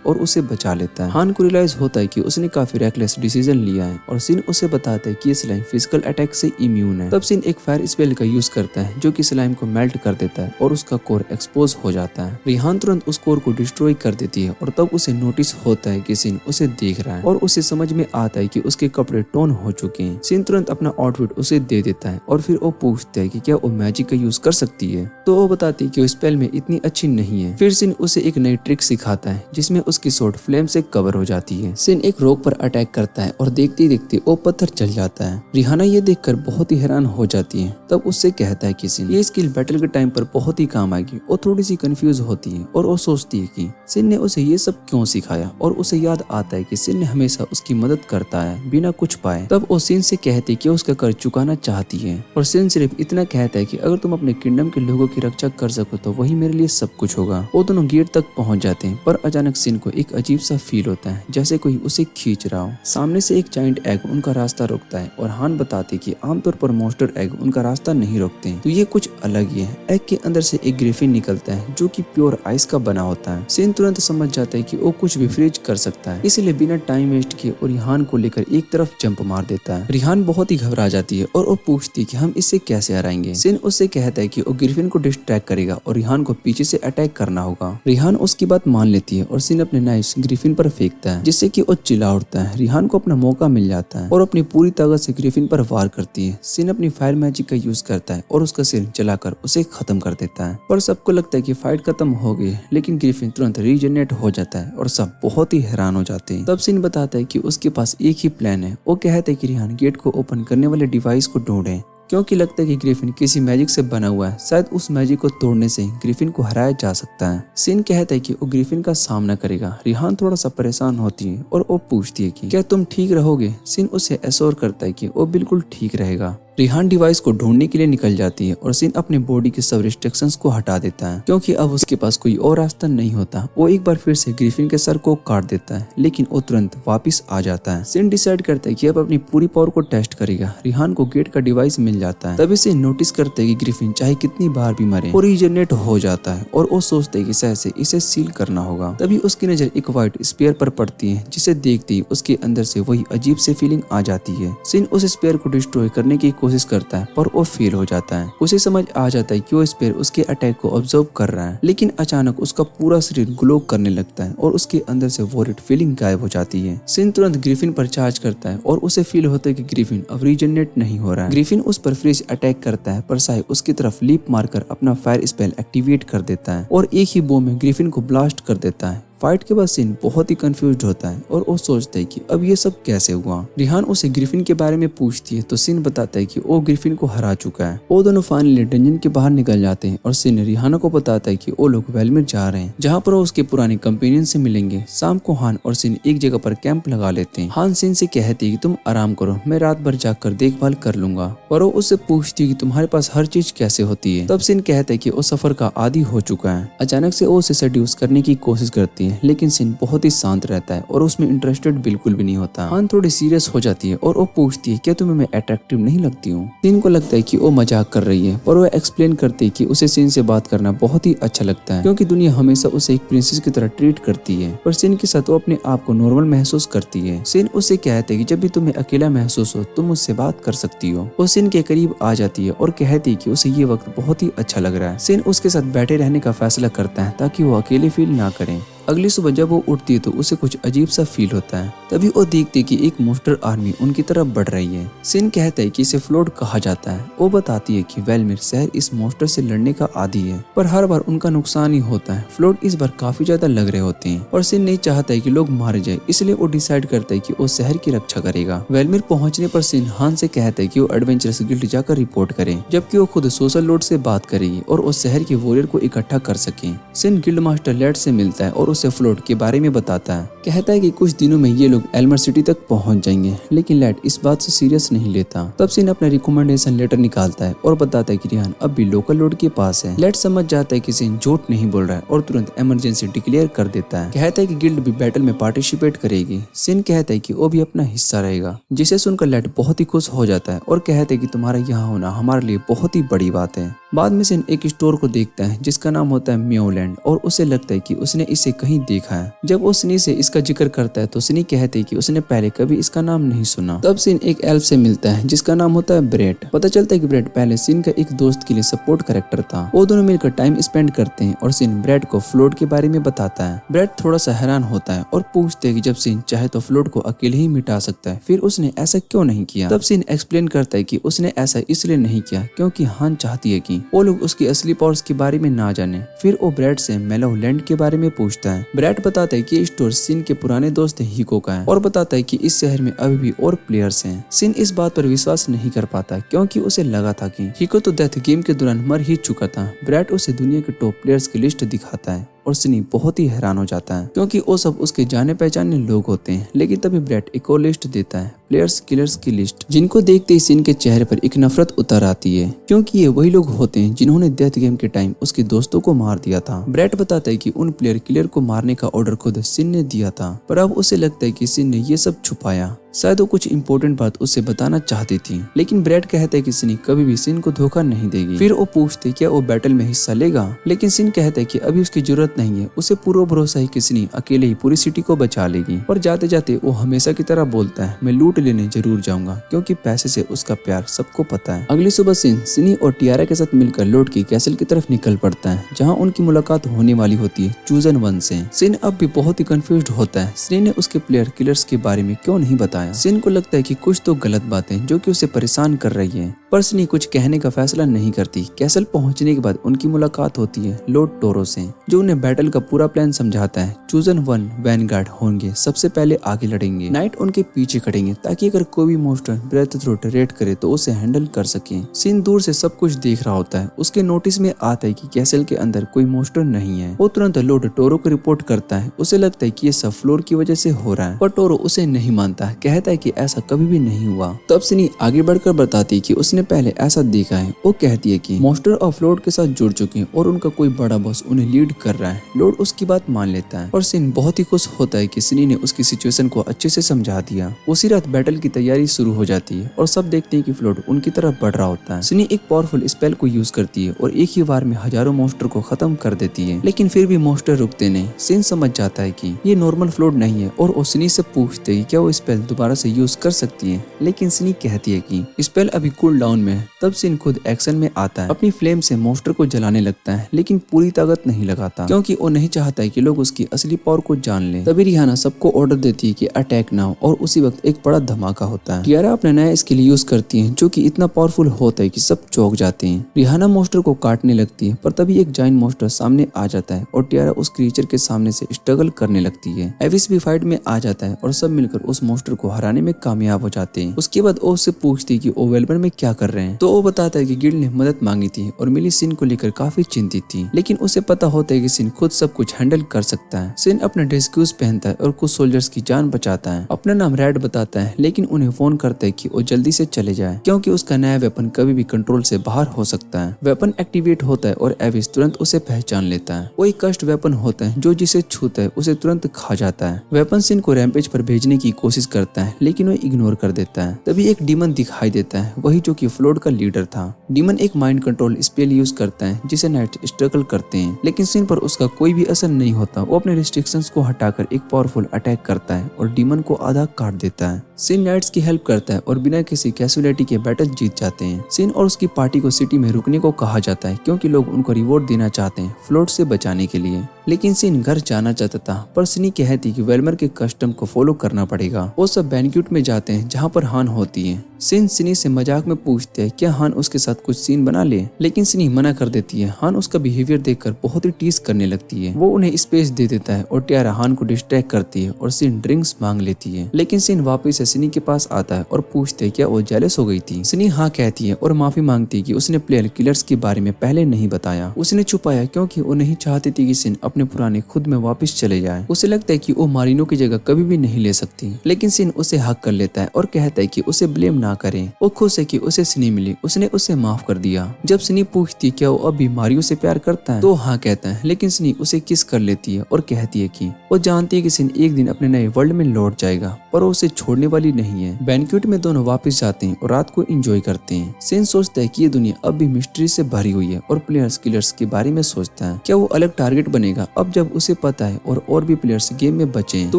Speaker 1: और उसे बचा लेता है। हान को रियलाइज होता है कि उसने काफी रेकलेस डिसीजन लिया है और सिन उसे बताता है कि ये स्लाइम फिजिकल अटैक से इम्यून है। तब सिन एक फायर स्पेल का यूज करता है जो कि स्लाइम को मेल्ट कर देता है और उसका कोर एक्सपोज हो जाता है। रिहान तुरंत उस कोर को डिस्ट्रॉय कर देती है और तब उसे नोटिस होता है कि सिन उसे देख रहा है और उसे समझ में आता है कि उसके कपड़े टोन हो चुके हैं। सिन तुरंत अपना आउटफिट उसे दे देता है और फिर वो पूछता है कि क्या वो मैजिक का यूज कर सकती है, तो वो बताती है कि वो स्पेल में इतनी अच्छी नहीं है। फिर सिन उसे एक नई ट्रिक सिखाता है जिसमें उसकी स्वॉर्ड फ्लेम से कवर हो जाती है। सिन एक रॉक पर अटैक करता है और देखते ही देखते वो पत्थर चल जाता है। रिहाना ये देखकर बहुत ही हैरान हो जाती है। तब उससे कहता है कि सिन ये स्किल बैटल के टाइम पर बहुत ही काम आएगी। वो थोड़ी सी कंफ्यूज होती है और वो सोचती है कि सिन ने उसे ये सब क्यों सिखाया और उसे याद आता है कि सिन ने हमेशा उसकी मदद करता है बिना कुछ पाए। तब वो सिन से कहती कि उसका कर्ज चुकाना चाहती है और सिन सिर्फ इतना कहता है कि अगर तुम अपने किंगडम के लोगों की रक्षा कर सको तो वही मेरे लिए सब कुछ होगा। वो दोनों गेट तक पहुंच जाते हैं, पर अचानक सिन को एक अजीब सा फील होता है जैसे कोई उसे खींच रहा हो। सामने से एक जायंट एग उनका रास्ता रोकता है और हान बताती कि आमतौर पर मॉन्स्टर एग उनका रास्ता नहीं रोकते, तो ये कुछ अलग ही है। एग के अंदर से एक ग्रिफिन निकलता है जो कि प्योर आइस का बना होता है। सिन तुरंत समझ जाता है कि वो कुछ भी फ्रीज कर सकता है, इसलिए बिना टाइम वेस्ट किए और हान को लेकर एक तरफ तरफ जंप मार देता है। रिहान बहुत ही घबरा जाती है और वो पूछती है कि हम इससे कैसे हराएंगे। सिन उससे कहता है कि वो ग्रिफिन को डिस्ट्रैक्ट करेगा और रिहान को पीछे से अटैक करना होगा। रिहान उसकी बात मान लेती है और सिन अपने नाइफ्स ग्रिफिन पर फेंकता है, जिससे कि वो चिल्ला उठता है। रिहान को अपना मौका मिल जाता है और अपनी पूरी ताकत से ग्रिफिन पर वार करती है। सिन अपनी फायर मैजिक का यूज करता है और उसका सिर जलाकर उसे खत्म कर देता है। पर सबको लगता है कि फाइट खत्म हो गई, लेकिन ग्रिफिन तुरंत रीजनरेट हो जाता है और सब बहुत ही हैरान हो जाते हैं। तब सिन बताता है कि उसके पास एक ही प्लान है। वो कहता है कि रिहान गेट को ओपन करने वाले डिवाइस को ढूंढे, क्योंकि लगता है कि ग्रिफिन किसी मैजिक से बना हुआ है। शायद उस मैजिक को तोड़ने से ग्रिफिन को हराया जा सकता है। सिन कहता है कि वो ग्रिफिन का सामना करेगा। रिहान थोड़ा सा परेशान होती है और वो पूछती है कि क्या तुम ठीक रहोगे। सिन उसे एश्योर करता है कि वो बिल्कुल ठीक रहेगा। रिहान डिवाइस को ढूंढने के लिए निकल जाती है और सिन अपने बॉडी के सब रिस्ट्रिक्शंस को हटा देता है, क्योंकि अब उसके पास कोई और रास्ता नहीं होता। वो एक बार फिर से ग्रिफिन के सर को काट देता है, लेकिन वो तुरंत वापस आ जाता है। सिन डिसाइड करता है कि अब अपनी पूरी पावर को टेस्ट करेगा। रिहान को गेट का डिवाइस मिल जाता है। तभी से नोटिस करते है कि ग्रिफिन चाहे कितनी बार भी मरे वो रीजनरेट हो जाता है और वो सोचते है कि शायद से इसे सील करना होगा। तभी उसकी नजर एक व्हाइट स्पेयर पर पड़ती है, जिसे देखते ही उसके अंदर से वही अजीब सी फीलिंग आ जाती है। सिन उस स्पेयर को डिस्ट्रॉय करने की कोशिश करता है, पर वो फेल हो जाता है। उसे समझ आ जाता है कि वो स्पेयर उसके अटैक को ऑब्जर्व कर रहा है, लेकिन अचानक उसका पूरा शरीर ग्लो करने लगता है और उसके अंदर से वॉरिड फीलिंग गायब हो जाती है। सिन तुरंत ग्रिफिन पर चार्ज करता है और उसे फील होता है कि ग्रिफिन अब रीजनरेट नहीं हो रहा है। ग्रिफिन उस पर फ्रेश अटैक करता है, पर साई उसकी तरफ लीप मारकर अपना फायर स्पेल एक्टिवेट कर देता है और एक ही बो में ग्रिफिन को ब्लास्ट कर देता है। फाइट के बाद सिन बहुत ही कंफ्यूज होता है और वो सोचता है कि अब ये सब कैसे हुआ। रिहान उसे ग्रिफिन के बारे में पूछती है तो सिन बताता है कि वो ग्रिफिन को हरा चुका है। वो दोनों फाइनली डंजन के बाहर निकल जाते हैं और सिन रिहाना को बताता है कि वो लोग वेलमिर जा रहे हैं, जहाँ पर वो उसके पुराने कंपेनियन से मिलेंगे। शाम को हान और सिन एक जगह पर कैंप लगा लेते हैं। हान सिन से कहती है कि तुम आराम करो, मैं रात भर जाकर देखभाल कर लूंगा। पर वो उससे पूछती है कि तुम्हारे पास हर चीज कैसे होती है। तब सिन कहता है कि वो सफर का आदी हो चुका है। अचानक से वो उसे सेड्यूस करने की कोशिश करती है, लेकिन सिन बहुत ही शांत रहता है और उसमें इंटरेस्टेड बिल्कुल भी नहीं होता। हान थोड़ी सीरियस हो जाती है और वो पूछती है क्या तुम्हें मैं अट्रैक्टिव नहीं लगती हूँ। सिन को लगता है कि वो मजाक कर रही है, पर वो एक्सप्लेन करती है कि उसे सिन से बात करना बहुत ही अच्छा लगता है, क्योंकि दुनिया हमेशा उसे एक प्रिंसेस की तरह ट्रीट करती है। पर सिन के साथ वो अपने आप को नॉर्मल महसूस करती है। सिन उससे कहते है कि जब भी तुम्हें अकेला महसूस हो तुम मुझसे बात कर सकती हो। वो सिन के करीब आ जाती है और कहती है कि उसे ये वक्त बहुत ही अच्छा लग रहा है। सिन उसके साथ बैठे रहने का फैसला करता है ताकि वो अकेले फील ना करें। अगली सुबह जब वो उठती है तो उसे कुछ अजीब सा फील होता है। तभी वो देखती है कि एक मोस्टर आर्मी उनकी तरफ बढ़ रही है। सिन कहता है कि इसे फ्लोट कहा जाता है। वो बताती है कि वेलमिर शहर इस मोस्टर से लड़ने का आदी है, पर हर बार उनका नुकसान ही होता है। फ्लोट इस बार काफी ज्यादा लग रहे होते हैं और सिन नहीं चाहता है कि लोग मारे जाए, इसलिए वो डिसाइड करता है कि वो शहर की रक्षा करेगा। वेलमिर पहुंचने पर सिन हान से कहता है कि वो एडवेंचरस गिल्ड जाकर रिपोर्ट करे, जबकि वो खुद सोशल लोड से बात करेगी और उस शहर के वॉरियर को इकट्ठा कर सके। सिन गिल्ड मास्टर लेट से मिलता है और उसे फ्लोट के बारे में बताता है। कहता है कि कुछ दिनों में ये लोग एल्मर सिटी तक पहुंच जाएंगे, लेकिन लेट इस बात से सीरियस नहीं लेता। तब सिन अपना रिकमेंडेशन लेटर निकालता है और बताता है कि रिहान अब भी लोकल लोड के पास है। लेट समझ जाता है कि सिन झूठ नहीं बोल रहा है और तुरंत इमरजेंसी डिक्लेयर कर देता है। कहता है कि गिल्ड भी बैटल में पार्टिसिपेट करेगी। सिन कहता है कि वो भी अपना हिस्सा रहेगा, जिसे सुनकर लेट बहुत ही खुश हो जाता है और कहता है कि तुम्हारा यहाँ होना हमारे लिए बहुत ही बड़ी बात है। बाद में सिन एक स्टोर को देखता है जिसका नाम होता है म्योलैंड और उसे लगता है कि उसने इसे कहीं देखा है। जब वो सिनी से इसका जिक्र करता है तो सिनी कहते है कि उसने पहले कभी इसका नाम नहीं सुना। तब सिन एक एल्फ से मिलता है जिसका नाम होता है ब्रेट। पता चलता है कि ब्रेट पहले सिन का एक दोस्त के लिए सपोर्ट कैरेक्टर था। वो दोनों मिलकर टाइम स्पेंड करते हैं और सिन ब्रेट को फ्लोट के बारे में बताता है। ब्रेट थोड़ा सा हैरान होता है और पूछते है कि जब सिन चाहे तो फ्लोट को अकेले ही मिटा सकता है, फिर उसने ऐसा क्यों नहीं किया। तब सिन एक्सप्लेन करता है कि उसने ऐसा इसलिए नहीं किया क्योंकि हान चाहती है कि वो लोग उसकी असली पावर्स के बारे में ना जाने। फिर वो ब्रेट से मेलोलैंड के बारे में पूछता है। ब्रेट बताता है कि स्टोर सिन के पुराने दोस्त हिको का है और बताता है कि इस शहर में अभी भी और प्लेयर्स हैं। सिन इस बात पर विश्वास नहीं कर पाता क्योंकि उसे लगा था कि हिको तो डेथ गेम के दौरान मर ही चुका था। ब्रेट उसे दुनिया के टॉप प्लेयर्स की लिस्ट दिखाता है और सिनी बहुत ही हैरान हो जाता है क्योंकि वो सब उसके जाने पहचाने लोग होते हैं। लेकिन तभी ब्रेट एक और लिस्ट देता है, प्लेयर्स किलर्स की लिस्ट, जिनको देखते ही सिन के चेहरे पर एक नफरत उतर आती है क्योंकि ये वही लोग होते हैं जिन्होंने डेथ गेम के टाइम उसके दोस्तों को मार दिया था। ब्रेट बताता है कि उन प्लेयर किलर को मारने का ऑर्डर खुद सिन ने दिया था, पर अब उसे लगता है कि सिन ने ये सब छुपाया। शायद वो कुछ इंपॉर्टेंट बात उससे बताना चाहती थी, लेकिन ब्रेट कहता है कि सिन कभी भी सिन को धोखा नहीं देगी। फिर वो पूछते क्या वो बैटल में हिस्सा लेगा, लेकिन सिन कहता है कि अभी उसकी जरूरत नहीं है। उसे पूरा भरोसा है कि सिन अकेले ही पूरी सिटी को बचा लेगी। और जाते जाते वो हमेशा की तरह बोलता है, मैं लूट लेने जरूर जाऊंगा क्योंकि पैसे से उसका प्यार सबको पता है। अगली सुबह सिनी और टियारा के साथ मिलकर लॉर्ड की कैसल की तरफ निकल पड़ता है जहाँ उनकी मुलाकात होने वाली होती है चूजन वन से। सिन अब भी बहुत ही कंफ्यूज होता है सिनी ने उसके प्लेयर किलर्स के बारे में क्यों नहीं बताया। सिन को लगता है कि कुछ तो गलत बातें जो कि उसे परेशान कर रही है, पर सिनी कुछ कहने का फैसला नहीं करती। कैसल पहुंचने के बाद उनकी मुलाकात होती है लॉर्ड टोरो से, जो उन्हें बैटल का पूरा प्लान समझाता है। चूजन वन वैनगार्ड होंगे, सबसे पहले आगे लड़ेंगे, नाइट उनके पीछे खड़ेंगे ताकि अगर कोई भी मोस्टर ब्रेथ थ्रोट रेड करे तो उसे हैंडल कर सके। सिन दूर से सब कुछ देख रहा होता है। उसके नोटिस में आता है कि कैसल के अंदर कोई मोस्टर नहीं है। वो तुरंत लॉर्ड टोरो को रिपोर्ट करता है। उसे लगता है कि ये सब फ्लोर की वजह से हो रहा है, पर टोरो उसे नहीं मानता, कहता है कि ऐसा कभी भी नहीं हुआ। तब सिनी आगे बढ़कर बताती है कि उसने पहले ऐसा देखा है। वो कहती है कि मोस्टर ऑफ लॉर्ड के साथ जुड़ चुके हैं और उनका कोई बड़ा बॉस उन्हें लीड कर रहा है। लॉर्ड उसकी बात मान लेता है और सिन बहुत ही खुश होता है कि सिनी ने उसकी सिचुएशन को अच्छे से समझा दिया। उसी रात बैटल की तैयारी शुरू हो जाती है और सब देखते हैं कि फ्लोर्ड उनकी तरफ बढ़ रहा होता है। सिनी एक पावरफुल स्पेल को यूज करती है और एक ही बार में हजारों मोस्टर को खत्म कर देती है, लेकिन फिर भी मोस्टर रुकते नहीं। सिन समझ जाता है कि ये नॉर्मल फ्लोर्ड नहीं है और वो सिनी से पूछते हैं कि क्या वो स्पेल दोबारा से यूज कर सकती है, लेकिन सिनी कहती है कि स्पेल अभी कूल डाउन में है। तब सिन खुद एक्शन में आता है, अपनी फ्लेम से मोस्टर को जलाने लगता है, लेकिन पूरी ताकत नहीं लगाता क्योंकि वो नहीं चाहता है कि लोग उसकी असली पावर को जान ले। तभी रिहाना सबको ऑर्डर देती है कि अटैक ना हो और उसी वक्त एक बड़ा धमाका होता है। टियारा अपना नया स्किल यूज करती है जो कि इतना पावरफुल होता है कि सब चौंक जाते हैं। रिहाना मोस्टर को काटने लगती है, पर तभी एक जायंट मोस्टर सामने आ जाता है और टियारा उस क्रीचर के सामने से स्ट्रगल करने लगती है। एविस भी फाइट में आ जाता है और सब मिलकर उस मोस्टर को हराने में कामयाब हो जाते हैं। उसके बाद वो उससे पूछती है कि वो वेलबर्न में क्या कर रहे हैं, तो वो बताता है कि गिल्ड ने मदद मांगी थी और मिली सिन को लेकर काफी चिंतित थी, लेकिन उसे पता होता है कि सिन खुद सब कुछ हैंडल कर सकता है। सिन अपना ड्रेस पहनता है और कुछ सोल्जर्स की जान बचाता है। अपना नाम रेड बताता है, लेकिन उन्हें फोन करता है कि वो जल्दी से चले जाए क्योंकि उसका नया वेपन कभी भी कंट्रोल से बाहर हो सकता है। वेपन एक्टिवेट होता है और एविस तुरंत उसे पहचान लेता है। वो एक कस्ट वेपन होता है जो जिसे छूता है उसे तुरंत खा जाता है। वेपन सिन को रैम्पेज पर भेजने की कोशिश करता है, लेकिन वो इग्नोर कर देता है। तभी एक डीमन दिखाई देता है, वही जो कि फ्लोर्ड का लीडर था। डीमन एक माइंड कंट्रोल स्पेल यूज करता है जिसे नाइट स्ट्रगल करते हैं, लेकिन सिन पर उसका कोई भी असर नहीं होता। वो अपने रिस्ट्रिक्शंस को हटाकर एक पावरफुल अटैक करता है और डीमन को आधा काट देता है। सिन नाइट्स की हेल्प करता है और बिना किसी कैजुअलिटी के बैटल जीत जाते हैं। सिन और उसकी पार्टी को सिटी में रुकने को कहा जाता है क्योंकि लोग उनको रिवॉर्ड देना चाहते हैं फ्लोर्ड से बचाने के लिए, लेकिन सिन घर जाना चाहता था, पर सिनी कहती कि वेलमर के कस्टम को फॉलो करना पड़ेगा। वो सब बैंक्वेट में जाते हैं जहाँ पर हान होती है। सिन सिनी से मजाक में पूछते हैं क्या हान उसके साथ कुछ सीन बना ले, लेकिन सिनी मना कर देती है। हान उसका बिहेवियर देखकर बहुत ही टीज करने लगती है। वो उन्हें स्पेस दे देता है और टियारा हान को डिस्ट्रैक्ट करती है और सिन ड्रिंक्स मांग लेती है, लेकिन सिन वापस से सिनी के पास आता है और पूछते हैं क्या वो जेलस हो गई थी। सिनी हाँ कहती है और माफी मांगती है कि उसने प्लेयर किलर्स के बारे में पहले नहीं बताया। उसने छुपाया क्योंकि वो नहीं चाहती थी कि सिन अपने पुराने खुद में वापस चले जाए। उसे लगता है कि वो मारिनो की जगह कभी भी नहीं ले सकती, लेकिन सिन उसे हक कर लेता है और कहता है कि उसे ब्लेम ना करे। वो खुश है कि उसे सिनी मिली, उसने उसे माफ कर दिया। जब सिनी पूछती है क्या वो अब भी मारियो से प्यार करता है, तो हाँ कहता है, लेकिन सिनी उसे किस कर लेती है और कहती है कि वो जानती है कि सिन एक दिन अपने नए वर्ल्ड में लौट जाएगा, पर वो उसे छोड़ने वाली नहीं है। बैंक्वेट में दोनों वापस जाते हैं और रात को एंजॉय करते हैं। सिन सोचता है कि ये दुनिया अब भी मिस्ट्री से भरी हुई है और प्लेयर्स किलर्स के बारे में सोचता है क्या वो अलग टारगेट बनेगा। अब जब उसे पता है और भी प्लेयर्स गेम में बचे हैं, तो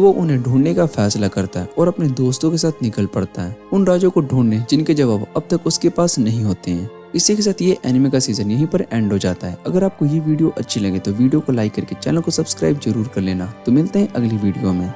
Speaker 1: वो उन्हें ढूंढने का फैसला करता है और अपने दोस्तों के साथ निकल पड़ता है उन राजों को ढूंढने जिनके जवाब अब तक उसके पास नहीं होते हैं। इसी के साथ ये एनिमे का सीजन यहीं पर एंड हो जाता है। अगर आपको ये वीडियो अच्छी लगे तो वीडियो को लाइक करके चैनल को सब्सक्राइब जरूर कर लेना। तो मिलते हैं अगली वीडियो में।